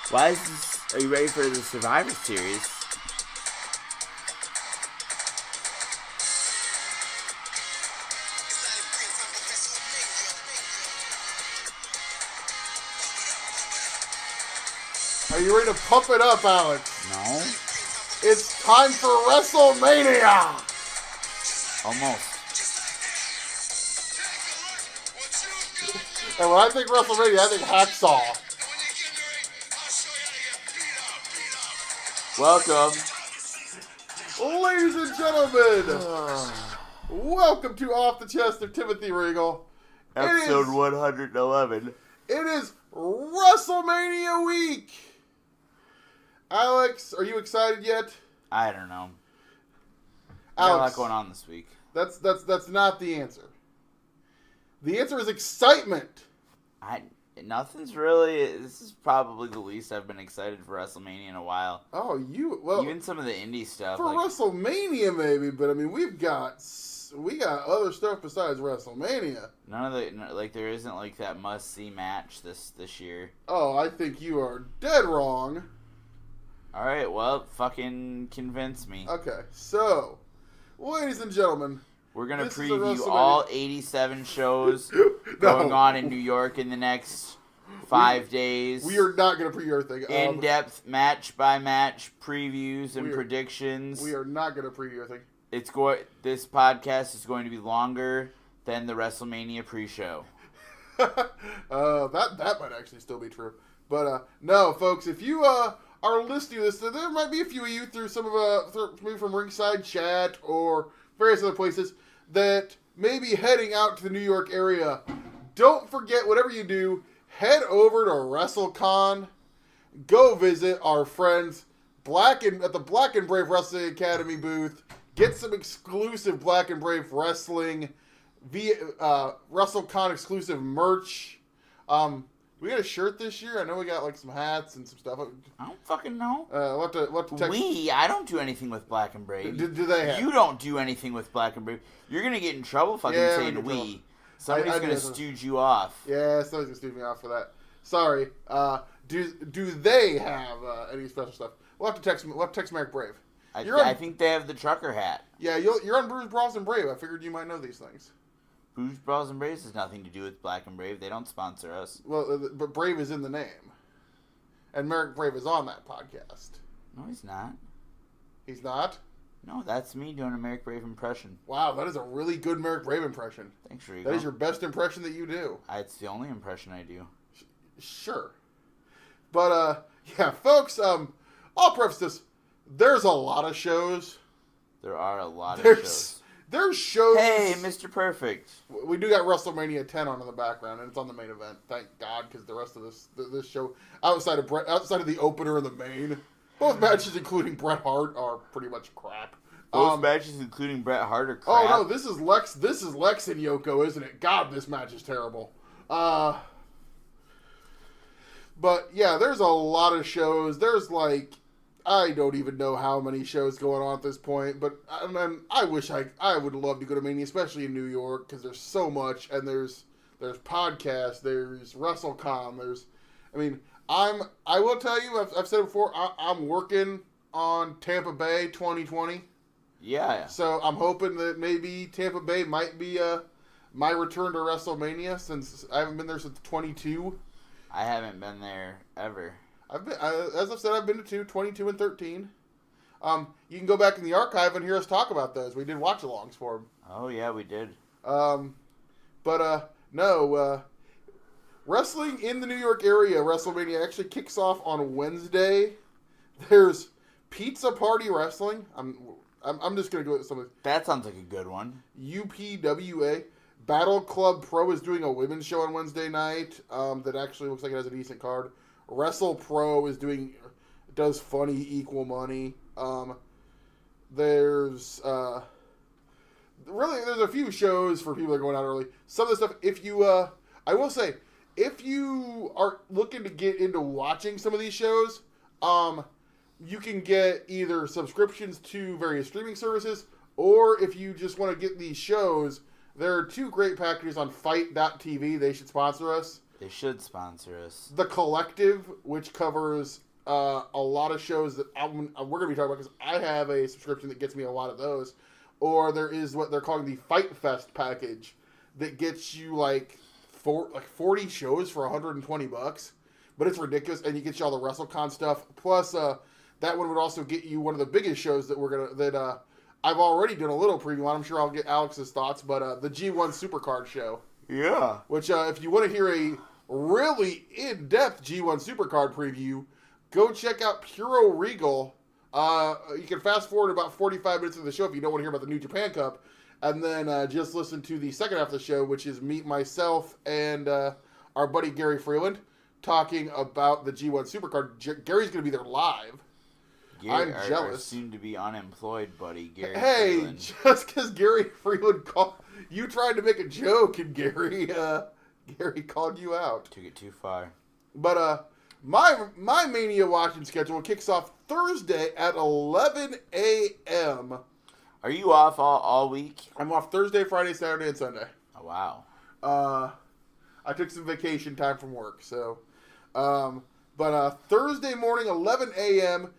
Why is this? Are you ready for the Survivor Series? Are you ready to pump it up, Alex? No. It's time for Wrestlemania! Almost. And when I think Wrestlemania, I think Hacksaw. Welcome. Ladies and gentlemen, welcome to Off the Chest of Timothy Regal. Episode 111. It is WrestleMania week! Alex, are you excited yet? I don't know. Alex, Got a lot going on this week. That's not the answer. The answer is excitement. Nothing's really. This is probably the least I've been excited for WrestleMania in a while. Oh, even some of the indie stuff for WrestleMania maybe, but I mean we got other stuff besides WrestleMania. None of the there isn't like that must see match this year. Oh, I think you are dead wrong. All right, well, fucking convince me. Okay, so, ladies and gentlemen, we're going to preview all 87 shows going on in New York in the next 5 days. We are not going to preview everything. In-depth match-by-match previews and predictions. We are not going to preview everything. This podcast is going to be longer than the WrestleMania pre-show. That might actually still be true. But, no, folks, if you are listening to this, there might be a few of you through maybe from Ringside Chat or various other places that may be heading out to the New York area. Don't forget, whatever you do, head over to WrestleCon. Go visit our friends at the Black and Brave Wrestling Academy booth. Get some exclusive Black and Brave Wrestling via WrestleCon exclusive merch. We got a shirt this year. I know we got like some hats and some stuff. I don't fucking know. We'll have to text. I don't do anything with Black and Brave. Do they have? You don't do anything with Black and Brave. You're going to get in trouble fucking saying we. Somebody's going to stooge you off. Yeah, somebody's going to stooge me off for that. Sorry. Do they have any special stuff? We'll have to text Margaret Brave. I think they have the trucker hat. Yeah, you're on Bruce Brawls and Brave. I figured you might know these things. Bruce Brawls and Brave has nothing to do with Black and Brave. They don't sponsor us. Well, but Brave is in the name. And Merrick Brave is on that podcast. No, he's not. He's not? No, that's me doing a Merrick Brave impression. Wow, that is a really good Merrick Brave impression. Thanks, Regal. That is your best impression that you do. It's the only impression I do. Sure. But, yeah, folks, I'll preface this. There's a lot of shows. There are a lot of shows. There's shows. Hey, Mr. Perfect. We do got WrestleMania 10 on in the background, and it's on the main event. Thank God, because the rest of this show, outside of the opener and the main, both matches including Bret Hart are pretty much crap. Both matches including Bret Hart are crap. Oh no, this is Lex and Yoko, isn't it? God, this match is terrible. But yeah, there's a lot of shows. There's like, I don't even know how many shows going on at this point, but I wish I would love to go to Mania, especially in New York, because there's so much, and there's podcasts, there's WrestleCon, I will tell you, I've said it before, I'm working on Tampa Bay 2020. Yeah. So I'm hoping that maybe Tampa Bay might be my return to WrestleMania, since I haven't been there since 22. I haven't been there ever. As I've said, I've been to 22 and 13. You can go back in the archive and hear us talk about those. We did watch-alongs for them. Oh, yeah, we did. No. Wrestling in the New York area, WrestleMania actually kicks off on Wednesday. There's Pizza Party Wrestling. I'm just going to go with some of that. Sounds like a good one. UPWA. Battle Club Pro is doing a women's show on Wednesday night that actually looks like it has a decent card. Wrestle Pro does funny equal money. There's a few shows for people that are going out early. Some of the stuff, I will say, if you are looking to get into watching some of these shows, you can get either subscriptions to various streaming services, or if you just want to get these shows, there are two great packages on Fight.tv. They should sponsor us. They should sponsor us. The Collective, which covers a lot of shows that we're going to be talking about because I have a subscription that gets me a lot of those. Or there is what they're calling the Fight Fest package that gets you like 40 shows for $120, but it's ridiculous, and you get you all the WrestleCon stuff. Plus, that one would also get you one of the biggest shows that I've already done a little preview on. I'm sure I'll get Alex's thoughts, but the G1 Supercard show. Yeah. Which, if you want to hear a really in-depth G1 Supercard preview, go check out Puro Regal. You can fast forward about 45 minutes of the show if you don't want to hear about the New Japan Cup. And then just listen to the second half of the show, which is myself, and our buddy Gary Freeland talking about the G1 Supercard. Gary's going to be there live. Gary, I'm jealous. Our soon to be unemployed buddy, Gary Freeland. Just because Gary Freeland called... You tried to make a joke, and Gary called you out. Took it too far. But my Mania watching schedule kicks off Thursday at 11 a.m., Are you off all week? I'm off Thursday, Friday, Saturday, and Sunday. Oh, wow. I took some vacation time from work, so. But Thursday morning, 11 a.m.,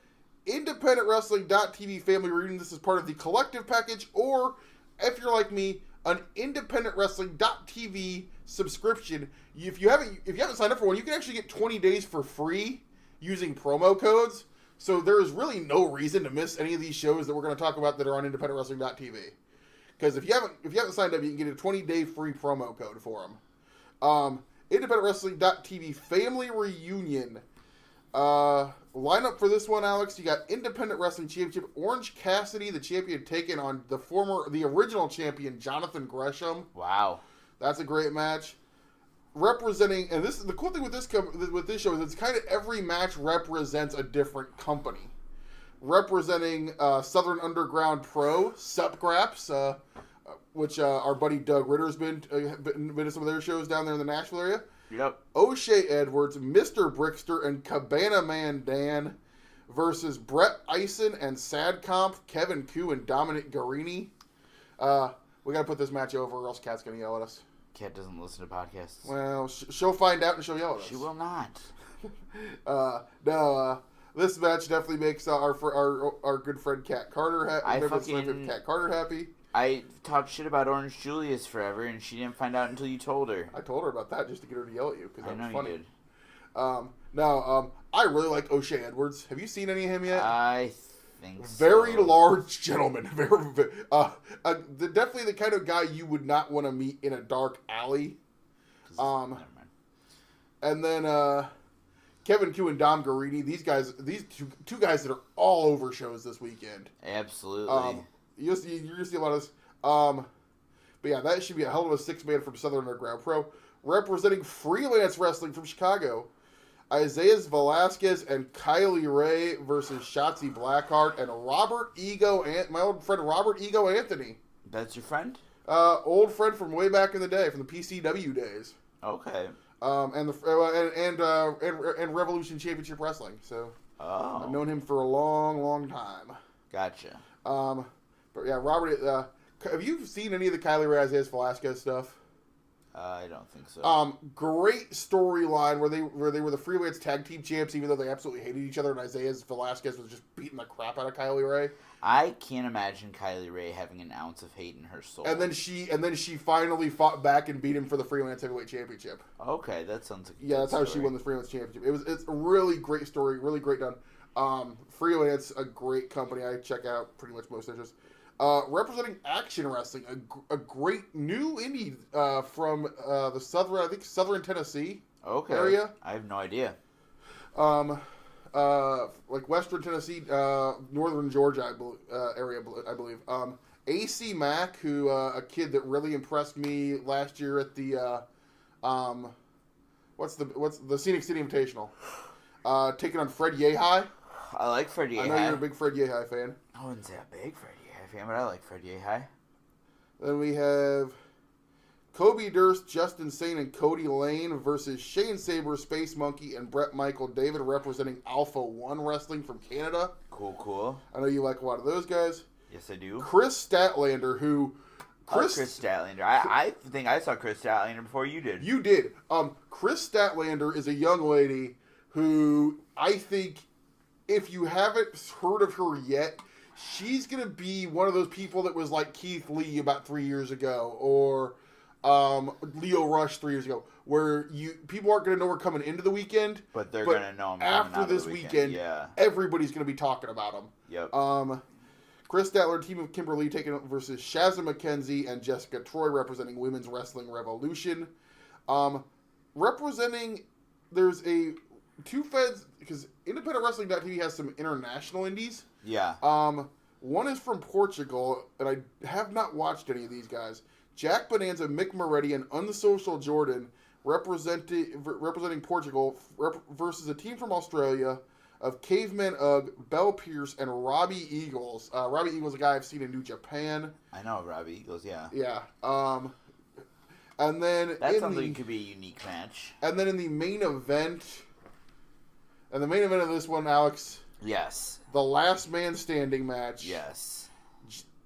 IndependentWrestling.tv Family Reunion. This is part of the Collective package, or if you're like me, an IndependentWrestling.tv subscription. If you haven't signed up for one, you can actually get 20 days for free using promo codes. So there is really no reason to miss any of these shows that we're going to talk about that are on IndependentWrestling.tv. Because if you haven't signed up, you can get a 20-day free promo code for them. IndependentWrestling.tv Family Reunion. Lineup for this one, Alex. You got Independent Wrestling Championship. Orange Cassidy, the champion, taking on the original champion, Jonathan Gresham. Wow. That's a great match. Representing, and this is the cool thing with this show is it's kind of every match represents a different company. Representing Southern Underground Pro, Supgraps, which our buddy Doug Ritter's been to some of their shows down there in the Nashville area. Yep. O'Shea Edwards, Mr. Brickster, and Cabana Man Dan versus Brett Eisen and Sadcomp, Kevin Koo, and Dominic Garini. We got to put this match over or else Kat's going to yell at us. Kat doesn't listen to podcasts. Well, she'll find out and she'll yell at us. She will not. This match definitely makes our good friend Kat Carter happy. I talked shit about Orange Julius forever, and she didn't find out until you told her. I told her about that just to get her to yell at you because that was funny. You did. I really like O'Shea Edwards. Have you seen any of him yet? I think very large gentleman. Definitely the kind of guy you would not want to meet in a dark alley. Never mind. And then Kevin Koo and Dom Garini. These two guys that are all over shows this weekend. Absolutely. You're gonna see a lot of this. But yeah, that should be a hell of a six-man from Southern Underground Pro. Representing Freelance Wrestling from Chicago, Isaiah Velasquez and Kylie Ray versus Shotzi Blackheart and my old friend Robert Ego Anthony. That's your friend? Old friend from way back in the day, from the PCW days. Okay. And Revolution Championship Wrestling. So I've known him for a long, long time. Gotcha. But yeah, Robert. Have you seen any of the Kylie Ray Isaiah Velasquez stuff? I don't think so. Great storyline where they were the freelance tag team champs, even though they absolutely hated each other, and Isaiah Velasquez was just beating the crap out of Kylie Ray. I can't imagine Kylie Ray having an ounce of hate in her soul. And then she finally fought back and beat him for the freelance heavyweight championship. Okay, that sounds like that's how she won the freelance championship. It's a really great story, really great done. Freelance, a great company. I check out pretty much most issues. Representing Action Wrestling, a great new indie from the Southern Tennessee area. I have no idea. Like Western Tennessee, Northern Georgia area, I believe. AC Mack, who a kid that really impressed me last year at the what's the Scenic City Invitational, taking on Fred Yehai. I like Fred Yehai. I know you're a big Fred Yehai fan. I wouldn't say a big Fred Yehai fan, but I like Fred Yehai. Then we have Kobe Durst, Justin Sane, and Cody Lane versus Shane Saber, Space Monkey, and Brett Michael David, representing Alpha One Wrestling from Canada. Cool. I know you like a lot of those guys. Yes, I do. Chris Statlander, who Chris Statlander. I think I saw Chris Statlander before you did. You did. Chris Statlander is a young lady who I think, if you haven't heard of her yet, she's going to be one of those people that was like Keith Lee about 3 years ago, or Leo Rush 3 years ago, where people aren't going to know her coming into the weekend, but they're going to know him after this weekend. Everybody's going to be talking about him. Yep. Chris Statler, team of Kimberly, taking up versus Shazza McKenzie and Jessica Troy, representing Women's Wrestling Revolution. Representing, there's two feds, because Independent Wrestling.tv has some international indies. Yeah. One is from Portugal, and I have not watched any of these guys. Jack Bonanza, Mick Moretti, and Unsocial Jordan representing Portugal versus a team from Australia of Caveman Ugg, Belle Pierce, and Robbie Eagles. Robbie Eagles is a guy I've seen in New Japan. I know Robbie Eagles, yeah. Yeah. And then that's something that could be a unique match. And then in the main event, of this one, Alex. Yes. The last man standing match. Yes.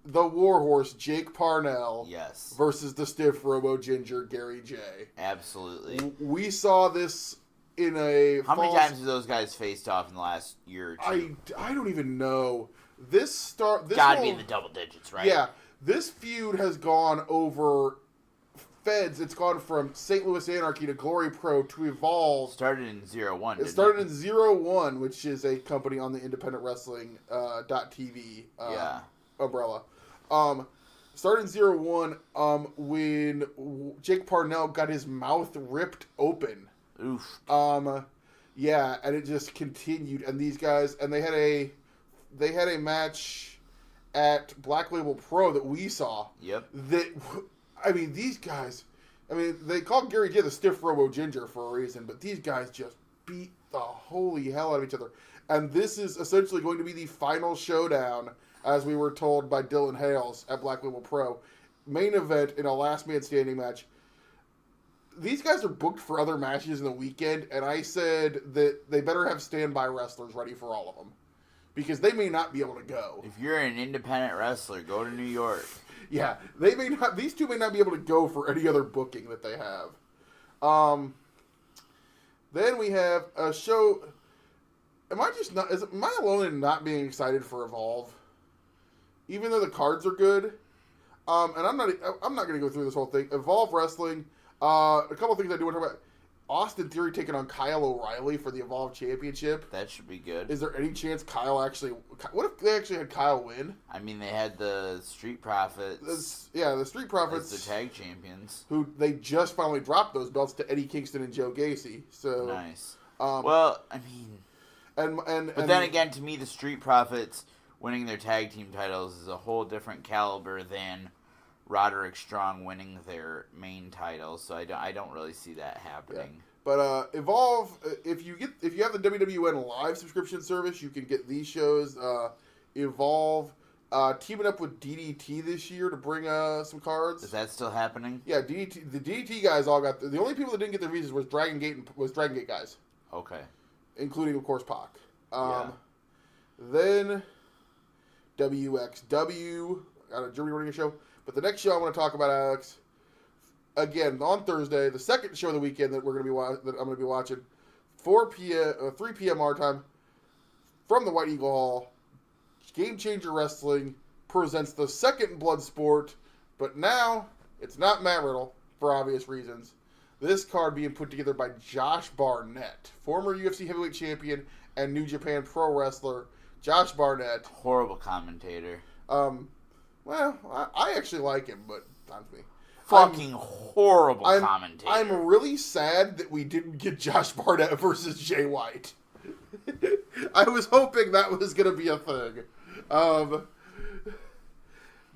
The Warhorse, Jake Parnell. Yes. Versus the Stiff Robo Ginger, Gary J. Absolutely. We saw this in a... How many times have those guys faced off in the last year or two? I don't even know. This gotta be in the double digits, right? Yeah. This feud has gone over feds. It's gone from St. Louis Anarchy to Glory Pro to Evolve. Started in 01. It started in 01, which is a company on the Independent Wrestling .tv umbrella. Started in 01 when Jake Parnell got his mouth ripped open. Oof. Yeah, and it just continued. And these guys, and they had a match at Black Label Pro that we saw. Yep. These guys, they called Gary J the Stiff Robo Ginger for a reason, but these guys just beat the holy hell out of each other. And this is essentially going to be the final showdown, as we were told by Dylan Hales at Black Label Pro. Main event in a last man standing match. These guys are booked for other matches in the weekend, and I said that they better have standby wrestlers ready for all of them, because they may not be able to go. If you're an independent wrestler, go to New York. Yeah, these two may not be able to go for any other booking that they have. Then we have a show. Am I alone in not being excited for Evolve? Even though the cards are good. And I'm not going to go through this whole thing. Evolve Wrestling. A couple things I do want to talk about. Austin Theory taking on Kyle O'Reilly for the Evolve Championship. That should be good. Is there any chance Kyle actually... What if they actually had Kyle win? They had the Street Profits. The Street Profits. As the tag champions. Who they just finally dropped those belts to Eddie Kingston and Joe Gacy. So nice. But then again, to me, the Street Profits winning their tag team titles is a whole different caliber than Roderick Strong winning their main titles, so I don't really see that happening. Yeah. But Evolve, if you have the WWN Live subscription service, you can get these shows. Evolve teaming up with DDT this year to bring some cards. Is that still happening? Yeah, the DDT guys all got the only people that didn't get their visas was Dragon Gate guys. Okay. Including of course Pac. Then WXW got a Germany running a show. But the next show I want to talk about, Alex, again on Thursday, the second show of the weekend that I'm going to be watching, 3 p.m. our time, from the White Eagle Hall. Game Changer Wrestling presents the second Bloodsport, but now it's not Matt Riddle for obvious reasons. This card being put together by Josh Barnett, former UFC heavyweight champion and New Japan Pro wrestler. Josh Barnett, horrible commentator. Well, I actually like him, but not me. Fucking horrible commentator. I'm really sad that we didn't get Josh Barnett versus Jay White. I was hoping that was going to be a thing.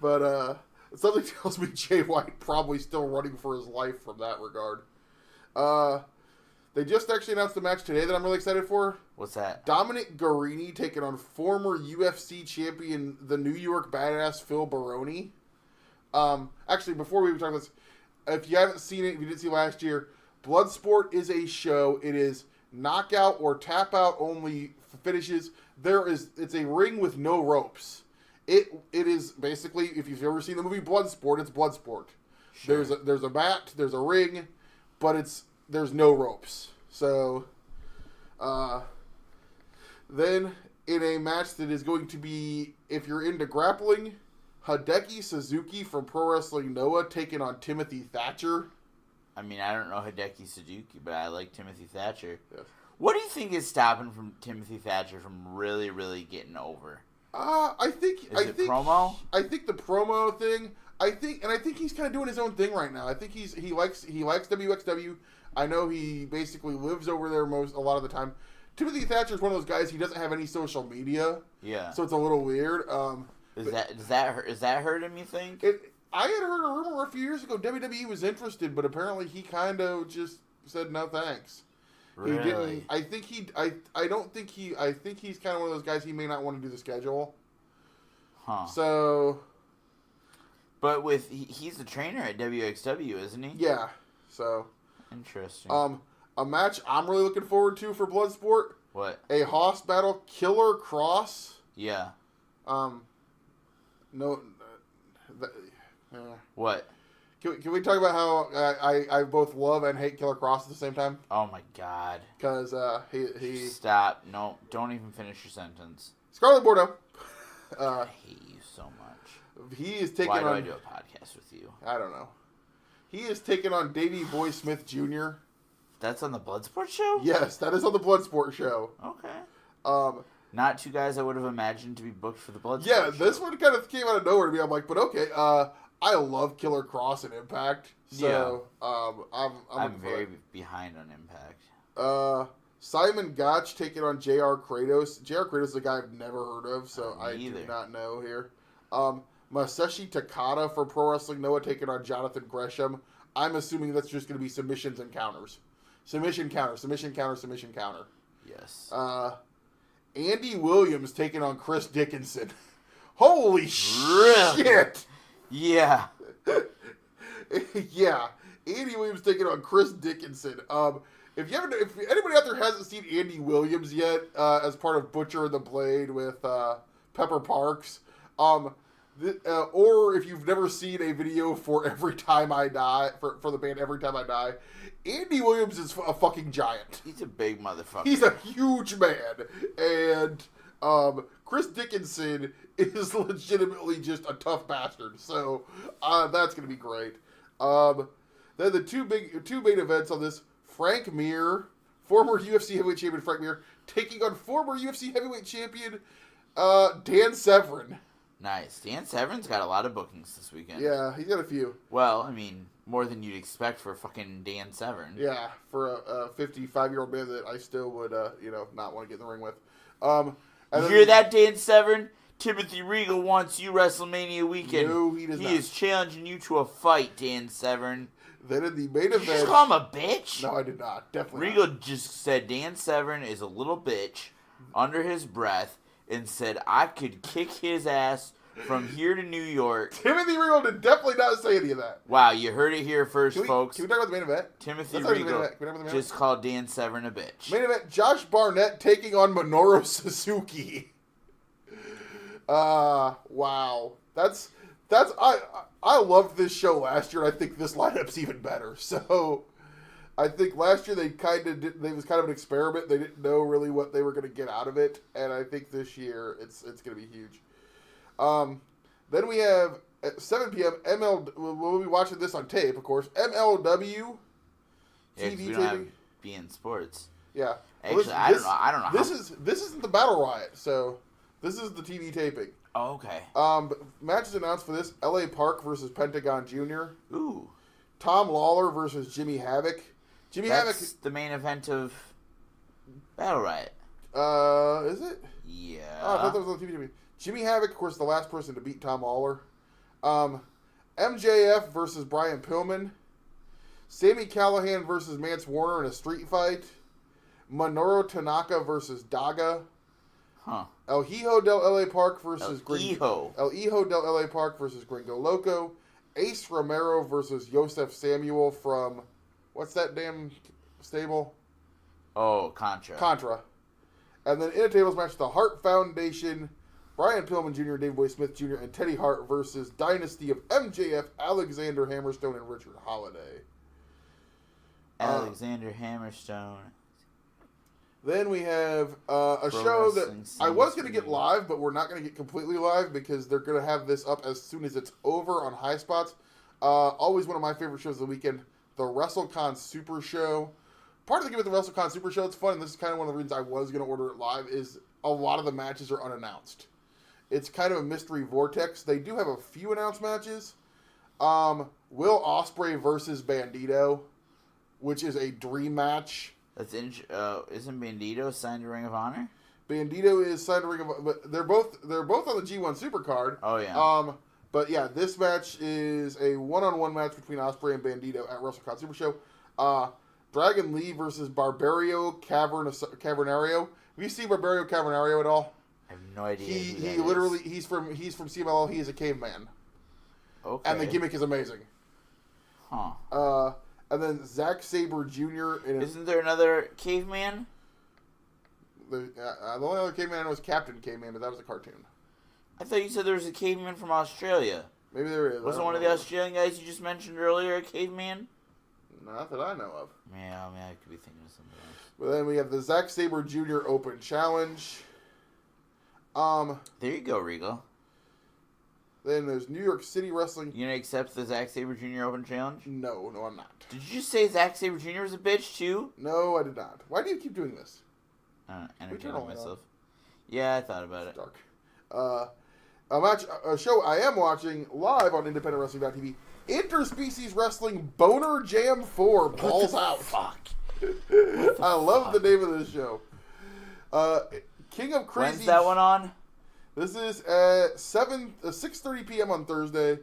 But something tells me Jay White probably still running for his life from that regard. They just actually announced a match today that I'm really excited for. What's that? Dominic Guarini taking on former UFC champion, the New York Badass Phil Baroni. Actually, before we talk about this, if you haven't seen it, if you didn't see last year, Bloodsport is a show. It is knockout or tap out only finishes. It's a ring with no ropes. It is basically, if you've ever seen the movie Bloodsport, it's Bloodsport. Sure. There's a mat, there's a ring, but there's no ropes. So, then in a match that is going to be, if you're into grappling, Hideki Suzuki from Pro Wrestling Noah taking on Timothy Thatcher. I mean, I don't know Hideki Suzuki, but I like Timothy Thatcher. Yes. What do you think is stopping from Timothy Thatcher from really, really getting over? I think promo? I think the promo thing. I think he's kind of doing his own thing right now. I think he likes WXW. I know he basically lives over there a lot of the time. Timothy Thatcher is one of those guys. He doesn't have any social media. Yeah. So it's a little weird. Is that hurt him? You think? I had heard a rumor a few years ago WWE was interested, but apparently he kind of just said no thanks. Really? He didn't. I think he's kind of one of those guys. He may not want to do the schedule. Huh. So. But he's the trainer at WXW, isn't he? Yeah. So. Interesting. A match I'm really looking forward to for Bloodsport. What? A Hoss battle, Killer Cross. Yeah. No. What? Can we talk about how I both love and hate Killer Cross at the same time? Oh my God. Because he Stop. No, don't even finish your sentence. Scarlett Bordeaux. I hate you so much. He is taking Why do on. I do a podcast with you? I don't know. He is taking on Davey Boy Smith Jr. That's on the Bloodsport show? Yes, that is on the Bloodsport show. Okay. Not two guys I would have imagined to be booked for the Bloodsport Yeah, show. this one kind of came out of nowhere to me. I'm like, but okay. I love Killer Cross and Impact. So, yeah. I'm very behind on Impact. Simon Gotch taking on J.R. Kratos. J.R. Kratos is a guy I've never heard of, so I do not know here. Masashi Takada for Pro Wrestling Noah taking on Jonathan Gresham. I'm assuming that's just going to be submissions and counters. Submission counter, submission counter, submission counter. Yes. Andy Williams taking on Chris Dickinson. Holy Really? shit! Yeah. Yeah. Andy Williams taking on Chris Dickinson. If anybody out there hasn't seen Andy Williams yet, as part of Butcher and the Blade with Pepper Parks, or if you've never seen a video for Every Time I Die, for the band Every Time I Die, Andy Williams is a fucking giant. He's a big motherfucker. He's a huge man. And Chris Dickinson is legitimately just a tough bastard. So that's going to be great. Then the two main events on this, Frank Mir, former UFC heavyweight champion Frank Mir, taking on former UFC heavyweight champion Dan Severn. Nice. Dan Severn's got a lot of bookings this weekend. Yeah, he's got a few. Well, I mean, more than you'd expect for fucking Dan Severn. Yeah, for a 55-year-old man that I still would, not want to get in the ring with. You hear that, Dan Severn? Timothy Regal wants you WrestleMania weekend. No, he does not. He is challenging you to a fight, Dan Severn. Then in the main event... Did you just call him a bitch? No, I did not. Definitely Regal not. just said Dan Severn is a little bitch under his breath and said I could kick his ass from here to New York. Timothy Regal did definitely not say any of that. Wow, you heard it here first, folks. Can we talk about the main event? Timothy Regal just called Dan Severn a bitch. Main event, Josh Barnett taking on Minoru Suzuki. Wow. I loved this show last year, and I think this lineup's even better. So, I think last year it was kind of an experiment. They didn't know really what they were going to get out of it, and I think this year it's going to be huge. Then we have at 7 p.m. We'll be watching this on tape, of course. MLW TV taping. Don't have beIN Sports. Yeah. Actually, I don't know. This isn't the Battle Riot, so this is the TV taping. Oh, okay. Matches announced for this: L.A. Park versus Pentagon Jr. Ooh. Tom Lawler versus Jimmy Havoc. That's the main event of Battle Riot. Is it? Yeah. Oh, I thought that was on the TV taping. Jimmy Havoc, of course, the last person to beat Tom Lawler. MJF versus Brian Pillman. Sami Callihan versus Mance Warner in a street fight. Minoru Tanaka versus Daga. Huh. El Hijo del LA Park versus Hijo. El Hijo del LA Park versus Gringo Loco. Ace Romero versus Yosef Samuel from what's that damn stable? Oh, Contra. And then in a tables match, the Hart Foundation Brian Pillman Jr., Dave Boy Smith Jr., and Teddy Hart versus Dynasty of MJF, Alexander Hammerstone, and Richard Holiday. Alexander Hammerstone. Then we have a show that I was going to get live, but we're not going to get completely live because they're going to have this up as soon as it's over on High Spots. Always one of my favorite shows of the weekend, the WrestleCon Super Show. Part of the game with the WrestleCon Super Show, it's fun, and this is kind of one of the reasons I was going to order it live, is a lot of the matches are unannounced. It's kind of a mystery vortex. They do have a few announced matches. Will Ospreay versus Bandito, which is a dream match. Isn't Bandito signed to Ring of Honor? Bandito is signed to Ring of Honor, but they're both on the G1 Supercard. Oh yeah. But yeah, this match is a one-on-one match between Ospreay and Bandito at WrestleCon Super Show. Dragon Lee versus Barbario Cavernario. Have you seen Barbario Cavernario at all? I have no idea. He's from CMLL. He is a caveman. Okay. And the gimmick is amazing. Huh. And then Zack Sabre Jr. Isn't there another caveman? The only other caveman I know is Captain Caveman, but that was a cartoon. I thought you said there was a caveman from Australia. Maybe there is. Wasn't one of the Australian guys you just mentioned earlier a caveman? Not that I know of. Yeah, I mean, I could be thinking of something else. But then we have the Zack Sabre Jr. Open Challenge. There you go, Regal. Then there's New York City Wrestling. You gonna accept the Zack Sabre Jr. Open Challenge? No, I'm not. Did you just say Zack Sabre Jr. was a bitch too? No, I did not. Why do you keep doing this? Entertaining myself. Yeah, I thought about it. Dark. A show I am watching live on IndependentWrestling.tv. Interspecies Wrestling Boner Jam 4 Balls Out. Fuck. I love the name of this show. King of Crazy. When's that one on? This is at 6:30 p.m. on Thursday.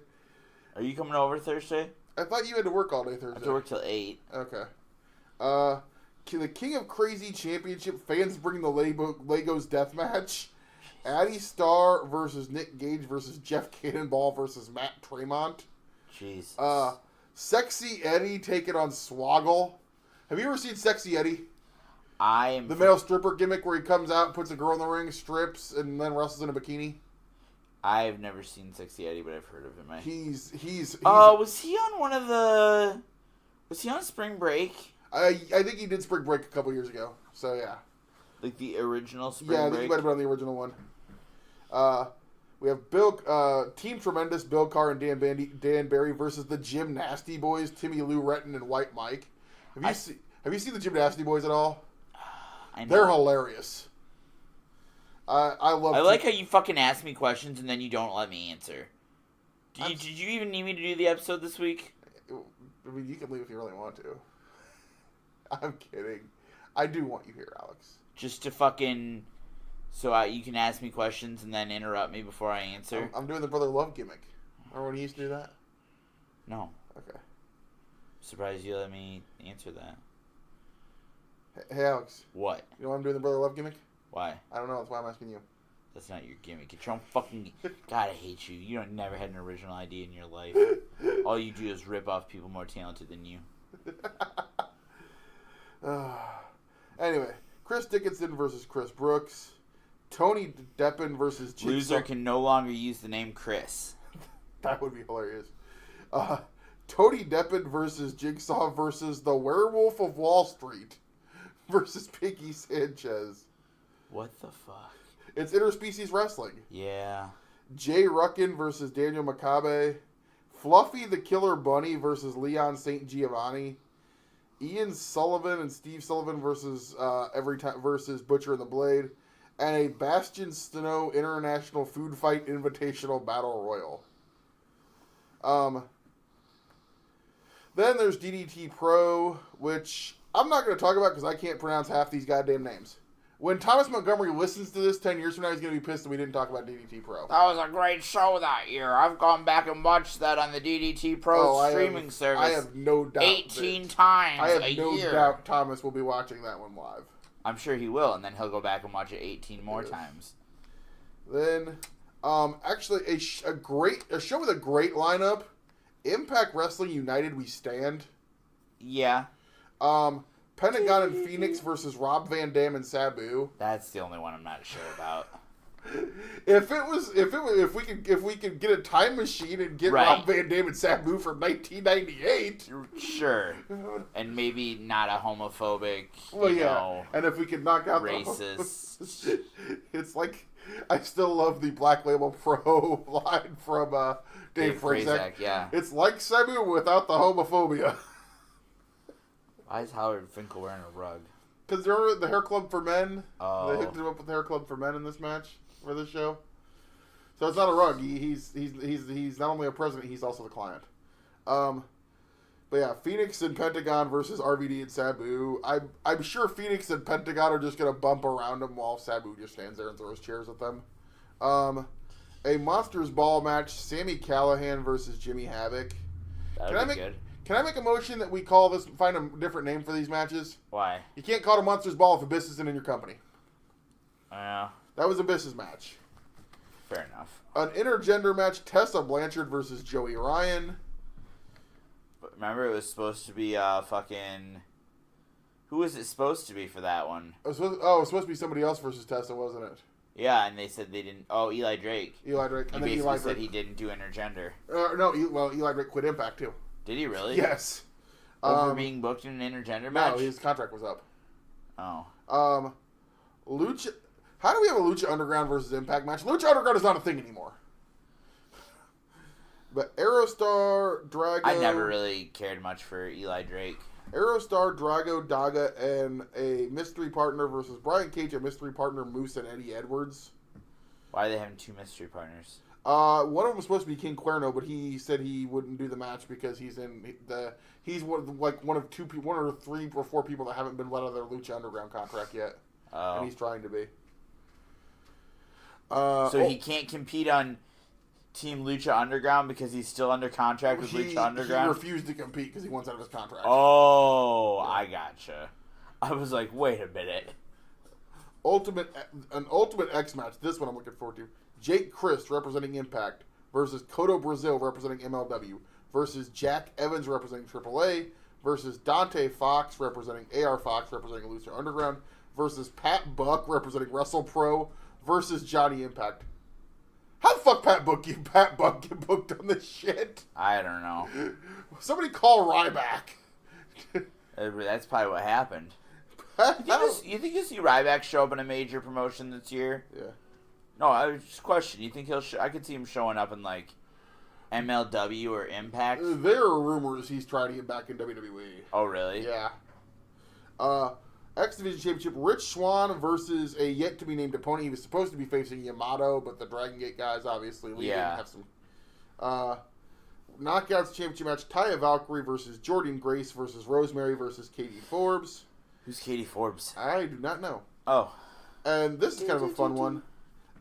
Are you coming over Thursday? I thought you had to work all day Thursday. I have to work till 8. Okay. The King of Crazy Championship. Fans bring the Legos death match. Addy Starr versus Nick Gage versus Jeff Cannonball versus Matt Tremont. Jesus. Sexy Eddie taking on Swoggle. Have you ever seen Sexy Eddie? The male stripper gimmick where he comes out and puts a girl in the ring, strips, and then wrestles in a bikini. I've never seen Sexy Eddie, but I've heard of him. He's was he on one of the... Was he on Spring Break? I think he did Spring Break a couple years ago. So, yeah. Like the original Spring Break? Yeah, I think Break? he might have been on the original one. We have Team Tremendous, Bill Carr and Dan Barry versus the Gym Nasty Boys, Timmy Lou Retton and White Mike. Have you seen the Gym Nasty Boys at all? I know. They're hilarious. I like how you fucking ask me questions and then you don't let me answer. Did you even need me to do the episode this week? I mean, you can leave if you really want to. I'm kidding. I do want you here, Alex. Just to fucking... So you can ask me questions and then interrupt me before I answer? I'm doing the Brother Love gimmick. Remember when he used to do that? No. Okay. Surprised you let me answer that. Hey, Alex. What? You know why I'm doing the Brother Love gimmick? Why? I don't know. That's why I'm asking you. That's not your gimmick. It's your own fucking... God, I hate you. You never had an original idea in your life. All you do is rip off people more talented than you. Anyway, Chris Dickinson versus Chris Brooks. Tony Deppen versus Jigsaw. Loser can no longer use the name Chris. That would be hilarious. Tony Deppen versus Jigsaw versus the Werewolf of Wall Street versus Piggy Sanchez. What the fuck? It's interspecies wrestling. Yeah. Jay Ruckin versus Daniel Makabe. Fluffy the Killer Bunny versus Leon St. Giovanni. Ian Sullivan and Steve Sullivan versus versus Butcher and the Blade. And a Bastion Snow International Food Fight Invitational Battle Royal. Then there's DDT Pro, which I'm not going to talk about because I can't pronounce half these goddamn names. When Thomas Montgomery listens to this 10 years from now, he's going to be pissed that we didn't talk about DDT Pro. That was a great show that year. I've gone back and watched that on the DDT Pro streaming service. I have no doubt. 18 times a year. I have no doubt Thomas will be watching that one live. I'm sure he will, and then he'll go back and watch it 18 more times. Then, actually, a show with a great lineup. Impact Wrestling United We Stand. Yeah. Pentagon and Phoenix versus Rob Van Dam and Sabu. That's the only one I'm not sure about. If we could get a time machine and get Right. Rob Van Dam and Sabu from 1998, Sure. And maybe not a homophobic, well, you yeah. know, And if we could knock out racist. it's like I still love the Black Label Pro line from Dave Frazak. Yeah. It's like Sabu without the homophobia. Why is Howard Finkel wearing a rug? Because they're the Hair Club for Men. Oh. They hooked him up with the Hair Club for Men in this match for this show. So it's not a rug. He's not only a president, he's also the client. But yeah, Phoenix and Pentagon versus RVD and Sabu. I'm sure Phoenix and Pentagon are just gonna bump around him while Sabu just stands there and throws chairs at them. A Monsters Ball match: Sami Callihan versus Jimmy Havoc. That would be good. Can I make a motion that we call this, find a different name for these matches? Why? You can't call it a Monsters Ball if Abyss isn't in your company. Yeah. That was Abyss's match. Fair enough. An intergender match: Tessa Blanchard versus Joey Ryan. But remember, it was supposed to be fucking. Who was it supposed to be for that one? It was supposed to be somebody else versus Tessa, wasn't it? Yeah, and they said they didn't. Oh, Eli Drake. Eli Drake. He And then basically Eli said Drake. he didn't do intergender. Eli Drake quit Impact too. Did he really? Yes. Over being booked in an intergender match? No, his contract was up. Oh. Lucha. How do we have a Lucha Underground versus Impact match? Lucha Underground is not a thing anymore. But Aerostar, Drago. I never really cared much for Eli Drake. Aerostar, Drago, Daga, and a mystery partner versus Brian Cage, a mystery partner, Moose, and Eddie Edwards. Why are they having two mystery partners? One of them was supposed to be King Cuerno, but he said he wouldn't do the match because he's one of one or three or four people that haven't been let out of their Lucha Underground contract yet, and he's trying to be. So he can't compete on Team Lucha Underground because he's still under contract with Lucha Underground? He refused to compete because he wants out of his contract. Oh, I gotcha. I was like, wait a minute. An Ultimate X match. This one I'm looking forward to. Jake Christ representing Impact versus Kodo Brazil representing MLW versus Jack Evans representing AAA versus Dante Fox representing AR Fox representing Lucha Underground versus Pat Buck representing WrestlePro versus Johnny Impact. How the fuck Pat Buck get booked on this shit? I don't know. Somebody call Ryback. That's probably what happened. You think you'll see Ryback show up in a major promotion this year? Yeah. No, I was just questioning. You think I could see him showing up in like MLW or Impact? There are rumors he's trying to get back in WWE. Oh, really? Yeah. X Division Championship: Rich Swann versus a yet to be named opponent. He was supposed to be facing Yamato, but the Dragon Gate guys obviously leaving. Yeah. Have some Knockouts Championship match: Taya Valkyrie versus Jordan Grace versus Rosemary versus Katie Forbes. Who's Katie Forbes? I do not know. Oh. And this is kind of a fun one.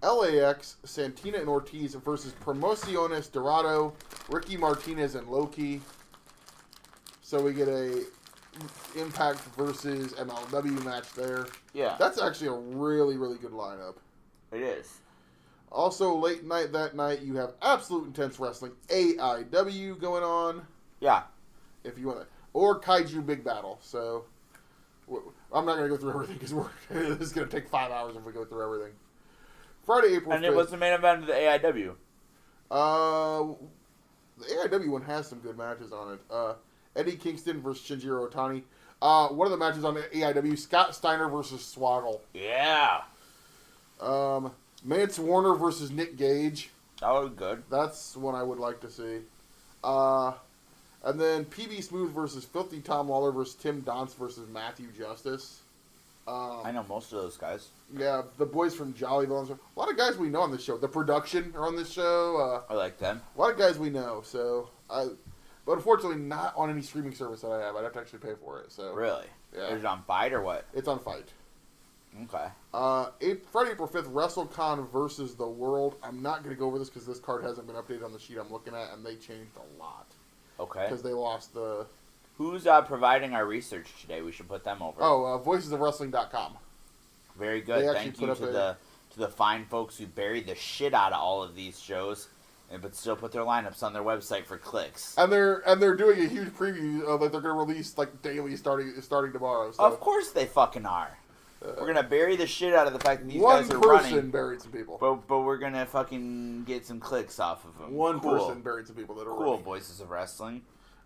LAX, Santina and Ortiz versus Promociones Dorado, Ricky Martinez and Loki. So we get a Impact versus MLW match there. Yeah. That's actually a really, really good lineup. It is. Also, late night that night, you have Absolute Intense Wrestling, AIW going on. Yeah. If you want to. Or Kaiju Big Battle. So, I'm not going to go through everything because this is going to take 5 hours if we go through everything. Friday, April 5th. And it was the main event of the AIW. The AIW one has some good matches on it. Eddie Kingston versus Shinjiro Otani. One of the matches on the AIW, Scott Steiner versus Swaggle. Yeah. Mance Warner versus Nick Gage. That was good. That's one I would like to see. And then PB Smooth versus Filthy Tom Lawler versus Tim Donst versus Matthew Justice. I know most of those guys. Yeah, the boys from Jollyville. A lot of guys we know on this show. The production are on this show. I like them. A lot of guys we know. But unfortunately, not on any streaming service that I have. I'd have to actually pay for it. So Really? Yeah. Is it on Fight or what? It's on Fight. Okay. Friday, April 5th, WrestleCon versus The World. I'm not going to go over this because this card hasn't been updated on the sheet I'm looking at, and they changed a lot. Okay. Because they lost the... Who's providing our research today? We should put them over. voicesofwrestling.com. Very good. Thank you to the fine folks who buried the shit out of all of these shows, but still put their lineups on their website for clicks. And they're doing a huge preview that they're going to release like daily starting tomorrow. So. Of course they fucking are. We're gonna bury the shit out of the fact that these One guys are person running. buried some people. But we're gonna fucking get some clicks off of them. One person buried some people that are running. Voices of Wrestling.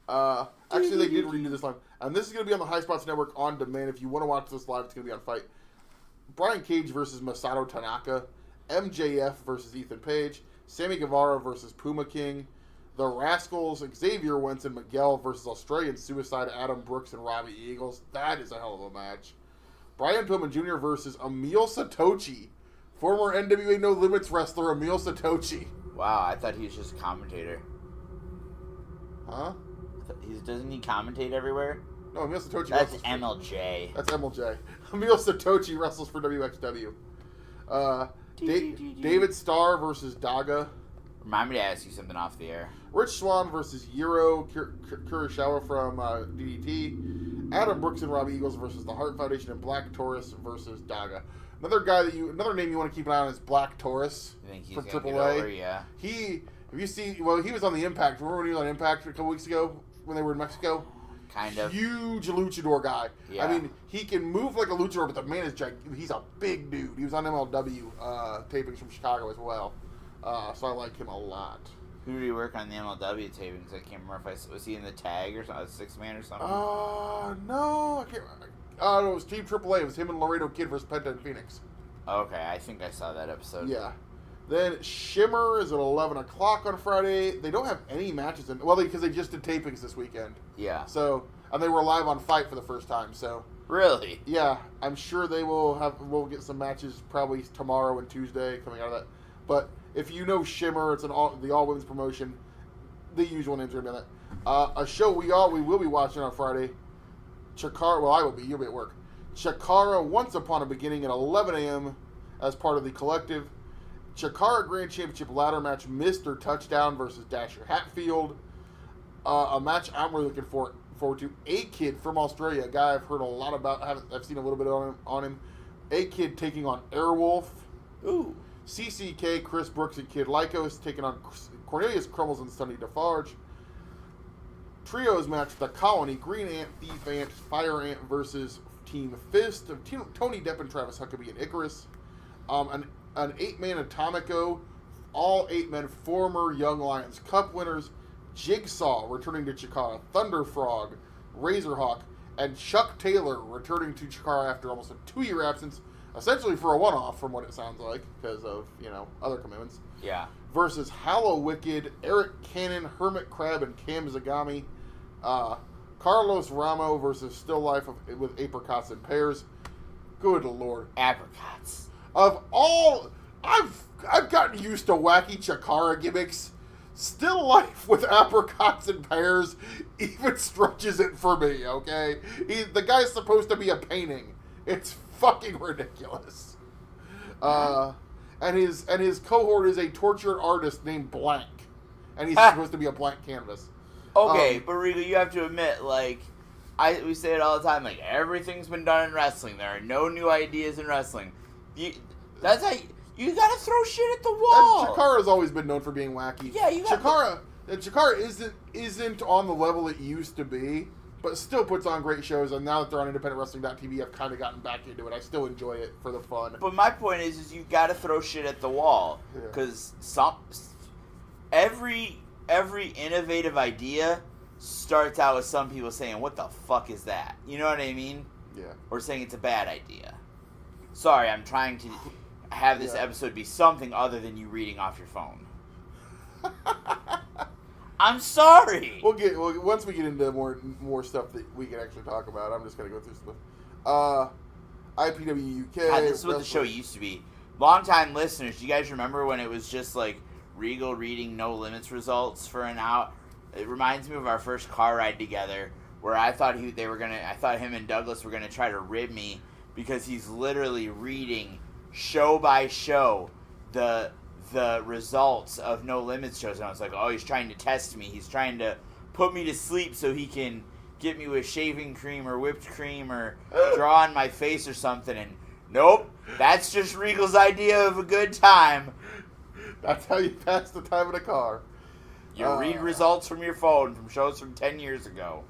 Actually, they did redo this live. And this is going to be on the High Spots Network on demand. If you want to watch this live, it's going to be on Fight. Brian Cage versus Masato Tanaka. MJF versus Ethan Page. Sammy Guevara versus Puma King. The Rascals, Xavier Wentz and Miguel versus Australian Suicide, Adam Brooks and Robbie Eagles. That is a hell of a match. Brian Pillman Jr. versus Emil Satoshi. Former NWA No Limits wrestler Emil Satoshi. Wow, I thought he was just a commentator. Huh? Doesn't he commentate everywhere? No, Emil Satoshi That's wrestles MLJ. That's MLJ. Emil Satoshi wrestles for WXW. David Starr versus Daga. Remind me to ask you something off the air. Rich Swann versus Yuro Kurosawa from DDT. Adam Brooks and Robbie Eagles versus the Hart Foundation, and Black Taurus versus Daga. Another name you want to keep an eye on is Black Taurus from AAA. Over, yeah. He was on the Impact. Remember when he was on Impact a couple weeks ago when they were in Mexico? Kind of. Huge luchador guy. Yeah. I mean, he can move like a luchador, but the man is he's a big dude. He was on MLW tapings from Chicago as well. So I like him a lot. Who did he work on the MLW tapings? I can't remember if was he in the tag or something, 6-man or something? No, I can't remember. No, it was Team AAA. It was him and Laredo Kid versus Penta and Phoenix. Okay, I think I saw that episode. Yeah. Then Shimmer is at 11 o'clock on Friday. They don't have any matches because they just did tapings this weekend. Yeah. So, and they were live on Fight for the first time. So. Really? Yeah, I'm sure they we'll get some matches probably tomorrow and Tuesday coming out of that. But if you know Shimmer, it's the all women's promotion. The usual names are gonna be on that. A show we will be watching on Friday. Chikara, well, I will be. You'll be at work. Chikara, Once Upon a Beginning at 11 a.m. as part of the Collective. Chikara Grand Championship ladder match, Mr. Touchdown versus Dasher Hatfield. A match I'm really looking forward to. A-Kid from Australia, a guy I've heard a lot about. I've seen a little bit on him. A-Kid taking on Airwolf. Ooh. CCK, Chris Brooks and Kid Lycos taking on Cornelius Crumbles and Sonny Defarge. Trios match, The Colony, Green Ant, Thief Ant, Fire Ant versus Team Fist of Tony Depp and Travis Huckabee and Icarus. An 8-man Atomico, all 8 men former Young Lions Cup winners. Jigsaw returning to Chikara, Thunder Frog, Razorhawk, and Chuck Taylor returning to Chikara after almost a 2-year absence, essentially for a one-off from what it sounds like because of, other commitments. Yeah. Versus Hallow Wicked, Eric Cannon, Hermit Crab, and Cam Zagami. Carlos Ramo versus Still Life with Apricots and Pears. Good Lord. Apricots. Of all, I've gotten used to wacky Chikara gimmicks. Still Life with Apricots and Pears even stretches it for me, okay? The guy's supposed to be a painting. It's fucking ridiculous. And his cohort is a tortured artist named Blank. And he's supposed to be a blank canvas. Okay, but Regal, you have to admit, we say it all the time, everything's been done in wrestling. There are no new ideas in wrestling. That's how you gotta throw shit at the wall. And Chikara's always been known for being wacky. Yeah, Chikara isn't on the level it used to be, but still puts on great shows. And now that they're on IndependentWrestling.tv, I've kind of gotten back into it. I still enjoy it for the fun. But my point is you gotta throw shit at the wall because every innovative idea starts out with some people saying, "What the fuck is that?" You know what I mean? Yeah. Or saying it's a bad idea. Sorry, I'm trying to have this episode be something other than you reading off your phone. I'm sorry. Once we get into more stuff that we can actually talk about, I'm just gonna go through stuff. IPW UK. God, this is what the show used to be. Long-time listeners, do you guys remember when it was just Regal reading No Limits results for an hour? It reminds me of our first car ride together, where I thought him and Douglas were gonna try to rib me because he's literally reading show by show the results of No Limits shows, and I was like, oh, he's trying to test me. He's trying to put me to sleep so he can get me with shaving cream or whipped cream or draw on my face or something. And nope, that's just Regal's idea of a good time. That's how you pass the time in a car. You read results from your phone from shows from 10 years ago.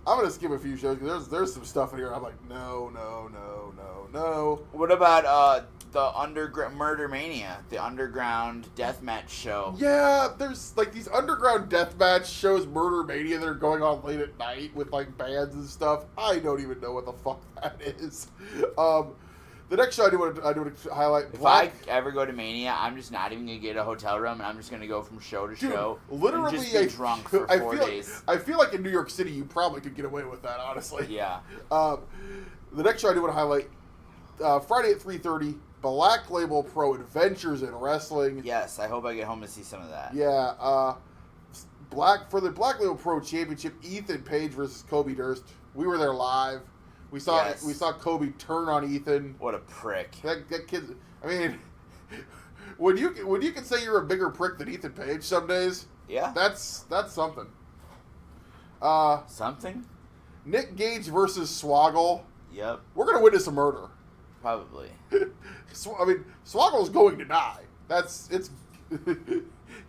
I'm gonna skip a few shows because there's some stuff in here. I'm like, no. What about the Underground Murder Mania, the Underground Deathmatch show? Yeah, there's like these underground deathmatch shows, Murder Mania, that are going on late at night with like bands and stuff. I don't even know what the fuck that is. The next show I do want to highlight. If I ever go to Mania, I'm just not even gonna get a hotel room, and I'm just gonna go from show to show. Literally, and just be drunk for 4 days. I feel like in New York City, you probably could get away with that, honestly. Yeah. The next show I do want to highlight. Friday at 3:30, Black Label Pro Adventures in Wrestling. Yes, I hope I get home to see some of that. Yeah. For the Black Label Pro Championship, Ethan Page versus Kobe Durst. We were there live. We saw Kobe turn on Ethan. What a prick. That kid. I mean, when you can say you're a bigger prick than Ethan Page some days. Yeah. That's something. Something? Nick Gage versus Swoggle. Yep. We're gonna witness a murder. Probably. I mean, Swoggle's going to die.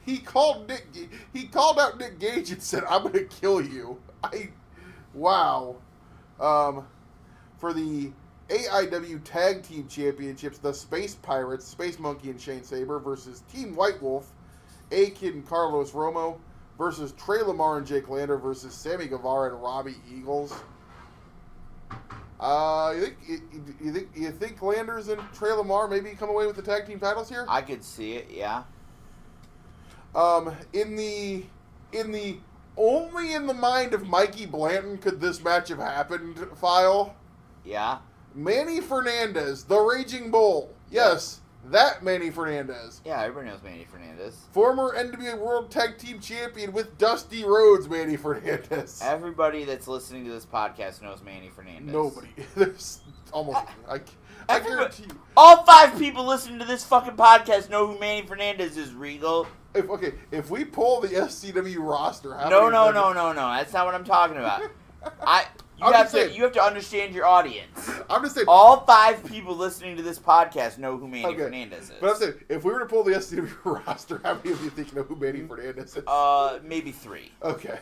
He called out Nick Gage and said, "I'm gonna kill you." Wow. For the AIW Tag Team Championships, the Space Pirates, Space Monkey and Shane Saber versus Team White Wolf, A-Kid and Carlos Romo versus Trey Lamar and Jake Lander versus Sammy Guevara and Robbie Eagles. You think Landers and Trey Lamar maybe come away with the tag team titles here? I could see it, yeah. In the only in the mind of Mikey Blanton could this match have happened file. Yeah. Manny Fernandez, the Raging Bull. Yes, that Manny Fernandez. Yeah, everybody knows Manny Fernandez. Former NWA World Tag Team Champion with Dusty Rhodes, Manny Fernandez. Everybody that's listening to this podcast knows Manny Fernandez. Nobody. There's almost... I guarantee you. All 5 people listening to this fucking podcast know who Manny Fernandez is, Regal. If we pull the SCW roster... No. That's not what I'm talking about. You have to understand your audience. I'm just saying... All 5 people listening to this podcast know who Manny Fernandez is. But I'm saying, if we were to pull the SCW roster, how many of you think you know who Manny Fernandez is? Maybe 3. Okay.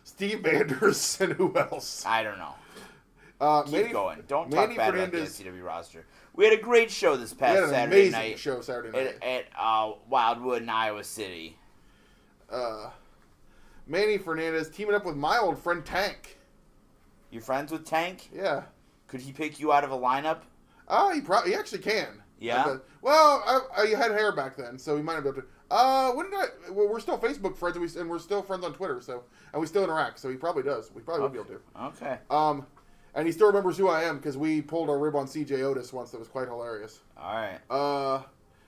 Steve Manders and who else? I don't know. Keep going. Don't Manny talk bad Fernandez, about the SCW roster. We had a great show this past Saturday night. Show Saturday night at Wildwood in Iowa City. Manny Fernandez teaming up with my old friend Tank. You friends with Tank? Yeah. Could he pick you out of a lineup? He actually can. Yeah. I had hair back then, so he might have been able to. We're still Facebook friends, and we're still friends on Twitter, and we still interact. So he probably does. We probably will be able to. Okay. And he still remembers who I am because we pulled our rib on CJ Otis once. That was quite hilarious. All right.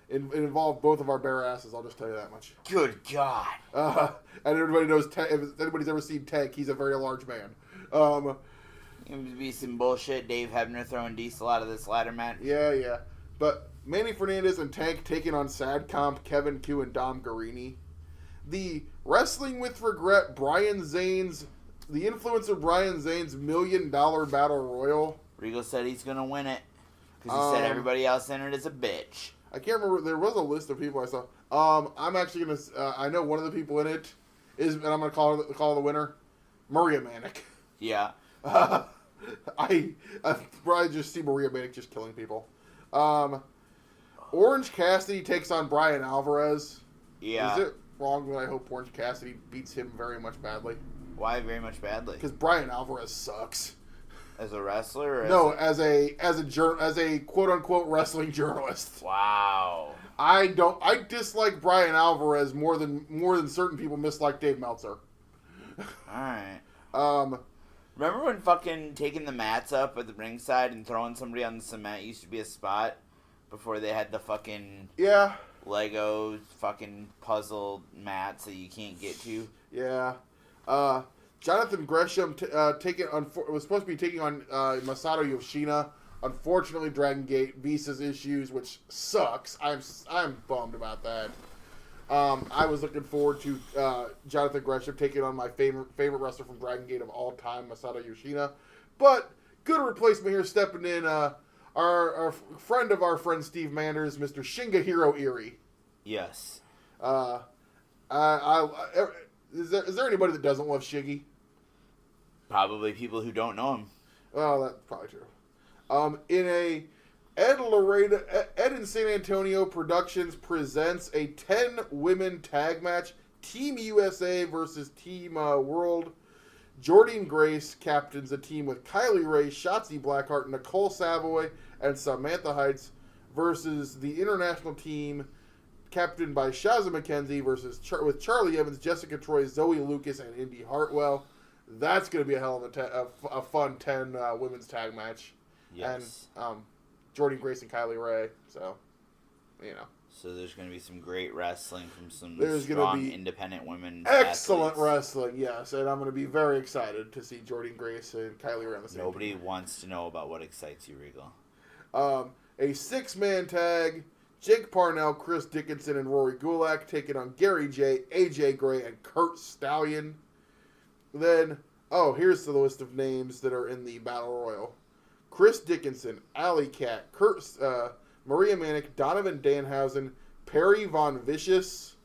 It involved both of our bare asses. I'll just tell you that much. Good God. And everybody knows if anybody's ever seen Tank, he's a very large man. It would be some bullshit. Dave Hebner throwing Diesel out of this ladder match. Yeah. But Manny Fernandez and Tank taking on Sad Comp, Kevin Q, and Dom Garini. The Wrestling with Regret, the influencer Brian Zane's $1 million Battle Royal. Regal said he's going to win it because he said everybody else in it is a bitch. I can't remember. There was a list of people I saw. I'm actually going to... I know one of the people in it is... And I'm going to call the winner. Maria Manic. Yeah. I probably just see Maria Manic just killing people. Orange Cassidy takes on Brian Alvarez. Yeah. Is it wrong that I hope Orange Cassidy beats him very much badly? Why very much badly? Because Brian Alvarez sucks. As a wrestler? As a quote unquote wrestling journalist. Wow. I dislike Brian Alvarez more than certain people mislike Dave Meltzer. Alright. Remember when fucking taking the mats up at the ringside and throwing somebody on the cement used to be a spot before they had the fucking Lego fucking puzzle mats that you can't get to? Yeah. Jonathan Gresham was supposed to be taking on Masato Yoshina. Unfortunately, Dragon Gate visas issues, which sucks. I'm bummed about that. I was looking forward to Jonathan Gresham taking on my favorite wrestler from Dragon Gate of all time, Masato Yoshina. But good replacement here, stepping in our friend of our friend Steve Manders, Mr. Shingehiro Irie. Yes. Is there anybody that doesn't love Shiggy? Probably people who don't know him. Well, that's probably true. In a Ed in San Antonio Productions presents a 10-women tag match. Team USA versus Team World. Jordynne Grace captains a team with Kylie Ray, Shotzi Blackheart, Nicole Savoy, and Samantha Heights versus the international team captained by Shazza McKenzie with Charlie Evans, Jessica Troy, Zoe Lucas, and Indy Hartwell. That's going to be a hell of a fun 10 women's tag match. Yes. And Jordynne Grace and Kylie Ray. So, you know. So there's going to be some great wrestling from some There's strong gonna be independent women. Excellent athletes. wrestling, yes. And I'm going to be very excited to see Jordynne Grace and Kylie Ray on the same Nobody team. wants to know about what excites you, Regal. A 6-man tag. Jake Parnell, Chris Dickinson, and Rory Gulak taking on Gary J, AJ Gray, and Kurt Stallion. Then, here's the list of names that are in the Battle Royal. Chris Dickinson, Alley Cat, Maria Manick, Donovan Danhausen, Perry Von Vicious,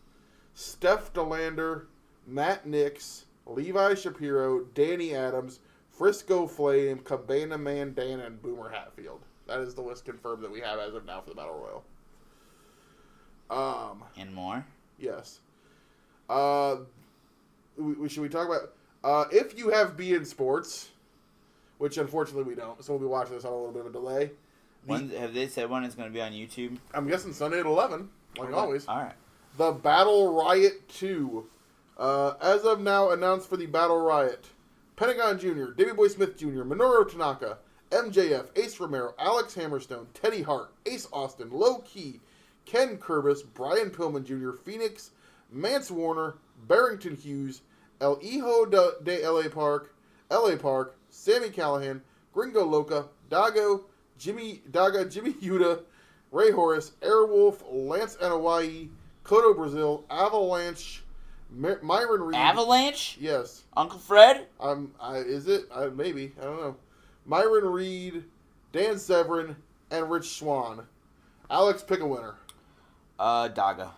Steph DeLander, Matt Nix, Levi Shapiro, Danny Adams, Frisco Flame, Cabana Man Dan, and Boomer Hatfield. That is the list confirmed that we have as of now for the Battle Royal. And more? Yes. Should we talk about... if you have beIN Sports, which unfortunately we don't, so we'll be watching this on a little bit of a delay. Have they said when it's going to be on YouTube? I'm guessing Sunday at 11, like always. All right. The Battle Riot 2. As of now, announced for the Battle Riot. Pentagon Jr., Davey Boy Smith Jr., Minoru Tanaka, MJF, Ace Romero, Alex Hammerstone, Teddy Hart, Ace Austin, Low Key, Ken Kurbis, Brian Pillman Jr., Phoenix, Mance Warner, Barrington Hughes, El Hijo de LA Park, Sammy Callahan, Gringo Loca, Jimmy Yuta, Ray Horace, Airwolf, Lance Anoa'i, Kodo Brazil, Avalanche, Myron Reed. Avalanche? Yes. Uncle Fred? Is it? Maybe. I don't know. Myron Reed, Dan Severin, and Rich Swann. Alex, pick a winner. Daga.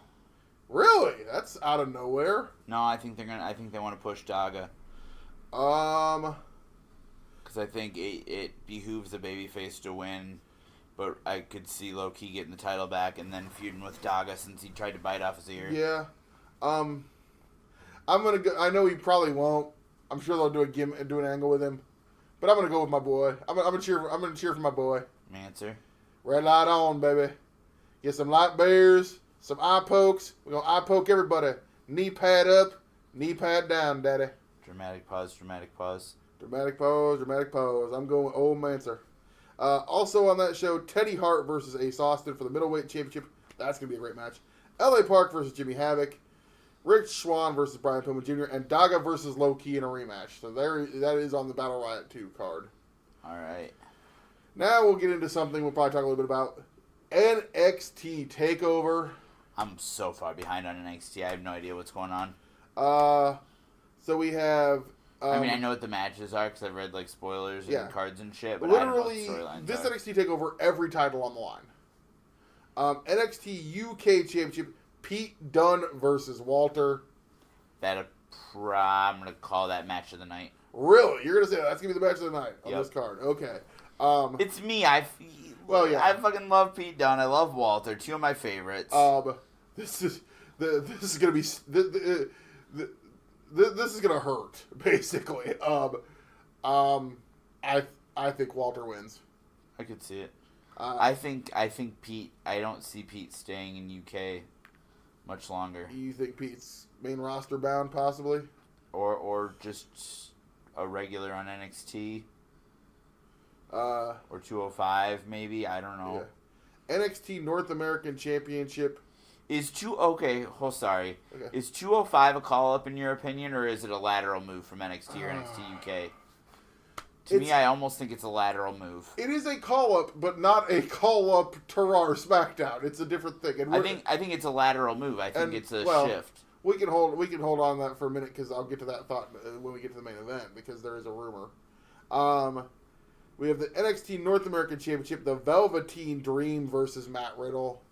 Really? That's out of nowhere. No, I think they want to push Daga. Um, Because I think it behooves the babyface to win, but I could see Low Key getting the title back and then feuding with Daga since he tried to bite off his ear. yeah. I'm gonna go. I know he probably won't. I'm sure they'll do an angle with him, but I'm gonna go with my boy. I'm gonna cheer for my boy. Manser. Red light on, baby. Get some light bears, some eye pokes. We're gonna eye poke everybody. Knee pad up, knee pad down, daddy. Dramatic pause, dramatic pause. Dramatic pose, dramatic pose. I'm going with old Manser. Also on that show, Teddy Hart versus Ace Austin for the middleweight championship. That's going to be a great match. LA Park versus Jimmy Havoc. Rich Swann versus Brian Pillman Jr. And Daga versus Low Key in a rematch. So that is on the Battle Riot 2 card. All right. Now we'll get into something we'll probably talk a little bit about. NXT TakeOver. I'm so far behind on NXT. I have no idea what's going on. So we have... I mean, I know what the matches are because I've read like spoilers and cards and shit. But literally, I don't know what the this storylines are. NXT TakeOver, every title on the line. NXT UK Championship, Pete Dunne versus Walter. I'm gonna call that match of the night. Really? You're gonna say that's gonna be the match of the night on Yep. this card? Okay. It's me. I fucking love Pete Dunne. I love Walter. Two of my favorites. This is gonna be this is gonna hurt basically. I think Walter wins. I could see it. I think Pete. I don't see Pete staying in UK much longer. You think Pete's main roster bound possibly, or just a regular on NXT, or 205 maybe. I don't know. Yeah. NXT North American Championship. Is Is 205 a call up in your opinion, or is it a lateral move from NXT or NXT UK? To me, I almost think it's a lateral move. It is a call up, but not a call up Terrar SmackDown. It's a different thing. And I think it's a lateral move. I think it's a shift. We can hold on that for a minute because I'll get to that thought when we get to the main event because there is a rumor. We have the NXT North American Championship, the Velveteen Dream versus Matt Riddle.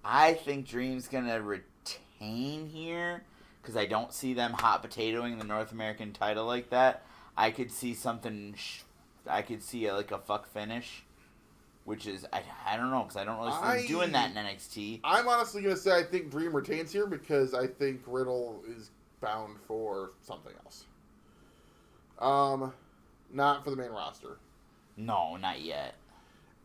I think Dream's gonna retain here because I don't see them hot potatoing the North American title like that. I could see something. I could see a fuck finish, which is I don't know because I don't really see them doing that in NXT. I'm honestly gonna say I think Dream retains here because I think Riddle is bound for something else. Not for the main roster. No, not yet.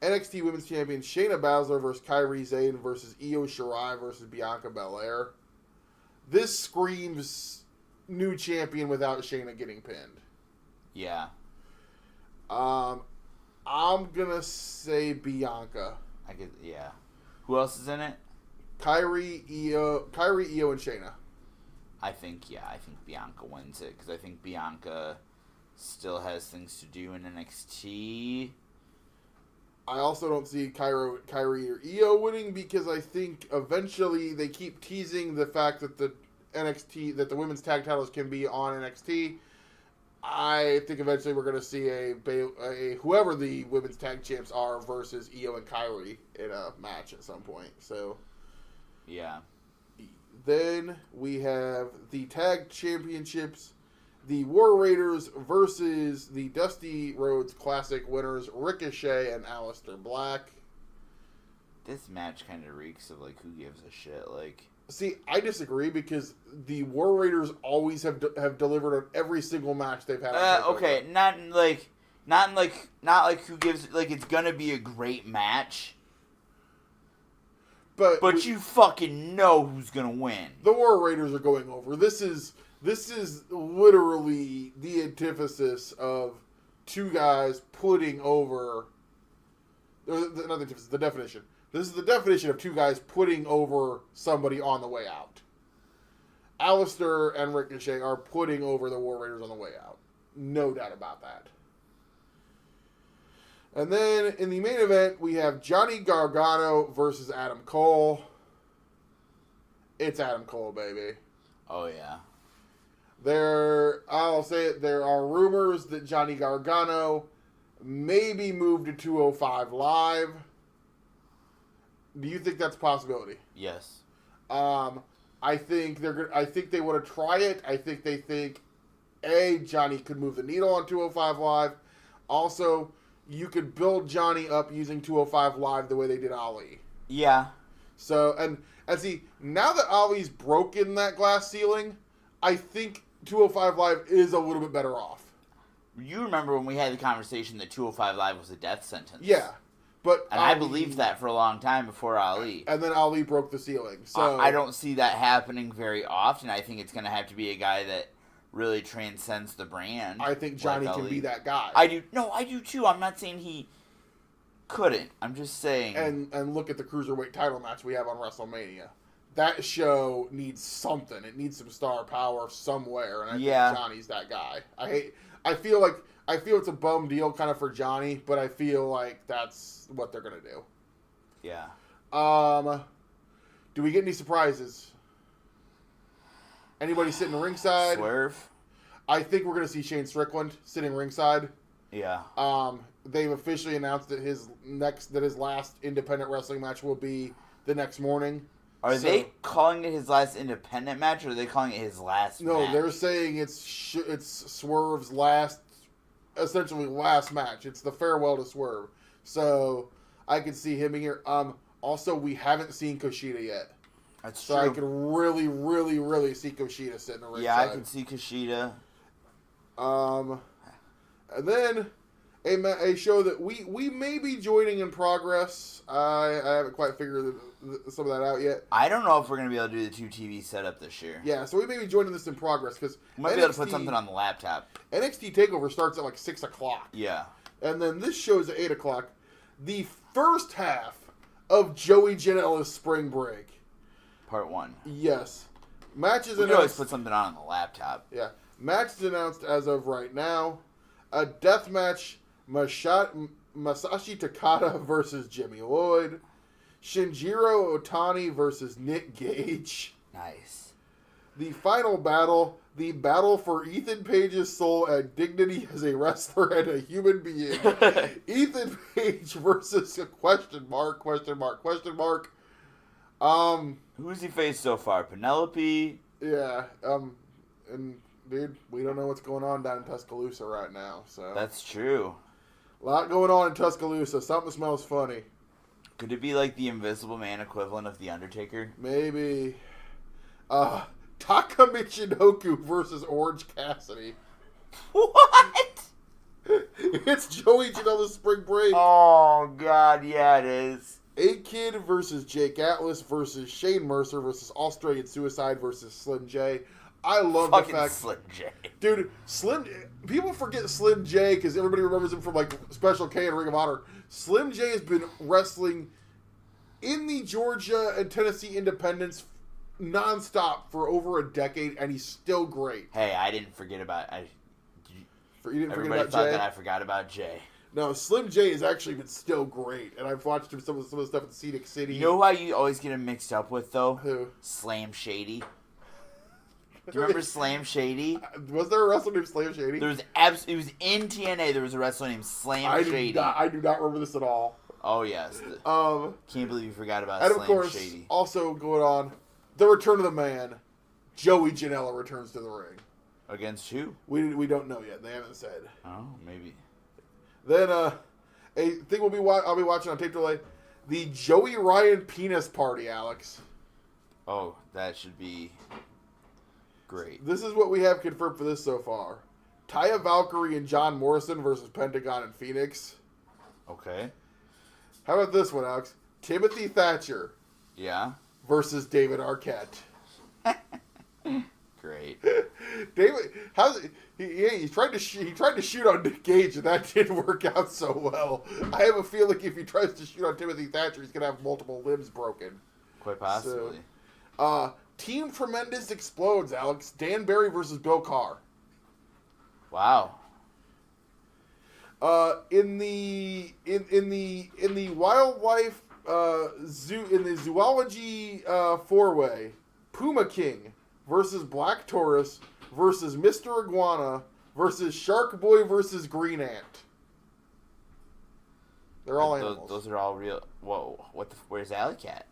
NXT Women's Champion Shayna Baszler versus Kairi Sane versus Io Shirai versus Bianca Belair. This screams new champion without Shayna getting pinned. Yeah. I'm gonna say Bianca. Yeah. Who else is in it? Kairi, Io, and Shayna. I think Bianca wins it because I think Bianca still has things to do in NXT. I also don't see Kairi or Io winning because I think eventually they keep teasing the fact that the the women's tag titles can be on NXT. I think eventually we're going to see a whoever the women's tag champs are versus Io and Kairi in a match at some point. So, yeah. Then we have the tag championships. The War Raiders versus the Dusty Rhodes Classic winners Ricochet and Aleister Black. This match kind of reeks of who gives a shit. See, I disagree because the War Raiders always have delivered on every single match they've had. Okay, not who gives it's gonna be a great match. But you fucking know who's gonna win. The War Raiders are going over. This is literally the antithesis of two guys putting over. Not the antithesis, the definition. This is the definition of two guys putting over somebody on the way out. Aleister and Ricochet are putting over the War Raiders on the way out. No doubt about that. And then in the main event, we have Johnny Gargano versus Adam Cole. It's Adam Cole, baby. Oh, yeah. I'll say it, there are rumors that Johnny Gargano may be moved to 205 Live. Do you think that's a possibility? Yes. I think they want to try it. I think they think Johnny could move the needle on 205 Live. Also, you could build Johnny up using 205 Live the way they did Ali. Yeah. So and see, now that Ali's broken that glass ceiling, I think 205 Live is a little bit better off. You remember when we had the conversation that 205 Live was a death sentence? Yeah. And I believed that for a long time before Ali. And then Ali broke the ceiling. So I don't see that happening very often. I think it's going to have to be a guy that really transcends the brand. I think Johnny can be that guy. I do. No, I do too. I'm not saying he couldn't. I'm just saying. And look at the Cruiserweight title match we have on WrestleMania. That show needs something. It needs some star power somewhere. And I think Johnny's that guy. I feel it's a bum deal kind of for Johnny, but I feel like that's what they're going to do. Yeah. Do we get any surprises? Anybody sitting ringside? Swerve? I think we're going to see Shane Strickland sitting ringside. Yeah. They've officially announced that his last independent wrestling match will be the next morning. Are they calling it his last independent match, or are they calling it his last match? No, they're saying it's Swerve's essentially last match. It's the farewell to Swerve. So I could see him in here. Also, we haven't seen Kushida yet. That's true. So I could really, really, really see Kushida sitting ringside. Yeah, I can see Kushida. And then a show that we may be joining in progress. I haven't quite figured some of that out yet. I don't know if we're going to be able to do the 2 TV setup this year. Yeah, so we may be joining this in progress because we might be able to put something on the laptop. NXT TakeOver starts at 6 o'clock. Yeah. And then this show's at 8 o'clock. The first half of Joey Janela's Spring Break. Part 1. Yes. Matches we can always put something on the laptop. Yeah. Matches announced as of right now. A death match, Masashi Takada versus Jimmy Lloyd. Shinjiro Otani versus Nick Gage. Nice. The final battle, the battle for Ethan Page's soul and dignity as a wrestler and a human being. Ethan Page versus a question mark. Who's he faced so far? Penelope? Yeah. And Dude, we don't know what's going on down in Tuscaloosa right now. So That's true. a lot going on in Tuscaloosa. Something smells funny. Could it be like the Invisible Man equivalent of The Undertaker? Maybe. Taka Michinoku versus Orange Cassidy. What? It's Joey Janela's Spring Break. Oh, God, yeah, it is. A-Kid versus Jake Atlas versus Shane Mercer versus Australian Suicide versus Slim J. I love Fucking the fact... Slim J. Dude, people forget Slim J because everybody remembers him from, like, Special K and Ring of Honor. Slim J has been wrestling in the Georgia and Tennessee independents nonstop for over a decade, and he's still great. Hey, I didn't forget about... You didn't forget Everybody about thought Jay? that I forgot about Jay. No, Slim J has actually been still great, and I've watched him some of the stuff in Scenic City. You know who you always get him mixed up with, though? Who? Slam Shady. Do you remember Slam Shady? Was there a wrestler named Slam Shady? There was it was in TNA. There was a wrestler named Slam Shady. I do not remember this at all. Oh yes. Can't believe you forgot about and Slam of course, Shady. also going on, the return of the man, Joey Janela returns to the ring. Against who? We don't know yet. They haven't said. Oh, maybe. Then a thing I'll be watching on tape delay, the Joey Ryan penis party, Alex. Oh, that should be great. This is what we have confirmed for this so far. Taya Valkyrie and John Morrison versus Pentagon and Phoenix. Okay. How about this one, Alex? Timothy Thatcher. Yeah. Versus David Arquette. Great. David, he tried to shoot on Nick Gage, and that didn't work out so well. I have a feeling if he tries to shoot on Timothy Thatcher, he's gonna have multiple limbs broken. Quite possibly. So, Team Tremendous explodes, Alex. Dan Barry versus Bill Carr. Wow. In the wildlife zoology 4-way, Puma King versus Black Taurus versus Mr. Iguana versus Shark Boy versus Green Ant. They're all animals. Those are all real. Whoa! Where's Alley Cat?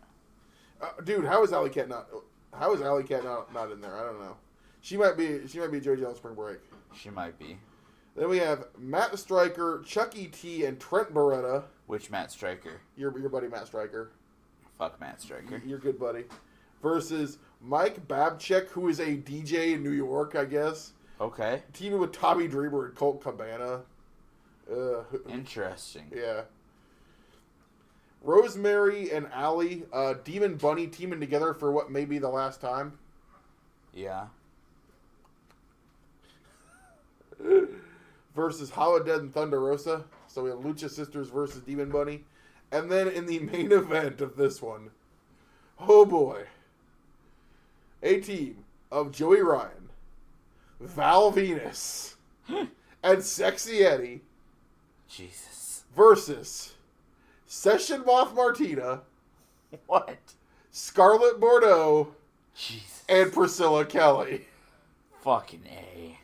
Dude, how is Alley Cat not in there? I don't know. She might be JoJo on Spring Break. She might be. Then we have Matt Stryker, Chucky T, and Trent Beretta. Which Matt Stryker? Your buddy Matt Stryker. Fuck Matt Stryker. Your good buddy. Versus Mike Babchick, who is a DJ in New York, I guess. Okay. Teaming with Tommy Dreamer and Colt Cabana. Interesting. Yeah. Rosemary and Allie, Demon Bunny teaming together for what may be the last time. Yeah. Versus Holodead and Thunder Rosa. So we have Lucha Sisters versus Demon Bunny. And then in the main event of this one, oh boy, a team of Joey Ryan, Val Venus, and Sexy Eddie Jesus. versus Session Moth Martina, What? Scarlett Bordeaux, Jesus. and Priscilla Kelly. Fucking A.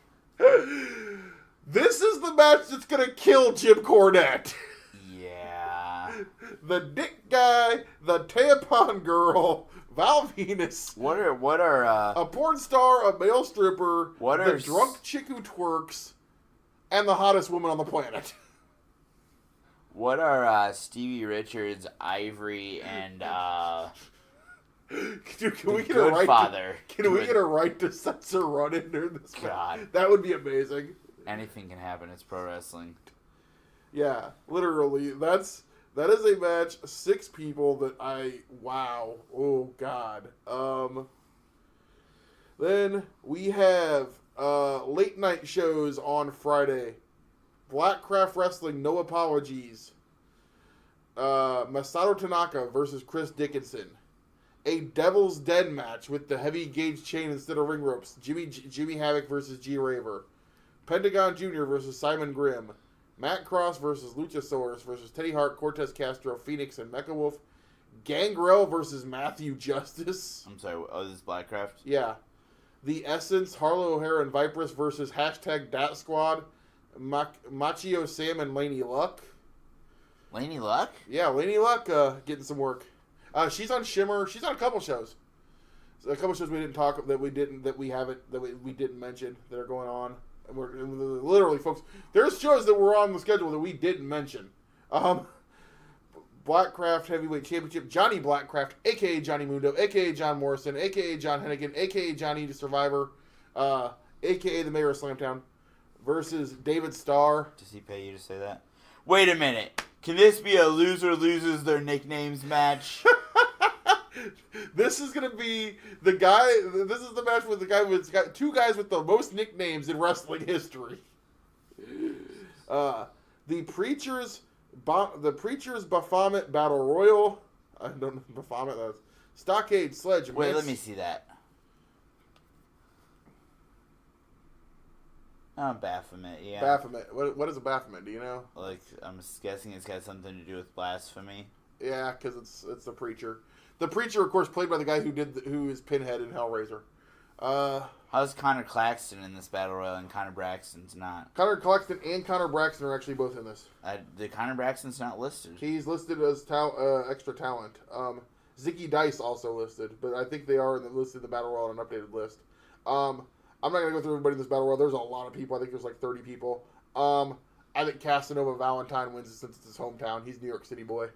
This is the match that's going to kill Jim Cornette. Yeah. The dick guy, the tampon girl, Val Venus. What are a porn star, a male stripper, what the are drunk chick who twerks, and the hottest woman on the planet. What are Stevie Richards, Ivory, and Dude, can we get Good a right Father? Can we get a right to censor run-in during this match? God. That would be amazing. Anything can happen. It's pro wrestling. Yeah, literally. That is a match. 6 people that wow. Oh God. Then we have late night shows on Friday. Blackcraft Wrestling, No Apologies. Masato Tanaka versus Chris Dickinson. A Devil's Den match with the heavy gauge chain instead of ring ropes. Jimmy Havoc versus G Raver. Pentagon Jr. versus Simon Grimm. Matt Cross versus Luchasaurus versus Teddy Hart, Cortez Castro, Phoenix, and Mecha Wolf. Gangrel versus Matthew Justice. I'm sorry. Oh, this is Blackcraft? Yeah. The Essence, Harlow O'Hara, and Viperous versus #Dat Squad. Machio Sam and Laney Luck. Laney Luck? Yeah, Laney Luck getting some work. She's on Shimmer. She's on a couple shows. a couple shows we didn't mention that are going on. And literally, folks, there's shows that were on the schedule that we didn't mention. Blackcraft Heavyweight Championship, Johnny Blackcraft, a.k.a. Johnny Mundo, a.k.a. John Morrison, a.k.a. John Hennigan, a.k.a. Johnny the Survivor, a.k.a. the Mayor of Slamtown, versus David Starr. Does he pay you to say that? Wait a minute. Can this be a loser loses their nicknames match? This is going to be the guy. This is the match with the guy who's got two guys with the most nicknames in wrestling history. The Preacher's Baphomet Battle Royal. I don't know Baphomet. That's Stockade Sledge. Wait, let me see that. Baphomet, yeah. Baphomet. What is a Baphomet? Do you know? Like, I'm guessing it's got something to do with blasphemy. Yeah, because it's the Preacher. The Preacher, of course, played by the guy who is Pinhead in Hellraiser. How's Connor Claxton in this battle royal and Connor Braxton's not? Connor Claxton and Connor Braxton are actually both in this. The Connor Braxton's not listed. He's listed as extra talent. Zicky Dice also listed, but I think they are listed in the battle royal on an updated list. I'm not going to go through everybody in this battle royal. There's a lot of people. I think there's like 30 people. I think Casanova Valentine wins it since it's his hometown. He's New York City boy.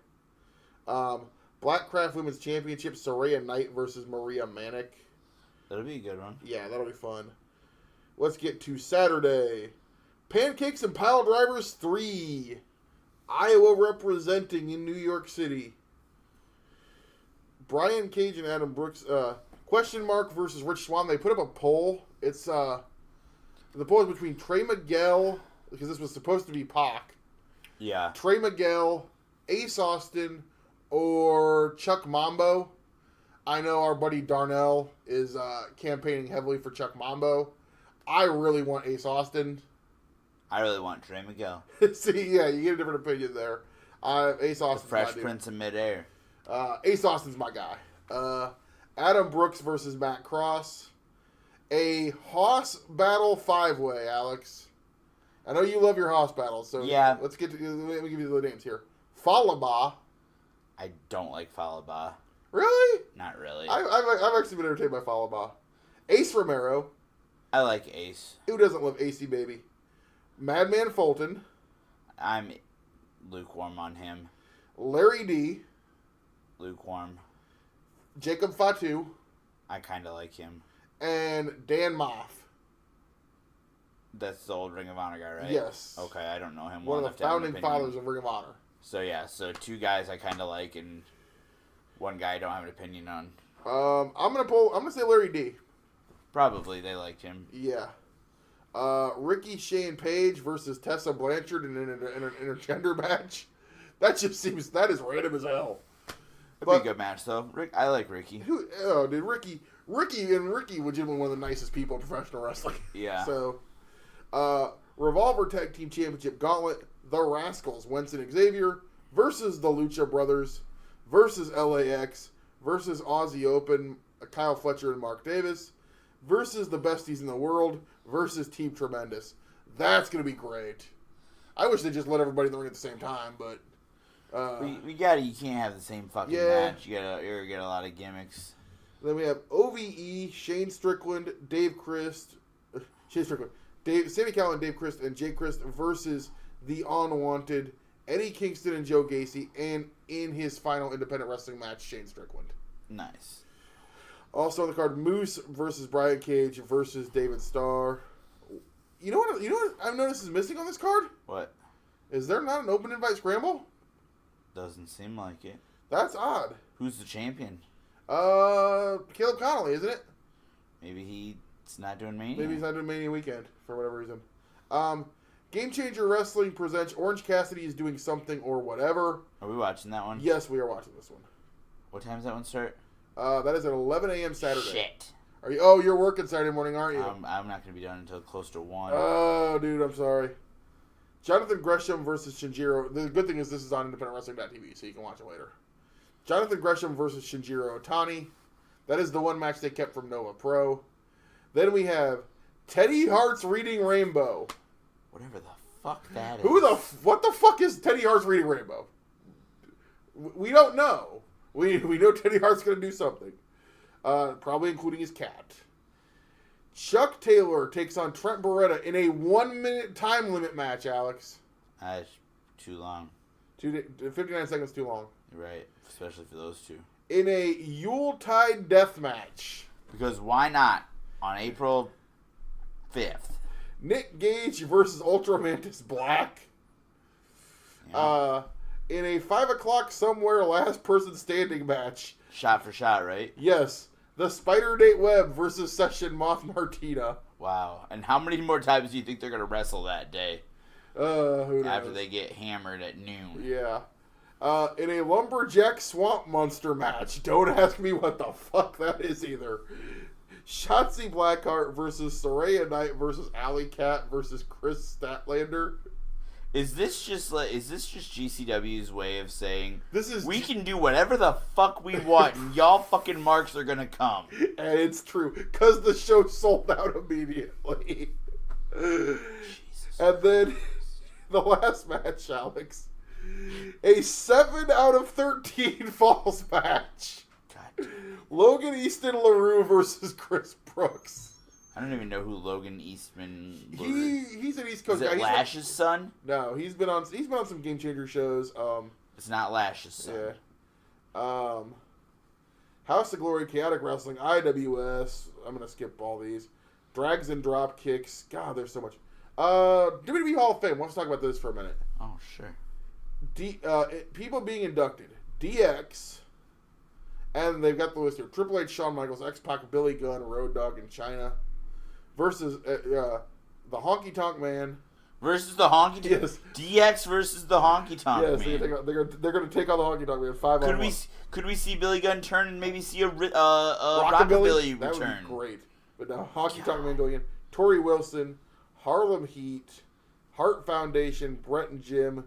Blackcraft Women's Championship, Saraya Knight versus Maria Manic. That'll be a good one. Yeah, that'll be fun. Let's get to Saturday. Pancakes and Pile Drivers 3. Iowa representing in New York City. Brian Cage and Adam Brooks. Question Mark versus Rich Swann. They put up a poll. It's the poll is between Trey Miguel, because this was supposed to be Pac. Yeah. Trey Miguel, Ace Austin, or Chuck Mambo. I know our buddy Darnell is campaigning heavily for Chuck Mambo. I really want Ace Austin. I really want Trey Miguel. See, yeah, you get a different opinion there. Ace Austin's the Fresh Prince of Midair. Ace Austin's my guy. Adam Brooks versus Matt Cross. A Hoss Battle 5-way, Alex. I know you love your Hoss battles, so yeah. Let me give you the names here. Falaba. I don't like Falaba. Really? Not really. I've actually been entertained by Falaba. Ace Romero. I like Ace. Who doesn't love AC Baby? Madman Fulton. I'm lukewarm on him. Larry D. Lukewarm. Jacob Fatu. I kind of like him. And Dan Moff. That's the old Ring of Honor guy, right? Yes. Okay, I don't know him. One of the founding fathers of Ring of Honor. So yeah, two guys I kind of like, and one guy I don't have an opinion on. I'm gonna say Larry D. Probably they liked him. Yeah. Ricky Shane Page versus Tessa Blanchard in an intergender match. That is random as hell. It'd be a good match though. I like Ricky. Dude, Ricky legitimately one of the nicest people in professional wrestling. Yeah. So, Revolver Tag Team Championship Gauntlet, The Rascals, Wentz and Xavier versus the Lucha Brothers versus LAX versus Aussie Open, Kyle Fletcher and Mark Davis versus the Besties in the World versus Team Tremendous. That's going to be great. I wish they just let everybody in the ring at the same time, but... you can't have the same fucking match. You're gonna get a lot of gimmicks. Then we have OVE, Shane Strickland, Sammy Callihan, Dave Christ, and Jake Christ versus the Unwanted, Eddie Kingston and Joe Gacy, and in his final independent wrestling match, Shane Strickland. Nice. Also on the card, Moose versus Brian Cage versus David Starr. You know what I've noticed is missing on this card? What? Is there not an open invite scramble? Doesn't seem like it. That's odd. Who's the champion? Caleb Connolly, isn't it? Maybe he's not doing Mania. Maybe he's not doing Mania weekend for whatever reason. Game Changer Wrestling presents Orange Cassidy is doing something or whatever. Are we watching that one? Yes, we are watching this one. What time does that one start? That is at 11 a.m. Saturday. Shit. You're working Saturday morning, aren't you? I'm not going to be done until close to 1. Oh, dude, I'm sorry. Jonathan Gresham versus Shinjiro. The good thing is this is on independentwrestling.tv, so you can watch it later. Jonathan Gresham versus Shinjiro Otani. That is the one match they kept from Nova Pro. Then we have Teddy Hart's Reading Rainbow. Whatever the fuck that is. What the fuck is Teddy Hart's Reading Rainbow? We don't know. We know Teddy Hart's going to do something. probably including his cat. Chuck Taylor takes on Trent Beretta in a 1-minute time limit match, Alex. That's too long. 59 seconds too long. You're right, especially for those two. In a Yuletide death match. Because why not? On April 5th. Nick Gage versus Ultra Mantis Black. Yeah. In a 5 o'clock somewhere last person standing match. Shot for shot, right? Yes. The Spider Nate Webb versus Session Moth Martina. Wow. And how many more times do you think they're going to wrestle that day? Who knows? After they get hammered at noon. Yeah. In a Lumberjack Swamp Monster match. Don't ask me what the fuck that is either. Shotzi Blackheart versus Saraya Knight versus Alley Cat versus Chris Statlander. Is this just GCW's way of saying we can do whatever the fuck we want and y'all fucking marks are gonna come? And it's true, because the show sold out immediately. Jesus. And then the last match, Alex. A 7 out of 13 falls match. God. Logan Easton LaRue versus Chris Brooks. I don't even know who Logan Eastman. He's an East Coast guy. Is it guy. Lash's son? No, he's been on some Game Changer shows. It's not Lash's son. Yeah. House of Glory, Chaotic Wrestling, IWS. I'm gonna skip all these. Drags and drop kicks. God, there's so much. WWE Hall of Fame. Let's talk about this for a minute. Oh sure. People being inducted. DX. And they've got the list here. Triple H, Shawn Michaels, X-Pac, Billy Gunn, Road Dogg, and China. Versus the Honky Tonk Man. Versus the Honky Tonk. Yes. DX versus the Honky Tonk Man. They're going to take on the Honky Tonk Man 5-on-1. Could we see Billy Gunn turn and maybe see a Rockabilly return? That would be great. But now Honky Tonk Man going in. Tori Wilson, Harlem Heat, Hart Foundation, Brett and Jim,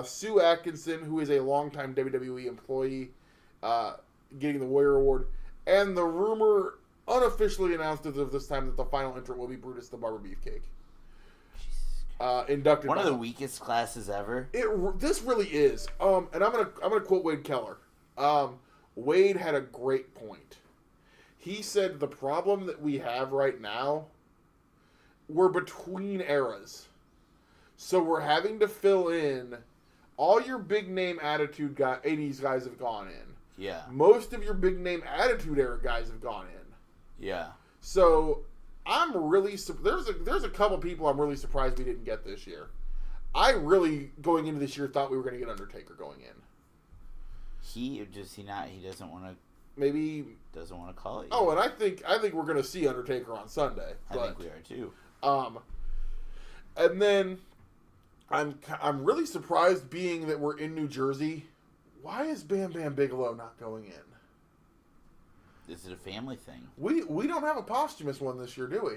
Sue Atkinson, who is a longtime WWE employee, getting the Warrior Award, and the rumor unofficially announced as of this time that the final entrant will be Brutus the Barber Beefcake. Inducted. One of the weakest classes ever. This really is. And I'm gonna quote Wade Keller. Wade had a great point. He said the problem that we have right now, we're between eras, so we're having to fill in. All your big name attitude 80s guys have gone in. Yeah. Most of your big name attitude era guys have gone in. Yeah. So I'm really there's a couple people I'm really surprised we didn't get this year. I really going into this year thought we were going to get Undertaker going in. He doesn't want to. Maybe doesn't want to call it. Oh, and I think we're going to see Undertaker on Sunday. I think we are too. And then I'm really surprised, being that we're in New Jersey. Why is Bam Bam Bigelow not going in? Is it a family thing? We don't have a posthumous one this year, do we?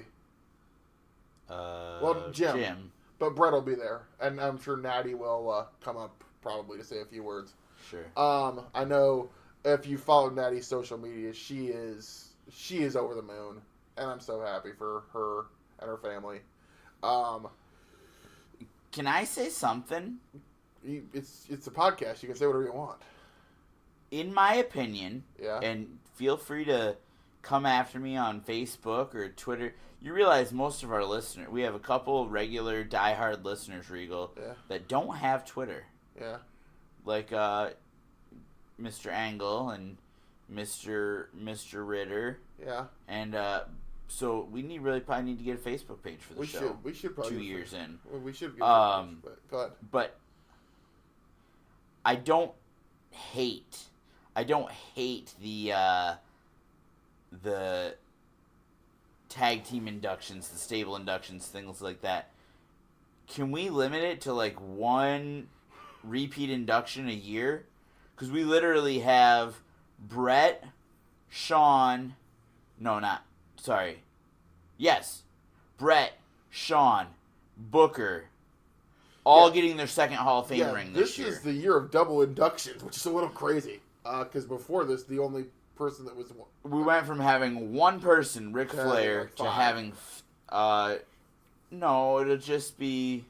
Well, Jim. But Brett will be there, and I'm sure Natty will come up probably to say a few words. Sure. I know if you follow Natty's social media, she is over the moon, and I'm so happy for her and her family. Can I say something? It's a podcast. You can say whatever you want. In my opinion, yeah. And feel free to come after me on Facebook or Twitter. You realize most of our listeners, we have a couple regular diehard listeners, Regal, that don't have Twitter. Yeah. Like Mr. Angle and Mr. Ritter. Yeah. And so we probably need to get a Facebook page for the show. We should probably 2 years in. Well, we should get a page, but go ahead. But I don't hate the tag team inductions, the stable inductions, things like that. Can we limit it to like one repeat induction a year? Because we literally have Brett, Sean, Brett, Sean, Booker, all getting their second Hall of Fame ring this year. This is the year of double inductions, which is a little crazy. Because before this, the only person that was... We went from having one person, Ric Flair, to having... no, it'll just be...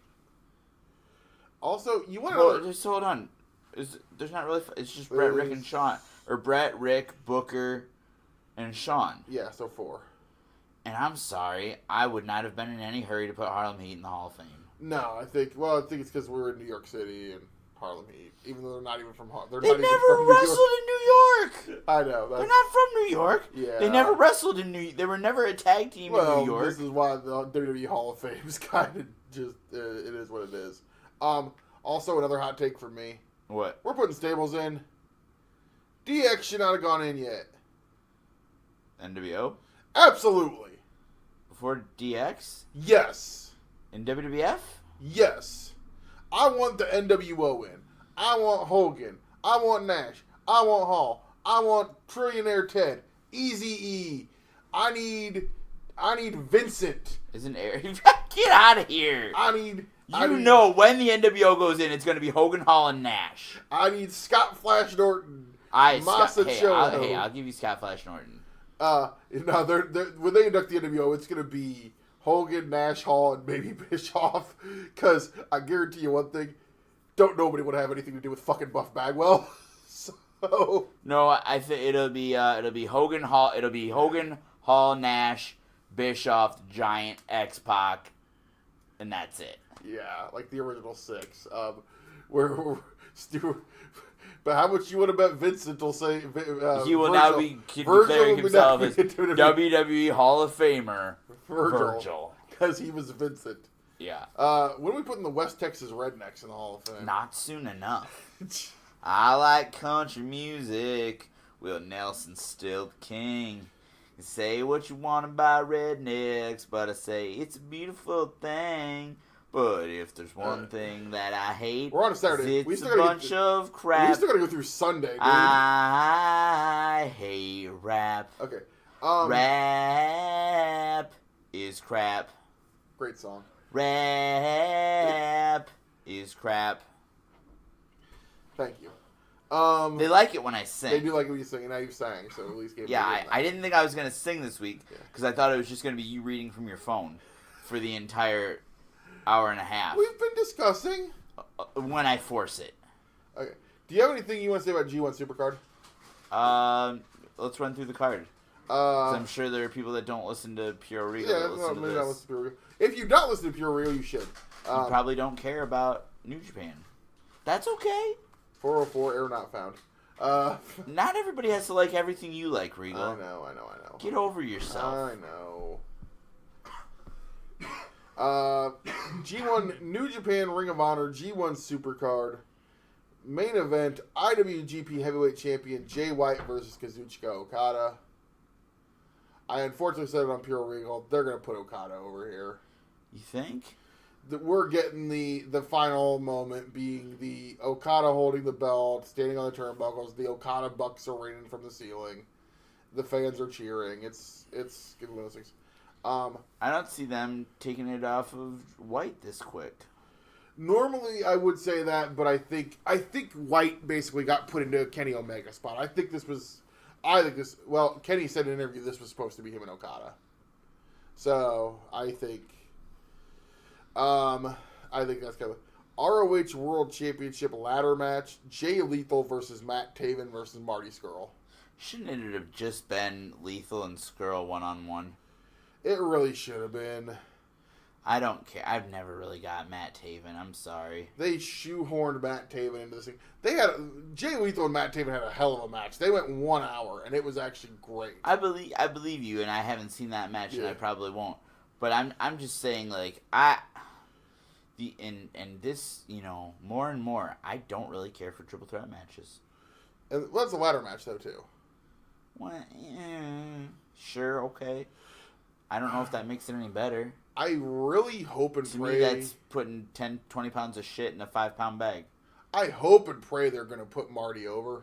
Also, you want to... Well, just hold on. There's not really... It's just Brett, Rick, and Sean. Or Brett, Rick, Booker, and Shawn. Yeah, so 4. And I'm sorry, I would not have been in any hurry to put Harlem Heat in the Hall of Fame. No, I think it's because we were in New York City and Harlem Heat, even though they're not even from Harlem. They never wrestled in New York. I know. They're not from New York. Yeah. They never wrestled in New York. They were never a tag team in New York. This is why the WWE Hall of Fame is kind of just, it is what it is. Also, another hot take for me. What? We're putting stables in. DX should not have gone in yet. NWO? Absolutely. Before DX? Yes. In WWF? Yes. I want the NWO in. I want Hogan. I want Nash. I want Hall. I want Trillionaire Ted. Eazy-E. I need Vincent. Isn't Eric? Get out of here. I need when the NWO goes in, it's going to be Hogan, Hall, and Nash. I need Scott Flash Norton. I'll give you Scott Flash Norton. No, when they induct the NWO, it's going to be Hogan, Nash, Hall, and maybe Bischoff. Because I guarantee you one thing, don't nobody want to have anything to do with fucking Buff Bagwell. So no, I think it'll be Hogan, Hall. It'll be Hogan, Hall, Nash, Bischoff, Giant, X-Pac, and that's it. Yeah, like the original 6. Where Stu. But how much you would have bet Vincent will say? He will now be declaring himself as WWE Hall of Famer Virgil. Because he was Vincent. Yeah. When are we putting the West Texas Rednecks in the Hall of Fame? Not soon enough. I like country music. Will Nelson still the king? You say what you want about rednecks, but I say it's a beautiful thing. But if there's one thing that I hate, we're on a Saturday. It's a bunch of crap. We still gotta go through Sunday, dude. I hate rap. Okay. Rap is crap. Great song. Rap is crap. Thank you. They like it when I sing. They do like it when you sing, and now you sang, so at least gave me I didn't think I was going to sing this week, because I thought it was just going to be you reading from your phone for the entire hour and a half. We've been discussing. When I force it. Okay. Do you have anything you want to say about G1 Supercard? Let's run through the card. I'm sure there are people that don't listen to Pure Regal that listen to this. Not listen to Pure Regal. If you don't listen to Pure Regal, you should. You probably don't care about New Japan. That's okay. 404, error not found. Not everybody has to like everything you like, Regal. I know. Get over yourself. I know. G1 New Japan Ring of Honor G1 Supercard. Main event, IWGP Heavyweight Champion Jay White versus Kazuchika Okada. I unfortunately said it on Pure Regal. They're going to put Okada over here. You think? We're getting the final moment being the Okada holding the belt, standing on the turnbuckles. The Okada Bucks are raining from the ceiling. The fans are cheering. It's one of those things. I don't see them taking it off of White this quick. Normally, I would say that, but I think White basically got put into a Kenny Omega spot. Well, Kenny said in an interview this was supposed to be him and Okada. So, I think that's kind of ROH World Championship ladder match. Jay Lethal versus Matt Taven versus Marty Scurll. Shouldn't it have just been Lethal and Scurll one-on-one? It really should have been. I don't care. I've never really got Matt Taven. I'm sorry. They shoehorned Matt Taven into this thing. Jay Lethal and Matt Taven had a hell of a match. They went 1 hour, and it was actually great. I believe you, and I haven't seen that match, and I probably won't. But I'm just saying, like, this, more and more, I don't really care for triple threat matches. And that's a ladder match, though, too. Well, sure, okay. I don't know if that makes it any better. I really hope and pray... To me, that's putting 10, 20 pounds of shit in a 5-pound bag. I hope and pray they're going to put Marty over.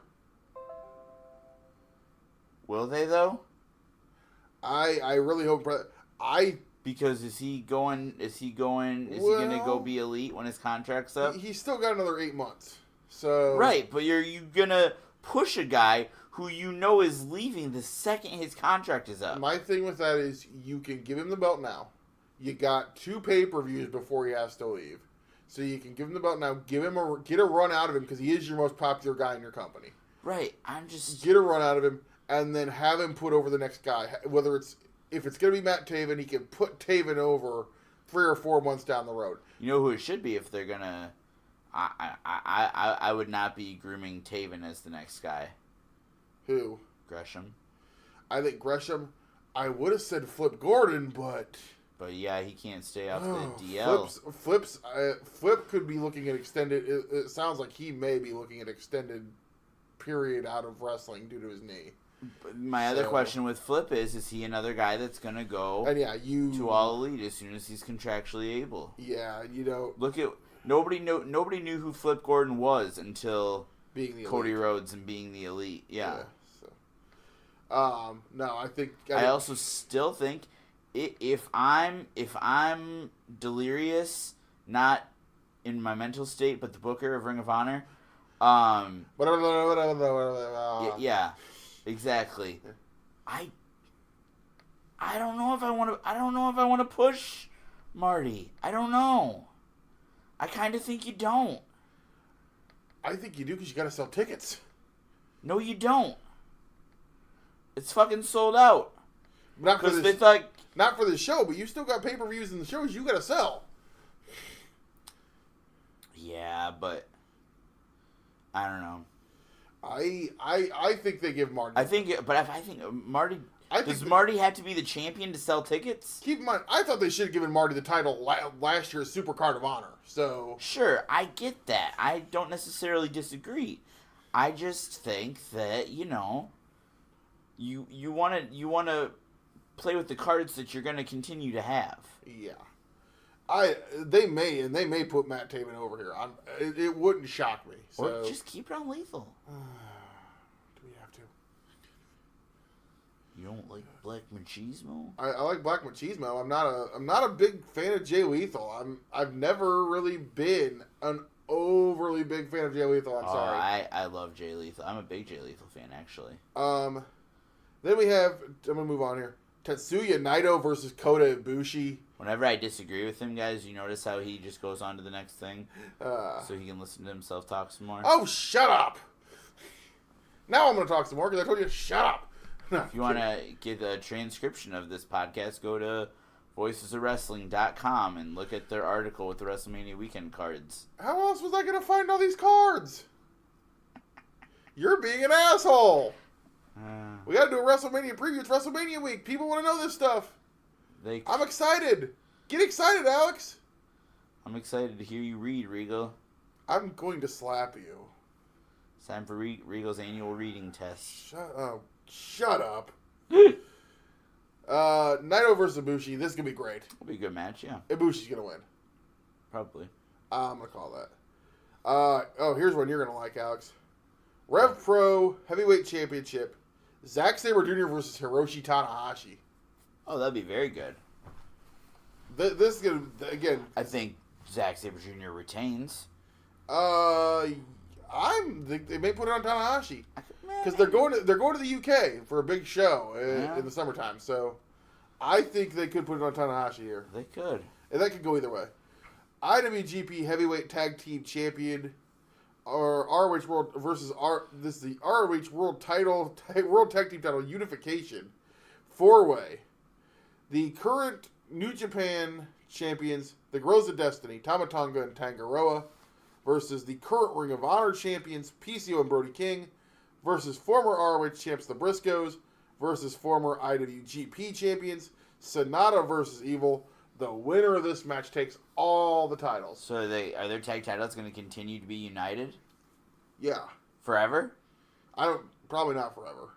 Will they, though? I really hope... Because is he going to go be elite when his contract's up? He's still got another 8 months. So... Right, but you're going to push a guy who you know is leaving the second his contract is up. My thing with that is you can give him the belt now. You got 2 pay-per-views before he has to leave. So you can give him the belt now. Get a run out of him because he is your most popular guy in your company. Right. I'm just... Get a run out of him. and then have him put over the next guy. If it's going to be Matt Taven, he can put Taven over 3 or 4 months down the road. You know who it should be if they're gonna. I would not be grooming Taven as the next guy. Who? Gresham. I think Gresham. I would have said Flip Gordon, but yeah, he can't stay off the DL. Flip could be looking at extended. It sounds like he may be looking at extended period out of wrestling due to his knee. But my other question with Flip is he another guy that's gonna go to All Elite as soon as he's contractually able? Yeah, look at nobody knew who Flip Gordon was until being the Cody elite. Rhodes and being the elite. Yeah. No, I think I also still think if I'm delirious, not in my mental state, but the booker of Ring of Honor, yeah, exactly. I don't know if I want to. I don't know if I want to push Marty. I don't know. I kind of think you don't. I think you do because you got to sell tickets. No, you don't. It's fucking sold out. Not for this. They not for the show, but you still got pay-per-views in the shows you got to sell. Yeah, but I don't know. I think they give Marty. I think Marty. Does Marty have to be the champion to sell tickets? Keep in mind, I thought they should have given Marty the title last year's Super Card of Honor. So sure, I get that. I don't necessarily disagree. I just think that you want to play with the cards that you're going to continue to have. Yeah, they may put Matt Taven over here. It wouldn't shock me. So. Or just keep it on Lethal. Do we have to? You don't like Black Machismo? I like Black Machismo. I'm not a big fan of Jay Lethal. I've never really been an overly big fan of Jay Lethal. I'm sorry. I love Jay Lethal. I'm a big Jay Lethal fan, actually. Then we have, I'm going to move on here, Tetsuya Naito versus Kota Ibushi. Whenever I disagree with him, guys, you notice how he just goes on to the next thing? So he can listen to himself talk some more? Oh, shut up! Now I'm going to talk some more because I told you to shut up. No, if you want to get a transcription of this podcast, go to voicesofwrestling.com and look at their article with the WrestleMania weekend cards. How else was I going to find all these cards? You're being an asshole. We got to do a WrestleMania preview. It's WrestleMania week. People want to know this stuff. I'm excited. Get excited, Alex. I'm excited to hear you read, Regal. I'm going to slap you. It's time for Regal's annual reading test. Shut up. Naito versus Ibushi. This is going to be great. It'll be a good match, yeah. Ibushi's going to win. Probably. I'm going to call that. Here's one you're going to like, Alex. Rev Pro Heavyweight Championship. Zack Sabre Jr. versus Hiroshi Tanahashi. Oh, that'd be very good. This is going to, again... I think Zack Sabre Jr. retains. They may put it on Tanahashi. Because they're going to the UK for a big show in the summertime. So, I think they could put it on Tanahashi here. They could. And that could go either way. IWGP Heavyweight Tag Team Champion... or ROH World versus this is the ROH World Tag Team Title Unification 4-way. The current New Japan champions, the Girls of Destiny, Tama Tonga and Tangaroa, versus the current Ring of Honor champions, PCO and Brody King, versus former ROH champs, the Briscoes, versus former IWGP champions, Sonata versus Evil. The winner of this match takes all the titles. So are their tag titles going to continue to be united? Yeah. Forever? Probably not forever.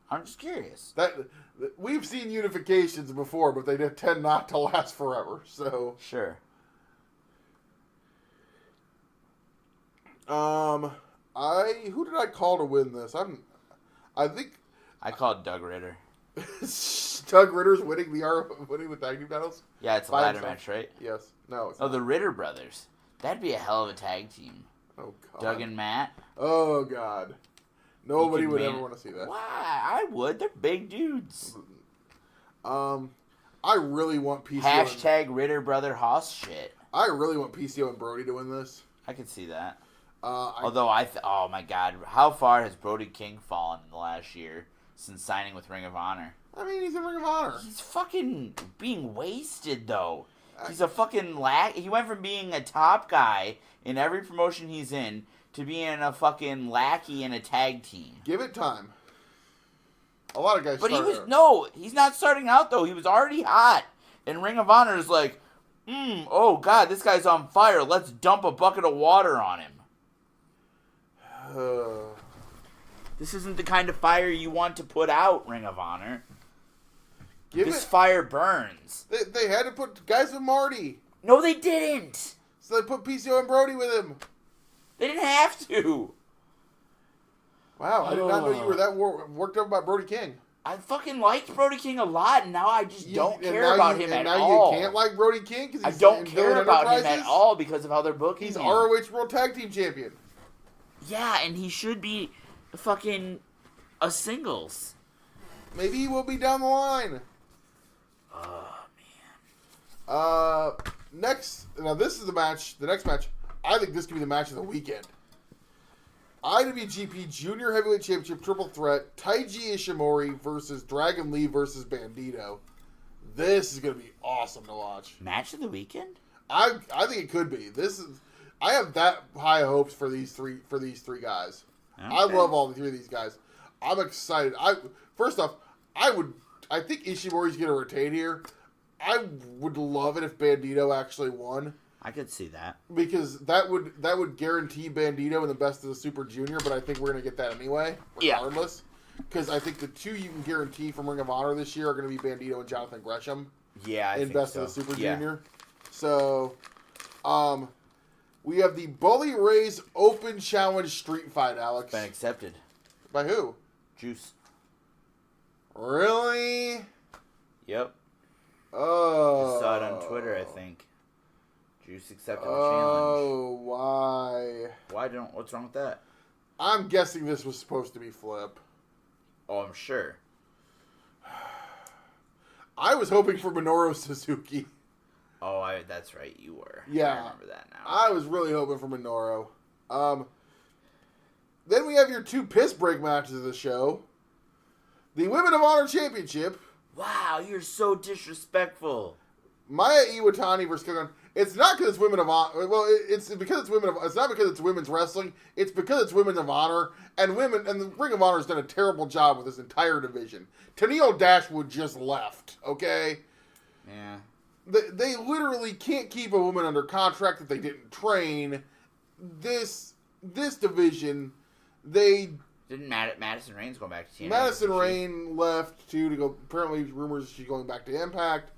I'm just curious. We've seen unifications before, but they tend not to last forever. So sure. Who did I call to win this? I think I called Doug Ritter. Doug Ritter's winning the tag team titles? Yeah, it's a ladder match, right? Yes. No, it's not. The Ritter brothers. That'd be a hell of a tag team. Oh, God. Doug and Matt. Oh, God. Nobody would ever want to see that. Why? I would. They're big dudes. I really want PCO. Hashtag Ritter brother Hoss shit. I really want PCO and Brody to win this. I could see that. Although oh my God, how far has Brody King fallen in the last year since signing with Ring of Honor. I mean, he's in Ring of Honor. He's fucking being wasted, though. He's a fucking He went from being a top guy in every promotion he's in to being a fucking lackey in a tag team. Give it time. A lot of guys But he's not starting out, though. He was already hot. And Ring of Honor is like, oh, God, this guy's on fire. Let's dump a bucket of water on him. This isn't the kind of fire you want to put out, Ring of Honor. This fire burns. They had to put guys with Marty. No, they didn't. So they put PCO and Brody with him. They didn't have to. Wow, I did not know you were that worked up about Brody King. I fucking liked Brody King a lot, and now I just don't care about him at all. Now you can't like Brody King because I don't care about him at all because of how they're booking him. He's ROH World Tag Team Champion. Yeah, and he should be fucking a singles. Maybe he will be down the line. Oh, man. Now this is the match. The next match, I think this could be the match of the weekend. IWGP Junior Heavyweight Championship Triple Threat, Taiji Ishimori versus Dragon Lee versus Bandito. This is going to be awesome to watch. Match of the weekend? I think it could be. I have that high hopes for these three guys. Okay. I love all three of these guys. I'm excited. First off, I think Ishimori's going to retain here. I would love it if Bandito actually won. I could see that. Because that would guarantee Bandito in the Best of the Super Junior, but I think we're going to get that anyway, regardless. Because I think the two you can guarantee from Ring of Honor this year are going to be Bandito and Jonathan Gresham. Yeah, I think Best of the Super Junior. So, we have the Bully Rays Open Challenge Street Fight, Alex. Been accepted. By who? Juice. Really? Yep. Oh. Just saw it on Twitter, I think. Juice accepted the challenge. Oh, why? What's wrong with that? I'm guessing this was supposed to be Flip. Oh, I'm sure. I was hoping for Minoru Suzuki. Oh, that's right, you were. Yeah. I remember that now. I was really hoping for Minoru. Then we have your two piss break matches of the show. The Women of Honor Championship. Wow, you're so disrespectful. Maya Iwatani versus Kogan. It's not because it's Women of Honor. Well, it's because it's women. It's not because it's women's wrestling. It's because it's Women of Honor and the Ring of Honor has done a terrible job with this entire division. Tenille Dashwood just left. Okay. Yeah. They literally can't keep a woman under contract that they didn't train. This division, they didn't Madison Rain's going back to TNA. Madison Rain left too to go. Apparently, rumors she's going back to Impact.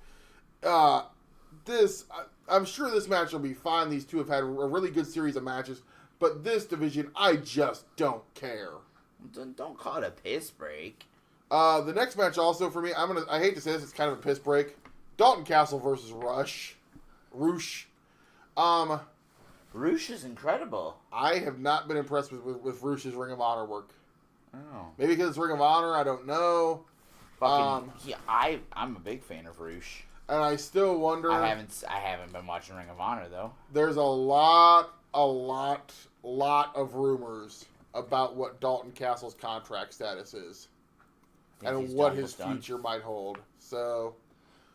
I'm sure this match will be fine. These two have had a really good series of matches, but this division, I just don't care. Don't call it a piss break. The next match also for me, I hate to say this, it's kind of a piss break. Dalton Castle versus Roosh. Roosh is incredible. I have not been impressed with Roosh's Ring of Honor work. Oh. Maybe because it's Ring of Honor, I don't know. I'm a big fan of Roosh. And I still wonder. I haven't been watching Ring of Honor though. There's a lot of rumors about what Dalton Castle's contract status is, and what his future might hold. So,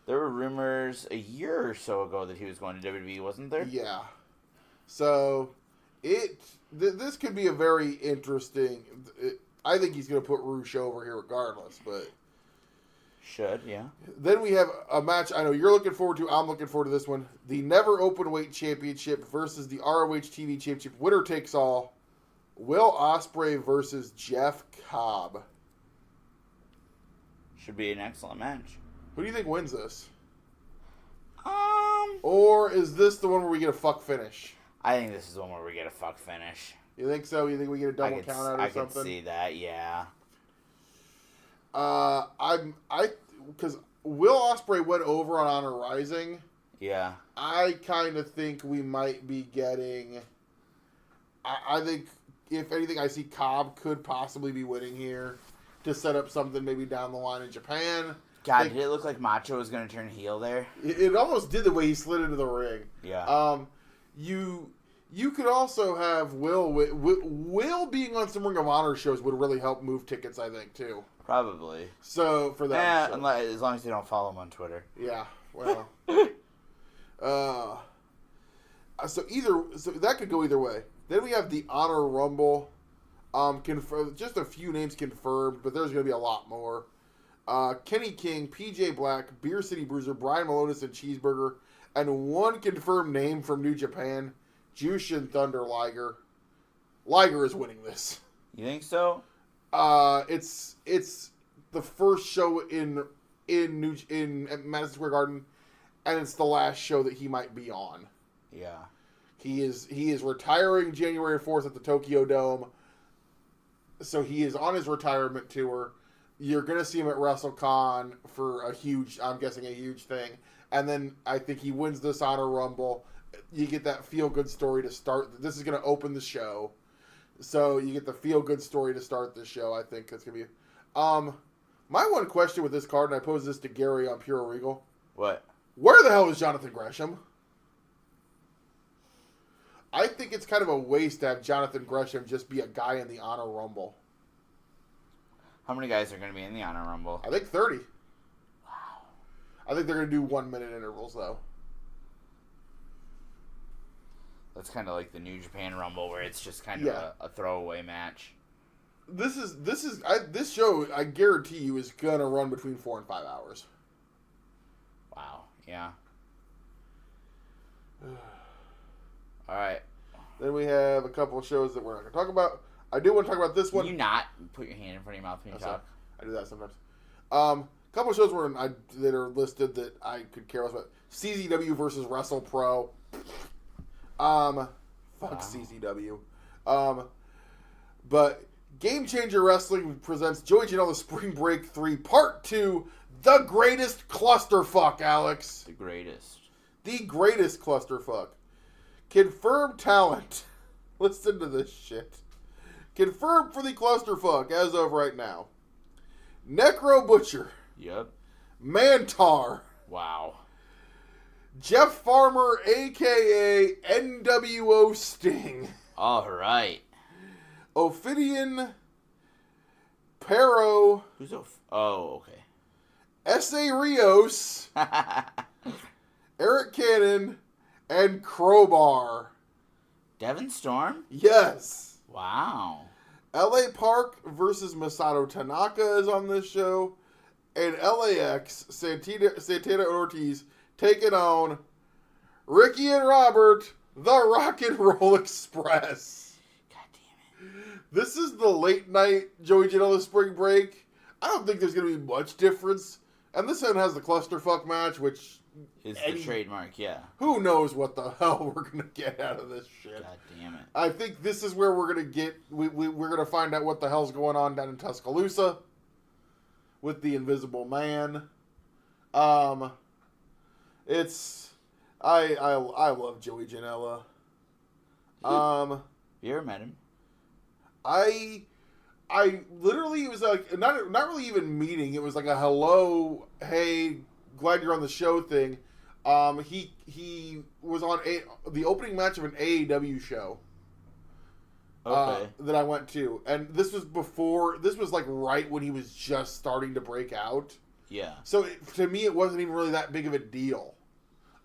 there were rumors a year or so ago that he was going to WWE, wasn't there? Yeah. So, this could be a very interesting. I think he's going to put Roosh over here regardless, but. Should, yeah. Then we have a match I know you're looking forward to. I'm looking forward to this one. The Never Openweight Championship versus the ROH TV Championship. Winner takes all. Will Ospreay versus Jeff Cobb. Should be an excellent match. Who do you think wins this? Or is this the one where we get a fuck finish? I think this is the one where we get a fuck finish. You think so? You think we get a double count out or something? I could see that, yeah. Because Will Ospreay went over on Honor Rising. Yeah. I kind of think we might be getting. I think if anything, I see Cobb could possibly be winning here to set up something maybe down the line in Japan. God, did it look like Macho was going to turn heel there? It almost did the way he slid into the ring. Yeah. You could also have Will being on some Ring of Honor shows would really help move tickets, I think, too. Probably. So, for that show. As long as they don't follow him on Twitter. Yeah, well. So that could go either way. Then we have the Honor Rumble. Just a few names confirmed, but there's going to be a lot more. Kenny King, PJ Black, Beer City Bruiser, Brian Malonis, and Cheeseburger, and one confirmed name from New Japan, Jushin Thunder Liger. Liger is winning this. You think so? It's the first show in Madison Square Garden, and it's the last show that he might be on. Yeah. He is retiring January 4th at the Tokyo Dome. So he is on his retirement tour. You're going to see him at WrestleCon for I'm guessing a huge thing. And then I think he wins this Honor Rumble. You get that feel-good story to start. This is going to open the show. So you get the feel-good story to start the show. I think that's going to be... my one question with this card, and I posed this to Gary on Pure Regal. What? Where the hell is Jonathan Gresham? I think it's kind of a waste to have Jonathan Gresham just be a guy in the Honor Rumble. How many guys are going to be in the Honor Rumble? I think 30. Wow. I think they're going to do 1 minute intervals, though. That's kind of like the New Japan Rumble, where it's just kind of a throwaway match. This show, I guarantee you, is going to run between 4 and 5 hours. Wow. Yeah. All right. Then we have a couple of shows that we're not going to talk about. I do want to talk about this one. Can you not put your hand in front of your mouth when you talk? I do that sometimes. A couple of shows that are listed that I could care less about. CZW versus Wrestle Pro. Fuck CZW. But Game Changer Wrestling presents Joey Janela Spring Break 3 Part 2, The Greatest Clusterfuck, Alex. The greatest. The greatest clusterfuck. Confirmed talent. Listen to this shit. Confirmed for the clusterfuck as of right now. Necro Butcher. Yep. Mantar. Wow. Jeff Farmer, a.k.a. NWO Sting. All right. Ophidian Pero. Who's Oh, okay. S.A. Rios. Eric Cannon. And Crowbar. Devin Storm? Yes. Wow. LA Park versus Masato Tanaka is on this show. And LAX, Santana Ortiz, taking on Ricky and Robert, the Rock and Roll Express. God damn it. This is the late night Joey Janela Spring Break. I don't think there's going to be much difference. And this one has the clusterfuck match, which... Is the trademark, yeah. Who knows what the hell we're going to get out of this shit. God damn it. I think this is where we're going to get... We're going to find out what the hell's going on down in Tuscaloosa with the Invisible Man. It's... I love Joey Janela. You ever met him? I literally, it was like, not really even meeting. It was like a hello, hey, glad you're on the show thing. He was on the opening match of an AEW show. Okay. That I went to. And this was like right when he was just starting to break out. Yeah. So to me, it wasn't even really that big of a deal.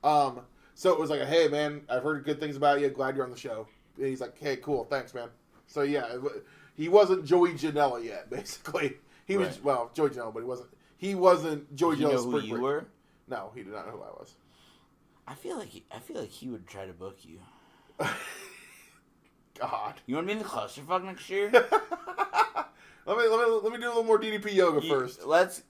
So it was like, hey man, I've heard good things about you. Glad you're on the show. And he's like, hey, cool, thanks man. So yeah, he wasn't Joey Janela yet, basically. He was, well, Joey Janela, but he wasn't Joey Janela. Did you know who you were? No, he did not know who I was. I feel like he would try to book you. God. You want to be in the clusterfuck next year? Let me do a little more DDP yoga first. Let's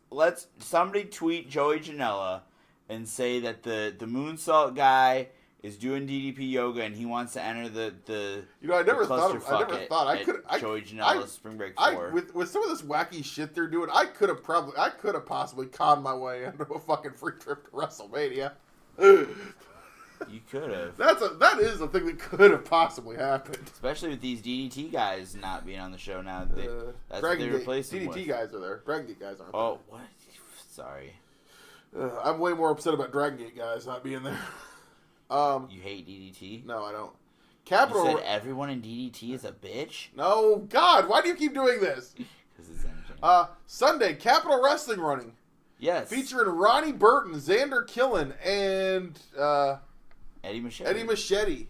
somebody tweet Joey Janela and say that the moonsault guy is doing DDP yoga and he wants to enter the I never thought I could Joey Janela's Spring Break 4. With some of this wacky shit they're doing, I could have possibly conned my way into a fucking free trip to WrestleMania. You could have. That is a thing that could have possibly happened. Especially with these DDT guys not being on the show now. That's what they replaced them with. DDT guys are there. Dragon Gate guys aren't there. Oh, what? Sorry. I'm way more upset about Dragon Gate guys not being there. You hate DDT? No, I don't. Capital. You said everyone in DDT is a bitch? No, God, why do you keep doing this? Because it's entertaining. Sunday, Capital Wrestling running. Yes. Featuring Ronnie Burton, Xander Killen, and Eddie Machete. Eddie Machete.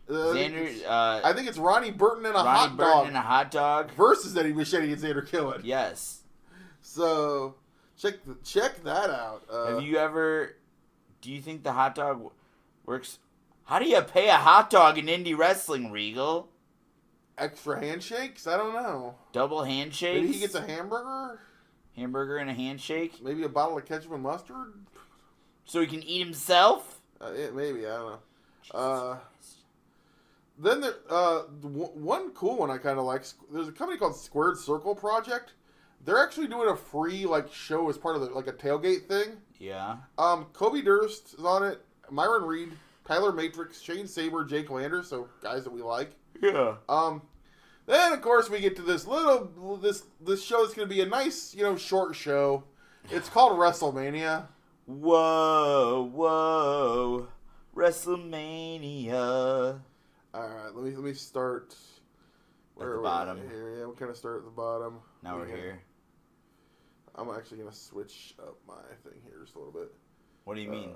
Xander. I think it's Ronnie Burton and a Ronnie hot Burton dog. and a hot dog versus Eddie Machete and Xander Killen. Yes. So check that out. Have you ever? Do you think the hot dog works? How do you pay a hot dog in indie wrestling, Regal? Extra handshakes? I don't know. Double handshakes? Maybe he gets a hamburger? Hamburger and a handshake? Maybe a bottle of ketchup and mustard? So he can eat himself? Yeah, maybe. I don't know. Then there, one cool one I kind of like. There's a company called Squared Circle Project. They're actually doing a free show as part of a tailgate thing. Yeah. Kobe Durst is on it. Myron Reed, Tyler Matrix, Shane Saber, Jake Lander. So guys that we like. Yeah. Then of course we get to this this show that's going to be a nice short show. It's called WrestleMania. Whoa, WrestleMania. All right, let me start. At the bottom. Here, yeah, we kind of start at the bottom. Now we're here. I'm actually gonna switch up my thing here just a little bit. What do you mean?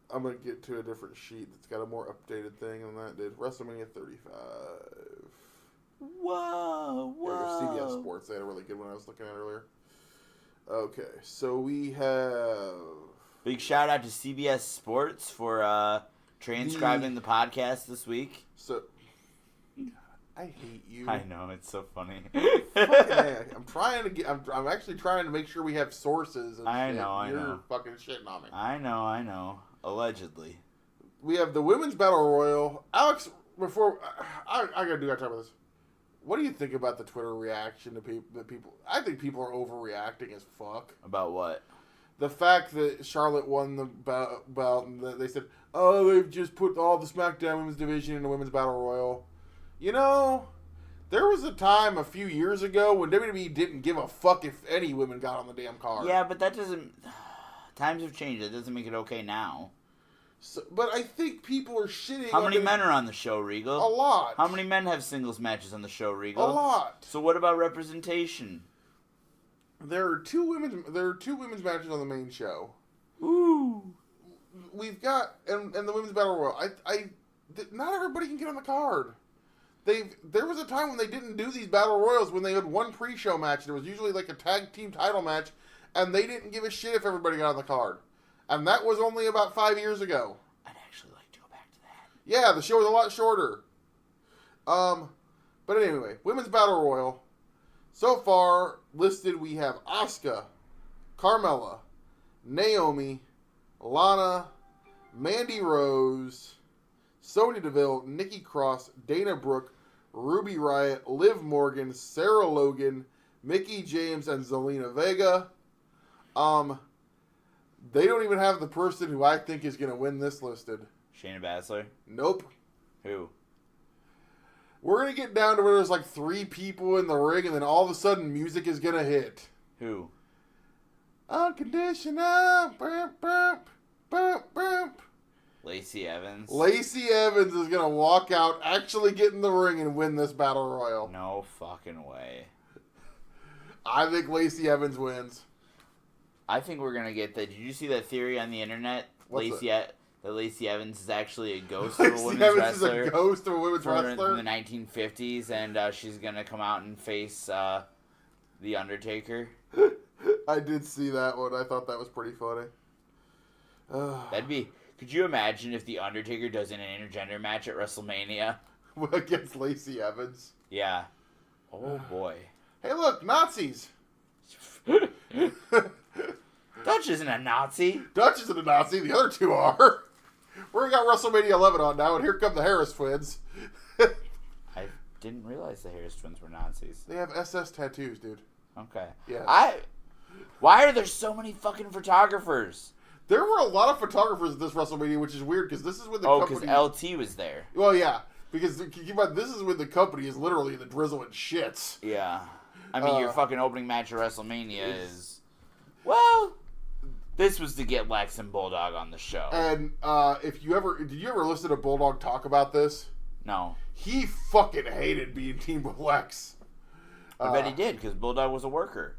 I'm gonna get to a different sheet that's got a more updated thing than that did. WrestleMania 35. Whoa. CBS Sports. They had a really good one I was looking at earlier. Okay, so we have. Big shout out to CBS Sports for transcribing the podcast this week. So. I hate you. I know, it's so funny. I'm trying to get. I'm actually trying to make sure we have sources. And I shit. know. You're fucking shitting on me. I know. Allegedly. We have the Women's Battle Royal. Alex, before I gotta talk about this. What do you think about the Twitter reaction to people? I think people are overreacting as fuck. About what? The fact that Charlotte won the belt and that they said, "Oh, they've just put all the SmackDown Women's Division in the Women's Battle Royal." There was a time a few years ago when WWE didn't give a fuck if any women got on the damn card. Yeah, but that doesn't... Times have changed. It doesn't make it okay now. So, but I think people are shitting How many men are on the show, Regal? A lot. How many men have singles matches on the show, Regal? A lot. So what about representation? There are two women's matches on the main show. Ooh. We've got... And the Women's Battle Royal. Not everybody can get on the card. There was a time when they didn't do these battle royals when they had one pre-show match. And it was usually a tag team title match, and they didn't give a shit if everybody got on the card. And that was only about 5 years ago. I'd actually like to go back to that. Yeah, the show was a lot shorter. But anyway, Women's Battle Royal. So far listed, we have Asuka, Carmella, Naomi, Lana, Mandy Rose, Sonya Deville, Nikki Cross, Dana Brooke, Ruby Riott, Liv Morgan, Sarah Logan, Mickie James, and Zelina Vega. They don't even have the person who I think is going to win this listed. Shayna Baszler? Nope. Who? We're going to get down to where there's 3 people in the ring, and then all of a sudden music is going to hit. Who? Unconditional. Bump, bump, bump, bump. Lacey Evans? Lacey Evans is going to walk out, actually get in the ring, and win this battle royal. No fucking way. I think Lacey Evans wins. I think we're going to get that. Did you see that theory on the internet? That Lacey Evans is actually a ghost of a women's Evans wrestler. Is a ghost of a women's wrestler? From the 1950s, and she's going to come out and face The Undertaker. I did see that one. I thought that was pretty funny. That'd be... Could you imagine if The Undertaker does an intergender match at WrestleMania? Against Lacey Evans? Yeah. Oh, boy. Hey, look, Nazis! Dutch isn't a Nazi. Dutch isn't a Nazi. The other two are. We got WrestleMania 11 on now, and here come the Harris twins. I didn't realize the Harris twins were Nazis. They have SS tattoos, dude. Okay. Yeah. Why are there so many fucking photographers? There were a lot of photographers at this WrestleMania, which is weird, because this is when the company... Oh, because LT was there. Well, yeah. Because keep in mind, this is when the company is literally the drizzle and shits. Yeah. I mean, your fucking opening match at WrestleMania is... Well, this was to get Lex and Bulldog on the show. And did you ever listen to Bulldog talk about this? No. He fucking hated being Team Lex. I bet he did, because Bulldog was a worker.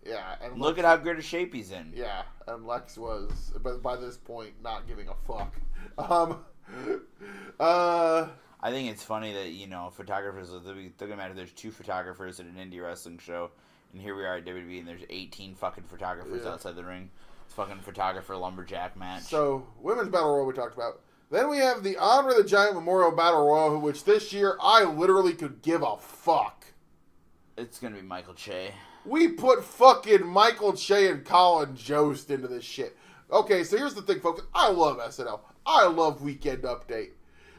Yeah. And Look at how good a shape he's in. Yeah, and Lex was, by this point, not giving a fuck. I think it's funny that, photographers, they're gonna matter. There's 2 photographers at an indie wrestling show, and here we are at WWE, and there's 18 fucking photographers outside the ring. It's fucking photographer lumberjack match. So, Women's Battle Royal we talked about. Then we have the Honor the Giant Memorial Battle Royal, which this year I literally could give a fuck. It's gonna be Michael Che. We put fucking Michael Che and Colin Jost into this shit. Okay, so here's the thing, folks. I love SNL. I love Weekend Update.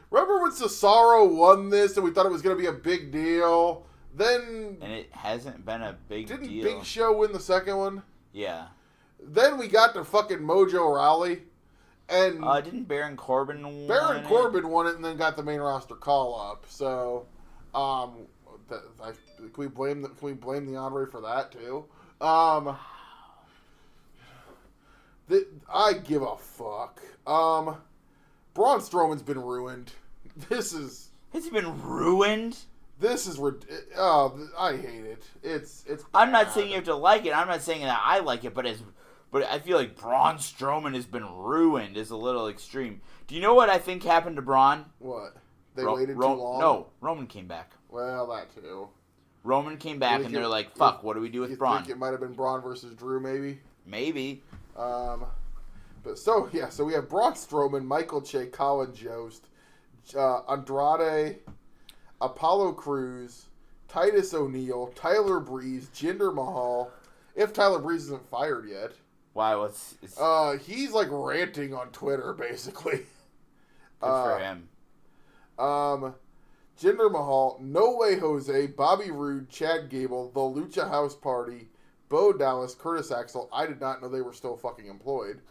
Remember when Cesaro won this and we thought it was going to be a big deal? Then... And it hasn't been a big deal. Didn't Big Show win the second one? Yeah. Then we got to fucking Mojo Rawley. And didn't Baron Corbin win Baron Corbin won it and then got the main roster call up. So, can we blame the Andre for that too? I give a fuck. Braun Strowman's been ruined. Has he been ruined? This is I hate it. It's. I'm not saying you have to like it. I'm not saying that I like it, but I feel like Braun Strowman has been ruined is a little extreme. Do you know what I think happened to Braun? What? They waited too long? No, Roman came back. Well, that too. Roman came back, and they're like, fuck, what do we do with Braun? You think it might have been Braun versus Drew, maybe? Maybe. So we have Braun Strowman, Michael Che, Colin Jost, Andrade, Apollo Crews, Titus O'Neil, Tyler Breeze, Jinder Mahal. If Tyler Breeze isn't fired yet. Why? He's like ranting on Twitter, basically. Good for him. Jinder Mahal, No Way Jose, Bobby Roode, Chad Gable, The Lucha House Party, Bo Dallas, Curtis Axel. I did not know they were still fucking employed.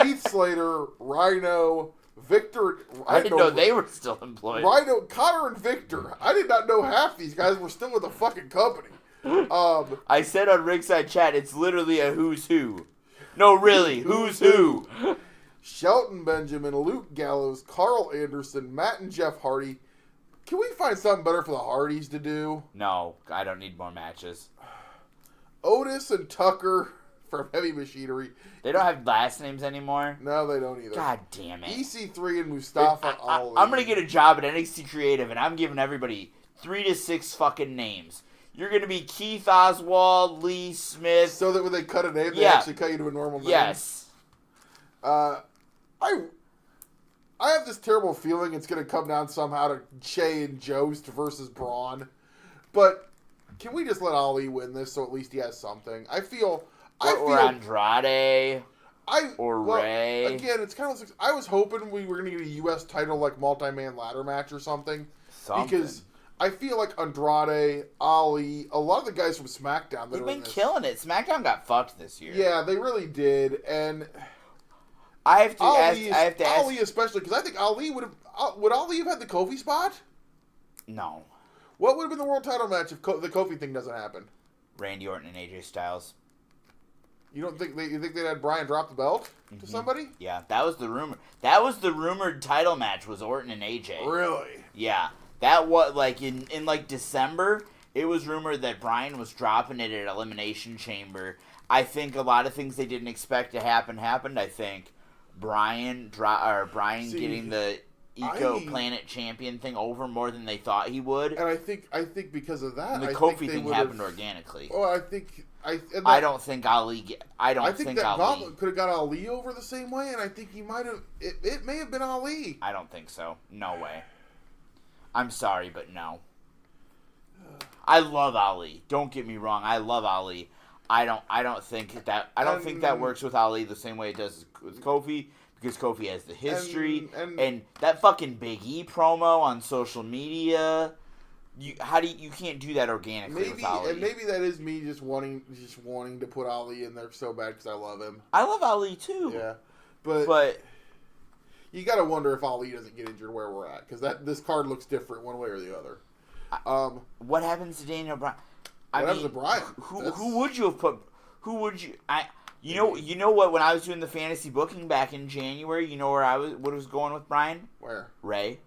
Heath Slater, Rhino, Victor. I didn't know they were still employed. Rhino, Connor, and Victor. I did not know half these guys were still with the fucking company. I said on Ringside Chat, it's literally a who's who. No, really, who's who? Shelton Benjamin, Luke Gallows, Carl Anderson, Matt and Jeff Hardy. Can we find something better for the Hardys to do? No, I don't need more matches. Otis and Tucker from Heavy Machinery. They don't have last names anymore? No, they don't either. God damn it. EC3 and Mustafa Ali. I'm going to get a job at NXT Creative, and I'm giving everybody 3 to 6 fucking names. You're going to be Keith Oswald, Lee Smith. So that when they cut a name, they actually cut you to a normal name? Yes. I have this terrible feeling it's going to come down somehow to Che and Jost versus Braun. But can we just let Ali win this so at least he has something? Or Andrade. Ray. Again, it's kind of. I was hoping we were going to get a U.S. title like multi-man ladder match or something. Because I feel like Andrade, Ali, a lot of the guys from SmackDown that they've been killing it. SmackDown got fucked this year. Yeah, they really did, and I have to ask Ali especially because I think Ali would Ali have had the Kofi spot? No. What would have been the world title match if the Kofi thing doesn't happen? Randy Orton and AJ Styles. You think they'd had Bryan drop the belt to somebody? Yeah, that was the rumor. That was the rumored title match was Orton and AJ. Really? Yeah. That was like in like December, it was rumored that Bryan was dropping it at Elimination Chamber. I think a lot of things they didn't expect to happen happened. I think Bryan getting the Eco Planet Champion thing over more than they thought he would. And I think because of that, the Kofi thing happened organically. Oh, I don't think Ali. I think that Ali Gauntlet could have got Ali over the same way, and I think he might have. It may have been Ali. I don't think so. No way. I'm sorry, but no. I love Ali. Don't get me wrong. I love Ali. I don't think that works with Ali the same way it does with Kofi, because Kofi has the history and that fucking Big E promo on social media. You can't do that organically with Ali. And maybe that is me just wanting to put Ali in there so bad because I love him. I love Ali too. Yeah, but you got to wonder if Ali doesn't get injured where we're at, because this card looks different one way or the other. What happens to Daniel Bryan? What happens to Bryan? Who would you have put? Who would you? You know what? When I was doing the fantasy booking back in January, you know where what was going with Bryan? Where? Ray.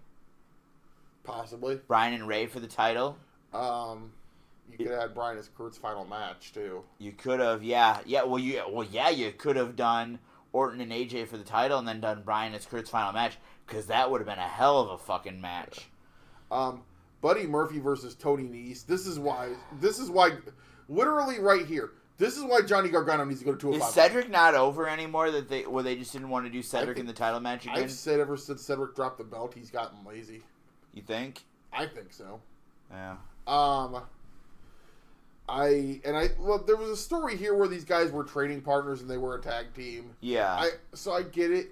Possibly. Bryan and Ray for the title. You could have had Bryan as Kurt's final match too. You could have, yeah. You could have done Orton and AJ for the title and then done Bryan as Kurt's final match, because that would have been a hell of a fucking match. Buddy Murphy versus Tony Nese. This is why, literally right here, this is why Johnny Gargano needs to go to 205. Is Cedric not over anymore? Where they just didn't want to do Cedric in the title match again? I've said ever since Cedric dropped the belt, he's gotten lazy. You think? I think so. Yeah. Well, there was a story here where these guys were training partners and they were a tag team. Yeah. So I get it.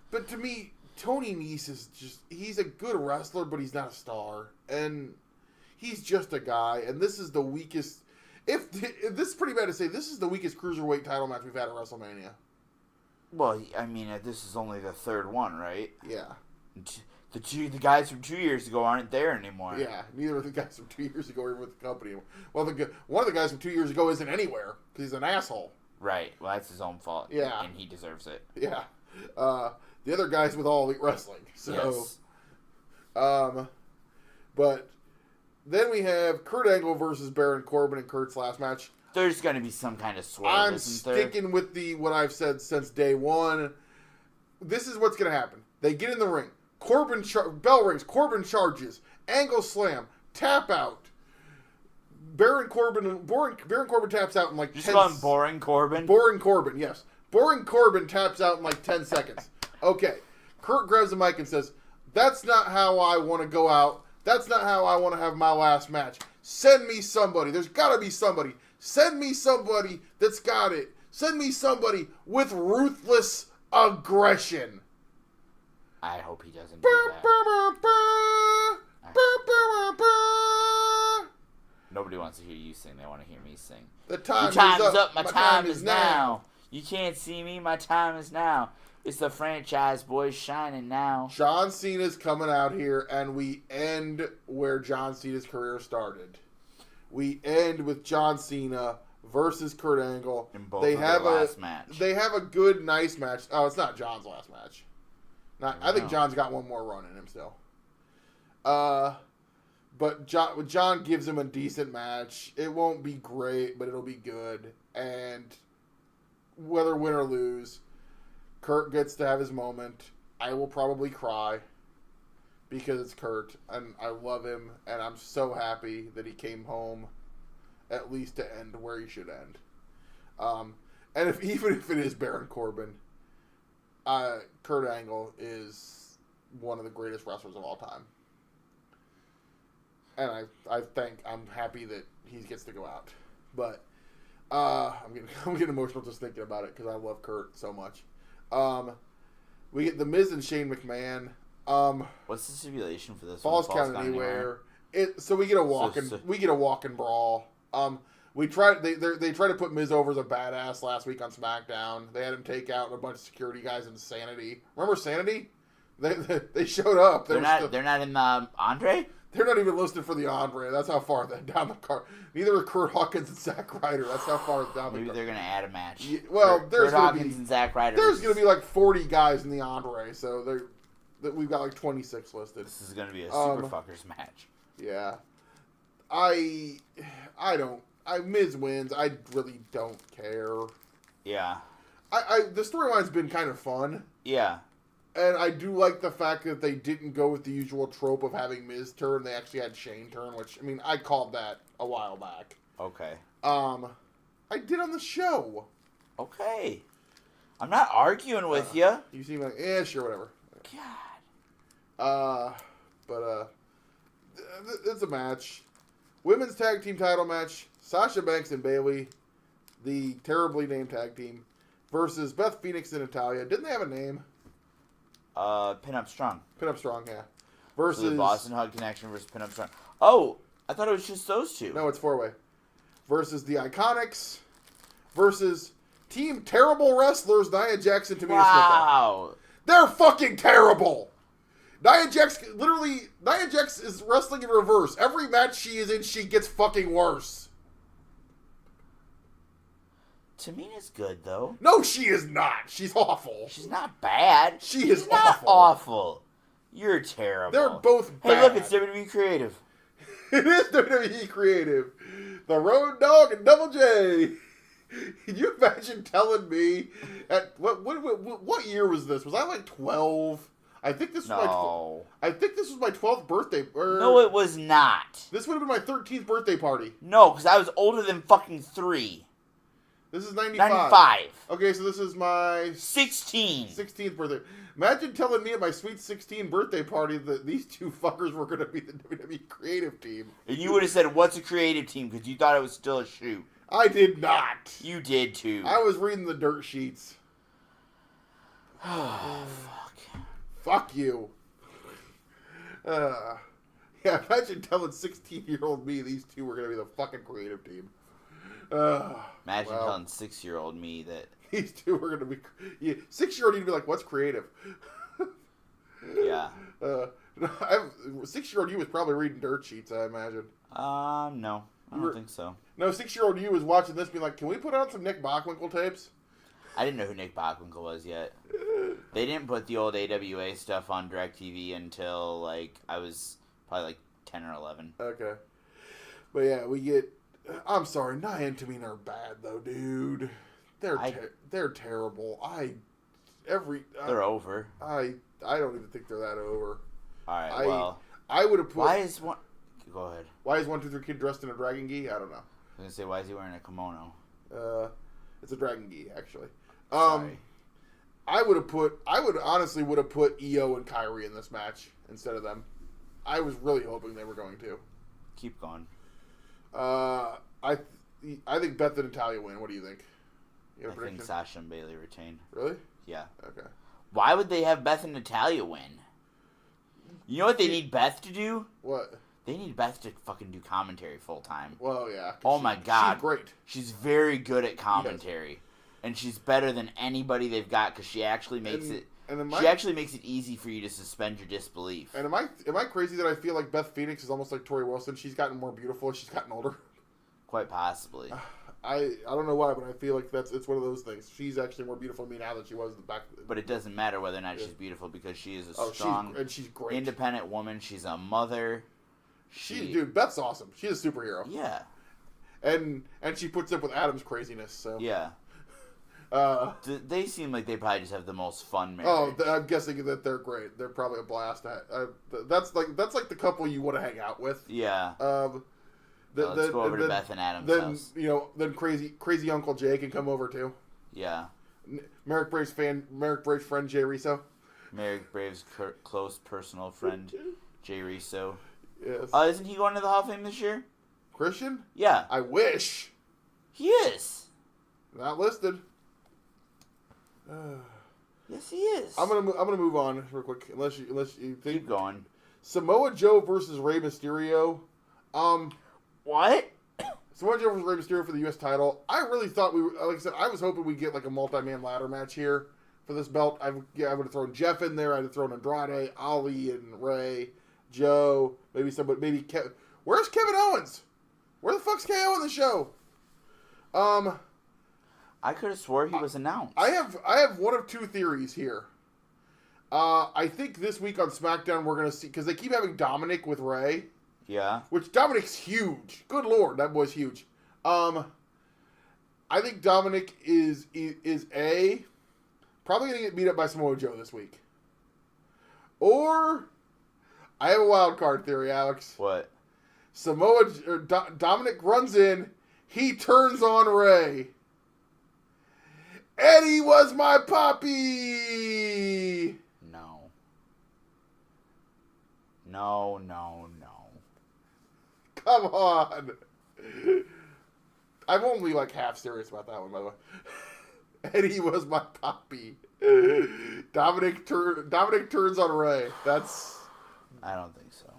But to me, Tony Nese is he's a good wrestler, but he's not a star. And he's just a guy. And this is the weakest, if this is pretty bad to say, this is the weakest cruiserweight title match we've had at WrestleMania. Well, I mean, this is only the third one, right? Yeah. The guys from 2 years ago aren't there anymore. Yeah, neither of the guys from 2 years ago are with the company. Well, one of the guys from 2 years ago isn't anywhere because he's an asshole. Right. Well, that's his own fault. Yeah. And he deserves it. Yeah. The other guy's with All Elite Wrestling. So, yes. But then we have Kurt Angle versus Baron Corbin in Kurt's last match. There's going to be some kind of swerve, I'm isn't there? sticking with what I've said since day one. This is what's going to happen. They get in the ring. Bell rings. Corbin charges. Angle slam. Tap out. Baron Corbin taps out in like 10 seconds. Just call him Boring Corbin? Boring Corbin, yes. Boring Corbin taps out in like 10 seconds. Okay. Kurt grabs the mic and says, "That's not how I want to go out. That's not how I want to have my last match. Send me somebody. There's got to be somebody. Send me somebody that's got it. Send me somebody with ruthless aggression." I hope he doesn't do that. Nobody wants to hear you sing. They want to hear me sing. The time Your time's is up. My time is now. You can't see me. My time is now. It's the franchise boys shining now. John Cena's coming out here, and we end where John Cena's career started. We end with John Cena versus Kurt Angle. In both of their last match. They have a good, nice match. Oh, it's not John's last match. I think John's got one more run in him still. But John gives him a decent match. It won't be great, but it'll be good. And whether win or lose, Kurt gets to have his moment. I will probably cry because it's Kurt, and I love him, and I'm so happy that he came home at least to end where he should end. And even if it is Baron Corbin, Kurt Angle is one of the greatest wrestlers of all time. And I'm happy that he gets to go out. But I'm getting emotional just thinking about it because I love Kurt so much. We get The Miz and Shane McMahon. What's the stipulation for this? Falls count anywhere. So we get a walk-in brawl. They tried to put Miz over as a badass last week on SmackDown. They had him take out a bunch of security guys in Sanity. Remember Sanity? They showed up. They're not in the Andre? They're not even listed for the Andre. That's how far down the card. Neither are Kurt Hawkins and Zack Ryder. That's how far down the card. Maybe they're going to add a match. Yeah, well, Kurt Hawkins and Zack Ryder. There's going to be like 40 guys in the Andre, so we've got like 26 listed. This is going to be a super fuckers match. Yeah. Miz wins. I really don't care. Yeah. The storyline's been kind of fun. Yeah. And I do like the fact that they didn't go with the usual trope of having Miz turn. They actually had Shane turn, which, I mean, I called that a while back. Okay. I did on the show. Okay. I'm not arguing with you. You seem like, sure, whatever. God. It's a match. Women's tag team title match. Sasha Banks and Bayley, the terribly named tag team, versus Beth Phoenix and Natalya. Didn't they have a name? Pinup Strong. Pinup Strong, yeah. Versus the Boston Hug Connection versus Pinup Strong. Oh, I thought it was just those two. No, it's 4-way. Versus the Iconics. Versus Team Terrible Wrestlers, Nia Jax and Tamina Snuka. Wow. They're fucking terrible. Nia Jax is wrestling in reverse. Every match she is in, she gets fucking worse. Tamina's good, though. No, she is not. She's awful. She's not bad. She's not awful. awful. You're terrible. They're both bad. Hey, look, it's WWE Creative. It is WWE Creative. The Road Dogg and Double J. Can you imagine telling me at what year was this? Was I like 12? I think this was I think this was my 12th birthday. No, it was not. This would have been my 13th birthday party. No, because I was older than fucking 3. This is 95. 95. Okay, so this is my 16th birthday. Imagine telling me at my sweet 16th birthday party that these two fuckers were going to be the WWE creative team. And you would have said, what's a creative team? Because you thought it was still a shoot. I did not. You did too. I was reading the dirt sheets. Oh, fuck. Fuck you. Yeah, imagine telling 16-year-old me these two were going to be the fucking creative team. Imagine telling 6-year-old me that these two were going to be... Yeah, 6-year-old you'd be like, what's creative? Yeah. 6-year-old you was probably reading dirt sheets, I imagine. No. I don't think so. No, 6-year-old you was watching this being like, can we put on some Nick Bockwinkel tapes? I didn't know who Nick Bockwinkel was yet. They didn't put the old AWA stuff on DirecTV until, like, I was probably, like, 10 or 11. Okay. But, yeah, we get... I'm sorry, Nia and Tamina are bad, though, dude. They're terrible. They're over. I don't even think they're that over. Alright, well... I would have put... Why is one... Go ahead. Why is 123 Kid dressed in a dragon gi? I don't know. I was going to say, why is he wearing a kimono? It's a dragon gi, actually. Sorry. I would honestly would have put Io and Kyrie in this match instead of them. I was really hoping they were going to. Keep going. I think Beth and Natalya win. What do you think? You have a prediction? think Sasha and Bayley retain. Really? Yeah. Okay. Why would they have Beth and Natalya win? You know what they need Beth to do? What? They need Beth to fucking do commentary full time. Well, yeah. Oh my god. She's great. She's very good at commentary. Yes. And she's better than anybody they've got because she actually makes actually makes it easy for you to suspend your disbelief. And am I crazy that I feel like Beth Phoenix is almost like Tori Wilson? She's gotten more beautiful as she's gotten older. Quite possibly. I don't know why, but I feel like it's one of those things. She's actually more beautiful to me now than she was back. But it doesn't matter whether or not she's beautiful because she is a strong, she's great, independent woman. She's a mother. Dude, Beth's awesome. She's a superhero. Yeah. And she puts up with Adam's craziness. So yeah. They seem like they probably just have the most fun marriage. Oh, I'm guessing that they're great. They're probably a blast. That's like the couple you want to hang out with. Yeah. Let's go over to Beth and Adam's house. Then crazy Uncle Jay can come over too. Yeah. Merrick Brave's friend Jay Riso. Merrick Brave's close personal friend Jay Riso. Yes. Isn't he going to the Hall of Fame this year? Christian? Yeah. I wish. He is. Not listed. Yes, he is. I'm gonna move on real quick. Unless you think. Keep going. Samoa Joe versus Rey Mysterio. What? Samoa Joe versus Rey Mysterio for the U.S. title. I really thought like I said, I was hoping we'd get like a multi-man ladder match here for this belt. I would have thrown Jeff in there. I'd have thrown Andrade, Ali, and Rey, Joe, maybe Kevin. Where's Kevin Owens? Where the fuck's KO in the show? I could have swore he was announced. I have one of two theories here. I think this week on SmackDown we're gonna see, because they keep having Dominic with Rey. Yeah. Which Dominic's huge. Good lord, that boy's huge. I think Dominic is probably gonna get beat up by Samoa Joe this week. Or I have a wild card theory, Alex. What? Dominic runs in, he turns on Rey. Eddie was my puppy. No. Come on. I'm only like half serious about that one, by the way. Eddie was my puppy. Dominic turns on Rey. I don't think so.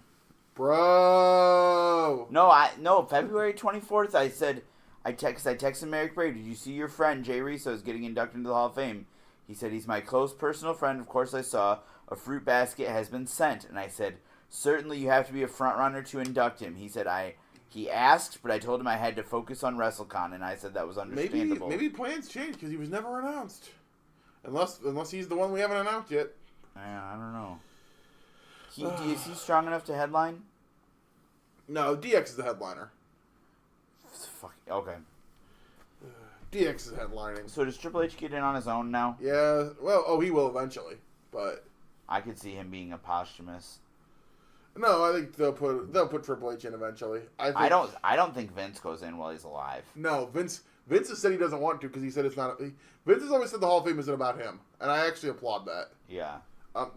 Bro. No, February 24th, I texted Merrick Brave, did you see your friend Jay Riso is getting inducted into the Hall of Fame? He said, he's my close personal friend. Of course I saw. A fruit basket has been sent. And I said, certainly you have to be a front runner to induct him. He said, he asked, but I told him I had to focus on WrestleCon. And I said that was understandable. Maybe plans changed because he was never announced. Unless he's the one we haven't announced yet. I don't know. Is he strong enough to headline? No, DX is the headliner. Okay. DX is headlining. So does Triple H get in on his own now? Yeah. Well, he will eventually, but I could see him being a posthumous. No, I think they'll put Triple H in eventually. I don't think Vince goes in while he's alive. No, Vince has said he doesn't want to because he said it's not. Vince has always said the Hall of Fame isn't about him, and I actually applaud that. Yeah.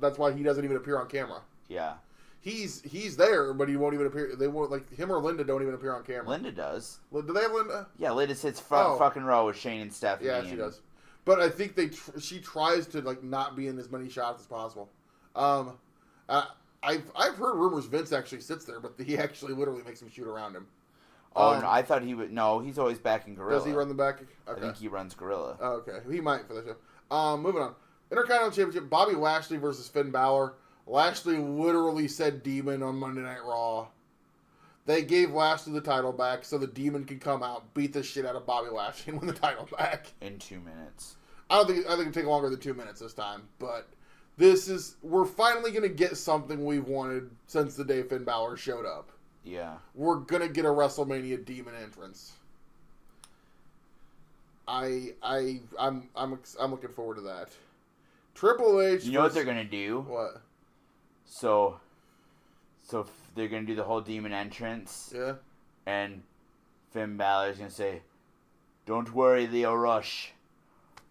That's why he doesn't even appear on camera. Yeah. He's there, but he won't even appear. They won't him or Linda don't even appear on camera. Linda does. Do they have Linda? Yeah, Linda sits fucking row with Shane and Stephanie. Yeah, she does. But I think she tries to not be in as many shots as possible. I've heard rumors Vince actually sits there, but he actually literally makes him shoot around him. Oh, no, I thought he would. No, he's always back in Gorilla. Does he run the back? Okay. I think he runs Gorilla. Oh, okay. He might for the show. Moving on. Intercontinental Championship, Bobby Lashley versus Finn Balor. Lashley literally said Demon on Monday Night Raw. They gave Lashley the title back so the Demon can come out, beat the shit out of Bobby Lashley, and win the title back. In 2 minutes. I think it'll take longer than 2 minutes this time, but we're finally going to get something we've wanted since the day Finn Balor showed up. Yeah. We're going to get a WrestleMania Demon entrance. I'm looking forward to that. Triple H. You know what they're going to do? What? So they're going to do the whole Demon entrance. Yeah. And Finn Balor's going to say, "Don't worry, Leo Rush.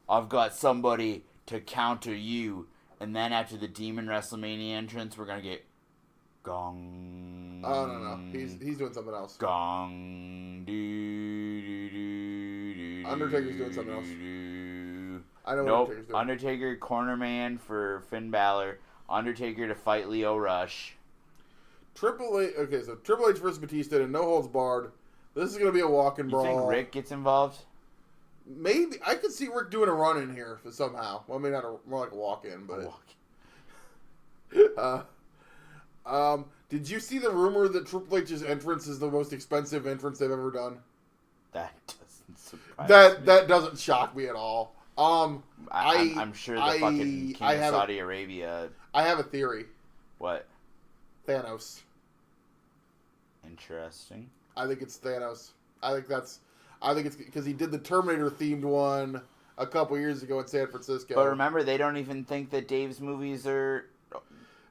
I've got somebody to counter you." And then after the Demon WrestleMania entrance, we're going to get gong. Oh, no. He's doing something else. Gong. Undertaker's doing something else. I know what Undertaker's doing. Undertaker, corner man for Finn Balor. Undertaker to fight Leo Rush. Triple H. Okay, so Triple H versus Batista and no holds barred. This is going to be a walk-in brawl. You think Rick gets involved? Maybe. I could see Rick doing a run in here somehow. Well, I mean, more like a walk-in, but. Did you see the rumor that Triple H's entrance is the most expensive entrance they've ever done? That doesn't surprise me. That doesn't shock me at all. I'm sure the fucking King of Saudi Arabia. I have a theory. What? Thanos. Interesting. I think it's Thanos. I think it's because he did the Terminator themed one a couple years ago in San Francisco. But remember, they don't even think that Dave's movies are.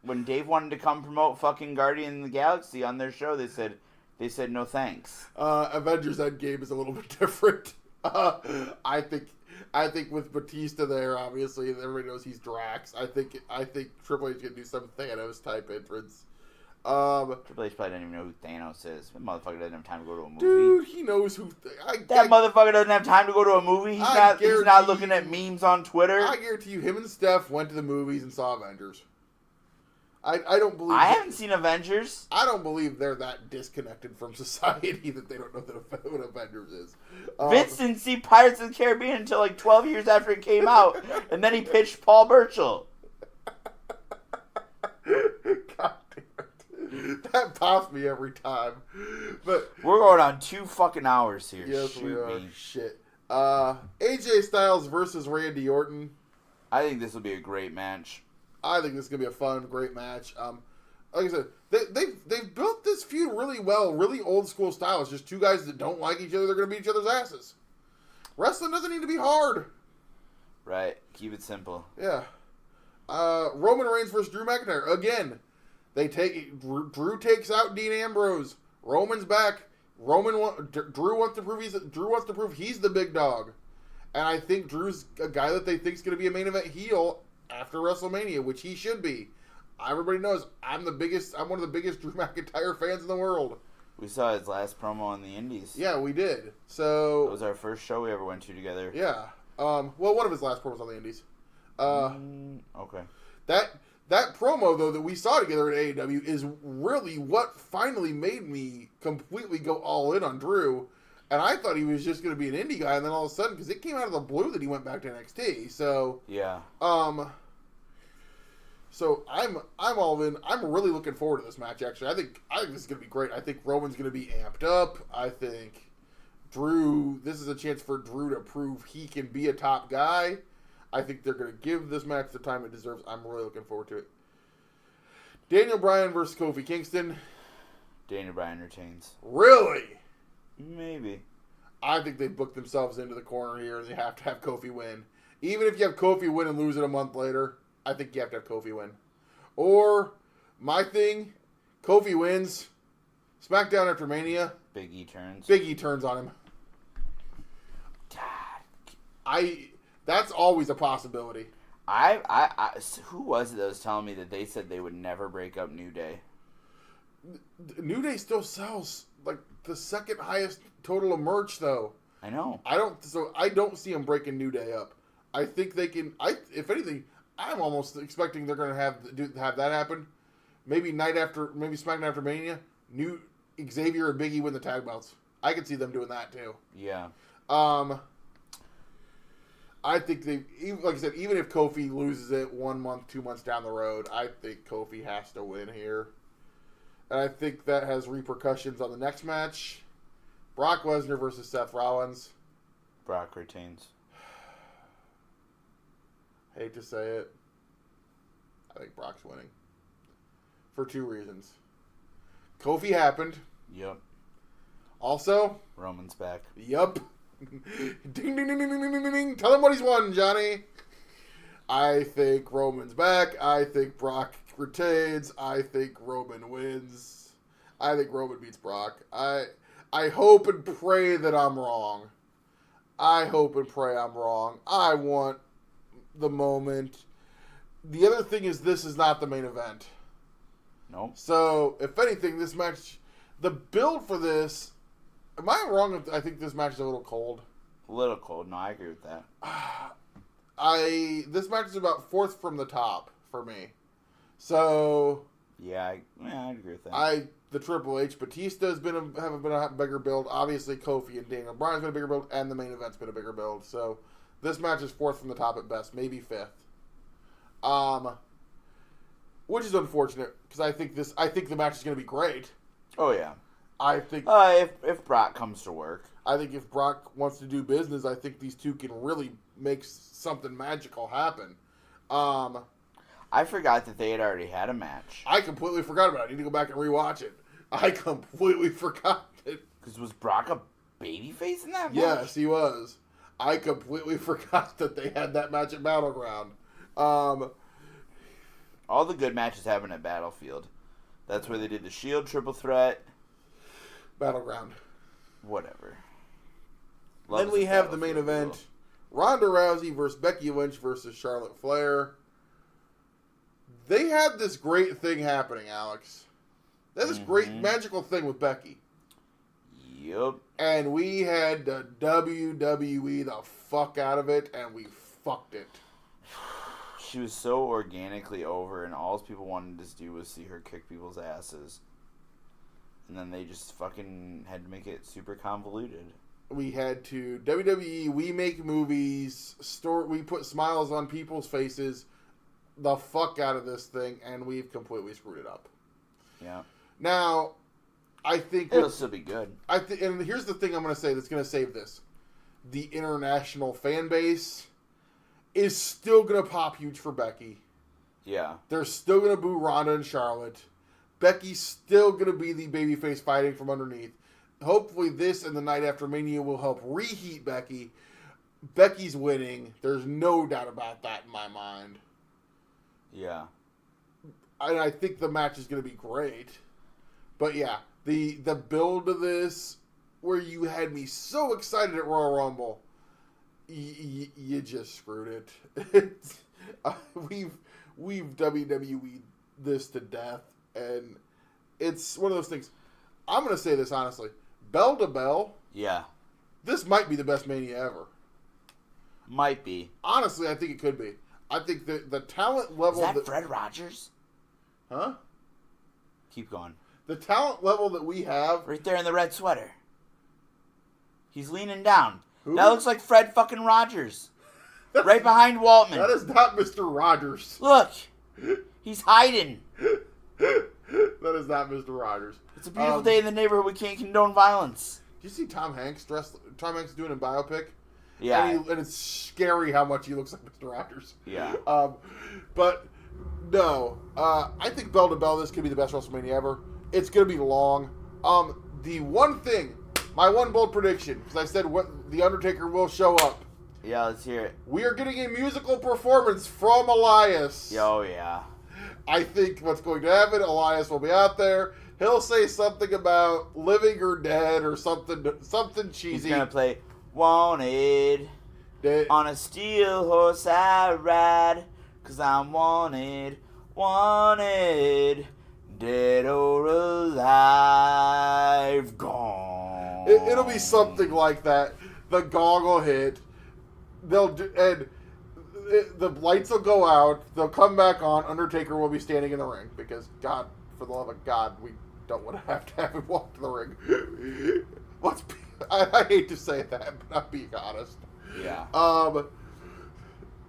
When Dave wanted to come promote fucking Guardian of the Galaxy on their show, they said no thanks. Avengers Endgame is a little bit different. I think with Batista there, obviously everybody knows he's Drax. I think Triple H can do some Thanos type entrance. Triple H probably doesn't even know who Thanos is. That motherfucker doesn't have time to go to a movie. Dude, he knows who. That motherfucker doesn't have time to go to a movie. He's not looking at memes on Twitter. I guarantee you, him and Steph went to the movies and saw Avengers. I don't believe. I haven't seen Avengers. I don't believe they're that disconnected from society that they don't know what Avengers is. Vince didn't see Pirates of the Caribbean until like 12 years after it came out, and then he pitched Paul Burchill. God damn it. That pops me every time. But we're going on 2 fucking hours here. Yes, we are. Shit. AJ Styles versus Randy Orton. I think this will be a great match. I think this is gonna be a fun, great match. Like I said, they've built this feud really well, really old school style. It's just two guys that don't like each other. They're gonna beat each other's asses. Wrestling doesn't need to be hard. Right. Keep it simple. Yeah. Roman Reigns versus Drew McIntyre again. Drew takes out Dean Ambrose. Roman's back. Drew wants to prove he's the big dog, and I think Drew's a guy that they think is gonna be a main event heel after WrestleMania, which he should be. Everybody knows I'm one of the biggest Drew McIntyre fans in the world. We saw his last promo on the Indies. Yeah, we did. So it was our first show we ever went to together. Yeah. Well, one of his last promos on the Indies. Okay. That promo though that we saw together at AEW is really what finally made me completely go all in on Drew. And I thought he was just going to be an indie guy, and then all of a sudden, because it came out of the blue that he went back to NXT. So yeah. So I'm all in. I'm really looking forward to this match. Actually, I think this is going to be great. I think Roman's going to be amped up. I think Drew. This is a chance for Drew to prove he can be a top guy. I think they're going to give this match the time it deserves. I'm really looking forward to it. Daniel Bryan versus Kofi Kingston. Daniel Bryan retains. Really? Maybe. I think they booked themselves into the corner here, and they have to have Kofi win. Even if you have Kofi win and lose it a month later, I think you have to have Kofi win. Or, my thing, Kofi wins, SmackDown after Mania. Big E turns. Big E turns on him. That's always a possibility. Who was it that was telling me that they said they would never break up New Day? New Day still sells like the second highest total of merch, though. I know. I don't see them breaking New Day up. I think they can. If anything, I'm almost expecting they're going to have that happen. Maybe SmackDown after Mania, New Xavier and Big E win the tag belts. I could see them doing that too. Yeah. I think like I said, even if Kofi loses it 1 month, 2 months down the road, I think Kofi has to win here. And I think that has repercussions on the next match. Brock Lesnar versus Seth Rollins. Brock retains. Hate to say it. I think Brock's winning. For 2 reasons. Kofi happened. Yep. Also, Roman's back. Yup. Ding, ding, ding, ding, ding, ding, ding, ding. Tell him what he's won, Johnny. I think Roman's back. I think Brock retains. I think Roman wins. I think Roman beats Brock. I hope and pray that I'm wrong. I hope and pray I'm wrong. I want the moment. The other thing is this is not the main event. No. So, if anything, this match, the build for this, am I wrong if I think this match is a little cold? A little cold. No, I agree with that. This match is about 4th from the top for me. So, yeah, I agree with that. The Triple H Batista have been a bigger build. Obviously, Kofi and Daniel Bryan's been a bigger build, and the main event's been a bigger build. So, this match is 4th from the top at best, maybe 5th. Which is unfortunate because I think the match is going to be great. Oh yeah. I think if Brock comes to work, I think if Brock wants to do business, I think these two can really make something magical happen. I forgot that they had already had a match. I completely forgot about it. I need to go back and rewatch it. I completely forgot it. Because was Brock a babyface in that match? Yes, he was. I completely forgot that they had that match at Battleground. All the good matches happen at Battlefield. That's where they did the Shield triple threat. Battleground. Whatever. Then we have the main event. Ronda Rousey versus Becky Lynch versus Charlotte Flair. They had this great thing happening, Alex. They had this great magical thing with Becky. Yep. And we had the WWE the fuck out of it, and we fucked it. She was so organically over, and all people wanted to do was see her kick people's asses. And then they just fucking had to make it super convoluted. We had to WWE. We make movies. We put smiles on people's faces. The fuck out of this thing, and we've completely screwed it up. Yeah. Now, I think it'll still be good. And here's the thing I'm going to say that's going to save this: the international fan base is still going to pop huge for Becky. Yeah. They're still going to boo Ronda and Charlotte. Becky's still going to be the babyface fighting from underneath. Hopefully this and the night after Mania will help reheat Becky. Becky's winning. There's no doubt about that in my mind. Yeah. And I think the match is going to be great. But yeah, the build of this, where you had me so excited at Royal Rumble, you just screwed it. We've WWE this to death, and it's one of those things. I'm going to say this honestly. Bell to bell, yeah, this might be the best Mania ever. Might be. Honestly, I think it could be. I think the talent level... Is that Fred Rogers? Huh? Keep going. The talent level that we have... Right there in the red sweater. He's leaning down. Who? That looks like Fred fucking Rogers. Right behind Waltman. That is not Mr. Rogers. Look. He's hiding. That is not Mr. Rogers. It's a beautiful day in the neighborhood. We can't condone violence. Did you see Tom Hanks doing a biopic? Yeah. And it's scary how much he looks like Mr. Rogers. Yeah. But No. I think bell to bell, this could be the best WrestleMania ever. It's going to be long. The one thing, my one bold prediction, because I said The Undertaker will show up. Yeah, let's hear it. We are getting a musical performance from Elias. Oh, yeah. I think what's going to happen, Elias will be out there. He'll say something about living or dead or something cheesy. He's going to play Wanted. On a steel horse I ride, 'cause I'm wanted, dead or alive, gone. It'll be something like that. The gong will hit. The lights will go out. They'll come back on. Undertaker will be standing in the ring because, God, for the love of God, we don't want to have him walk to the ring. I hate to say that, but I'm being honest. Yeah.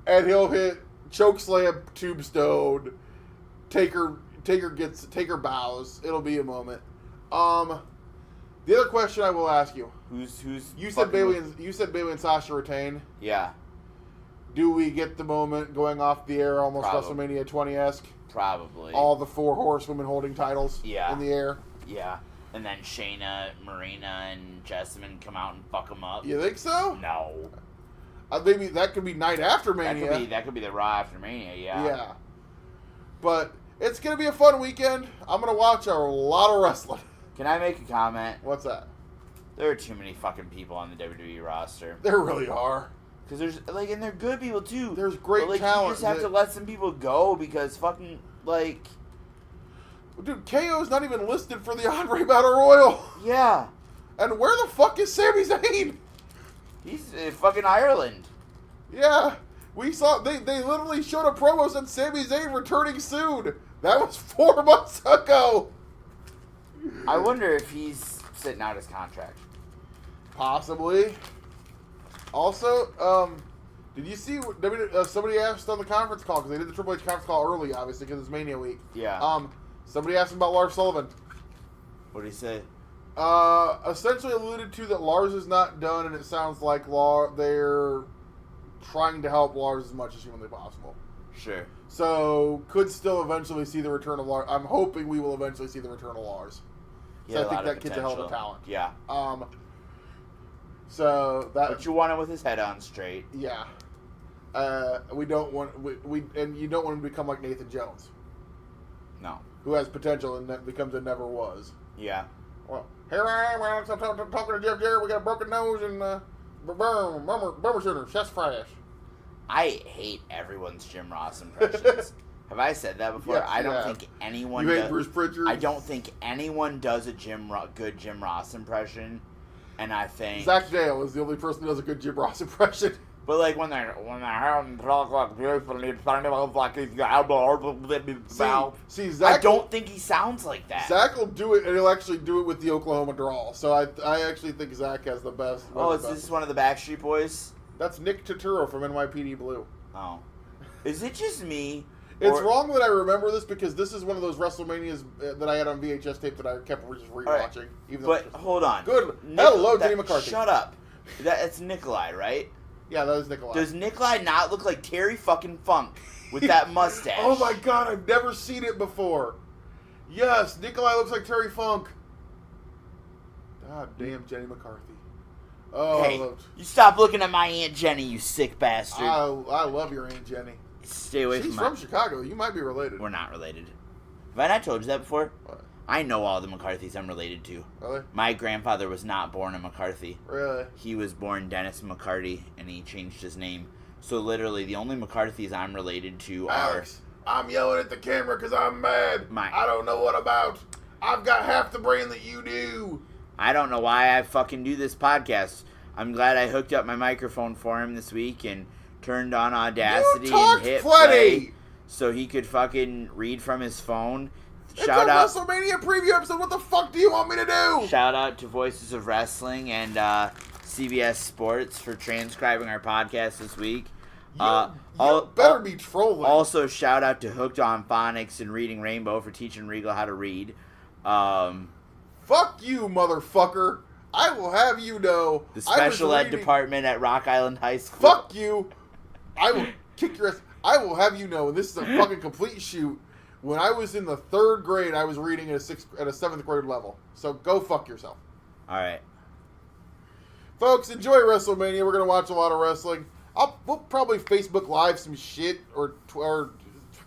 And he'll hit chokeslam, tombstone. Taker bows. It'll be a moment. The other question I will ask you. You said Bayley and Sasha retain. Yeah. Do we get the moment going off the air, almost Probably. WrestleMania 20-esque? Probably. All the 4 horsewomen holding titles in the air. Yeah. And then Shayna, Marina, and Jessamine come out and fuck them up. You think so? No. Maybe that could be night after Mania. That could be the Raw after Mania, yeah. Yeah. But it's going to be a fun weekend. I'm going to watch a lot of wrestling. Can I make a comment? What's that? There are too many fucking people on the WWE roster. There really are. Because there's, and they're good people too. There's great talent. You just have to let some people go because fucking, Dude, KO's not even listed for the Andre Battle Royal. Yeah. And where the fuck is Sami Zayn? He's in fucking Ireland. Yeah. We saw, they literally showed a promo saying Sami Zayn returning soon. That was 4 months ago. I wonder if he's sitting out his contract. Possibly. Also, did you see, somebody asked on the conference call, because they did the Triple H conference call early, obviously, because it's Mania week. Yeah. Somebody asked him about Lars Sullivan. What did he say? Essentially alluded to that Lars is not done, and it sounds like they're trying to help Lars as much as humanly possible. Sure. So, could still eventually see the return of Lars. I'm hoping we will eventually see the return of Lars. Yeah, I think that kid's a hell of a talent. Yeah. So that. But you want him with his head on straight. Yeah. We don't want and you don't want him to become like Nathan Jones. No. Who has potential and becomes a never was. Yeah. Well, here I am. I'm talking to Jeff Jarrett. We got a broken nose and bummer shooter, chest fresh. I hate everyone's Jim Ross impressions. Have I said that before? Yes, I don't think anyone. You hate Bruce Pritchard? I don't think anyone does a good Jim Ross impression, and I think Zach Dale is the only person who does a good Jim Ross impression. But like when they're having talk like this, and he's talking about like his elbow, see, Zach. I don't think he sounds like that. Zach will do it, and he'll actually do it with the Oklahoma drawl. So I actually think Zach has the best. Oh, is this one of the Backstreet Boys? That's Nick Turturro from NYPD Blue. Oh, is it just me? It's wrong that I remember this because this is one of those WrestleManias that I had on VHS tape that I kept just rewatching. Right. Even but hold on. Good. Hello, Jenny McCarthy. Shut up. That's Nikolai, right? Yeah, that is Nikolai. Does Nikolai not look like Terry fucking Funk with that mustache? Oh my God, I've never seen it before. Yes, Nikolai looks like Terry Funk. God damn, Jenny McCarthy. Oh, hey, you stop looking at my Aunt Jenny, you sick bastard. I love your Aunt Jenny. Stay away She's from from Chicago. You might be related. We're not related. Have I not told you that before? What? I know all the McCarthys I'm related to. Really? My grandfather was not born a McCarthy. Really? He was born Dennis McCarty, and he changed his name. So literally, the only McCarthys I'm related to Alex, I'm yelling at the camera because I'm mad. My- I don't know what about. I've got half the brain that you do. I don't know why I fucking do this podcast. I'm glad I hooked up my microphone for him this week and turned on Audacity and hit play so he could fucking read from his phone. Shout out WrestleMania preview episode. What the fuck do you want me to do? Shout out to Voices of Wrestling and CBS Sports for transcribing our podcast this week. You better be trolling. Also, shout out to Hooked on Phonics and Reading Rainbow for teaching Regal how to read. Fuck you, motherfucker. I will have you know. The special ed department at Rock Island High School. Fuck you. I will kick your ass. I will have you know, and this is a fucking complete shoot. When I was in the 3rd grade, I was reading at a 7th grade level. So go fuck yourself. All right. Folks, enjoy WrestleMania. We're going to watch a lot of wrestling. We'll probably Facebook Live some shit or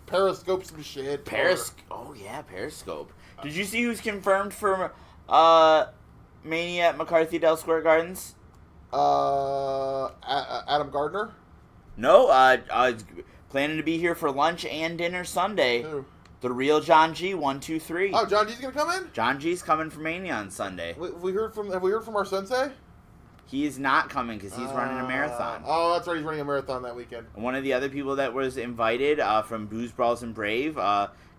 Periscope some shit. Oh, yeah, Periscope. Did you see who's confirmed for Mania at McCarthy-Dell Square Gardens? Adam Gardner? No, planning to be here for lunch and dinner Sunday. Who? The real John G, 123. Oh, John G's going to come in? John G's coming for Mania on Sunday. Have we heard from our sensei? He is not coming because he's running a marathon. Oh, that's right. He's running a marathon that weekend. One of the other people that was invited from Booze, Brawls, and Brave,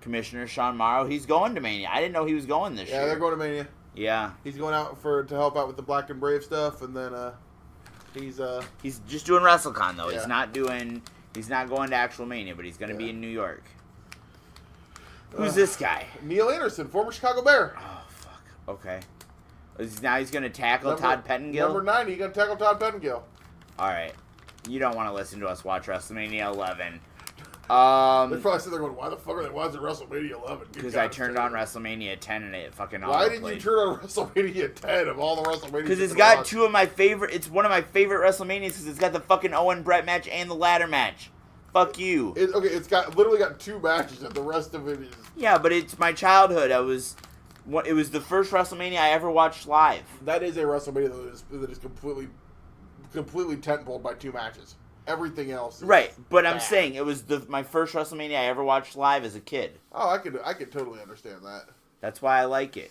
Commissioner Sean Morrow, he's going to Mania. I didn't know he was going this year. Yeah, they're going to Mania. Yeah. He's going out to help out with the Black and Brave stuff, and then he's just doing WrestleCon though. Yeah. He's not going to actual Mania, but he's going to be in New York. Who's this guy? Neil Anderson, former Chicago Bear. Oh fuck. Okay. Now he's going to tackle Todd Pettengill? Number 90, he's going to tackle Todd Pettengill. Alright. You don't want to listen to us watch WrestleMania 11. They probably sit there going, why the fuck are they watching WrestleMania 11? Because I turned on WrestleMania 10 and it fucking Why did you turn on WrestleMania 10 of all the WrestleMania? Because it's got two of my favorite... It's one of my favorite WrestleManias because it's got the fucking Owen Brett match and the ladder match. Fuck you. It's literally got 2 matches and the rest of it is... Yeah, but it's my childhood. It was the first WrestleMania I ever watched live. That is a WrestleMania that is completely tentpoled by 2 matches. Everything else, right? But bad. I'm saying it was my first WrestleMania I ever watched live as a kid. Oh, I could totally understand that. That's why I like it.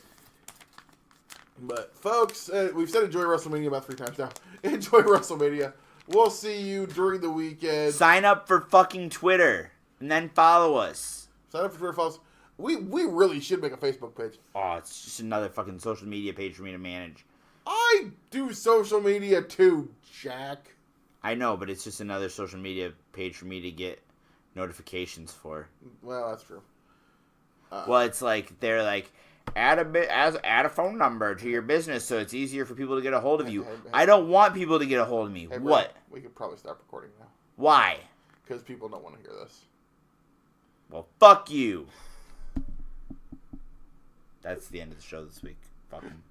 But folks, we've said enjoy WrestleMania about 3 times now. Enjoy WrestleMania. We'll see you during the weekend. Sign up for fucking Twitter and then follow us. Sign up for Twitter, folks. We really should make a Facebook page. Oh, it's just another fucking social media page for me to manage. I do social media too, Jack. I know, but it's just another social media page for me to get notifications for. Well, that's true. Well, it's like they're like add a phone number to your business so it's easier for people to get a hold of you. Hey. I don't want people to get a hold of me. Hey, what? We could probably stop recording now. Why? Because people don't want to hear this. Well, fuck you. That's the end of the show this week. Fuck 'em.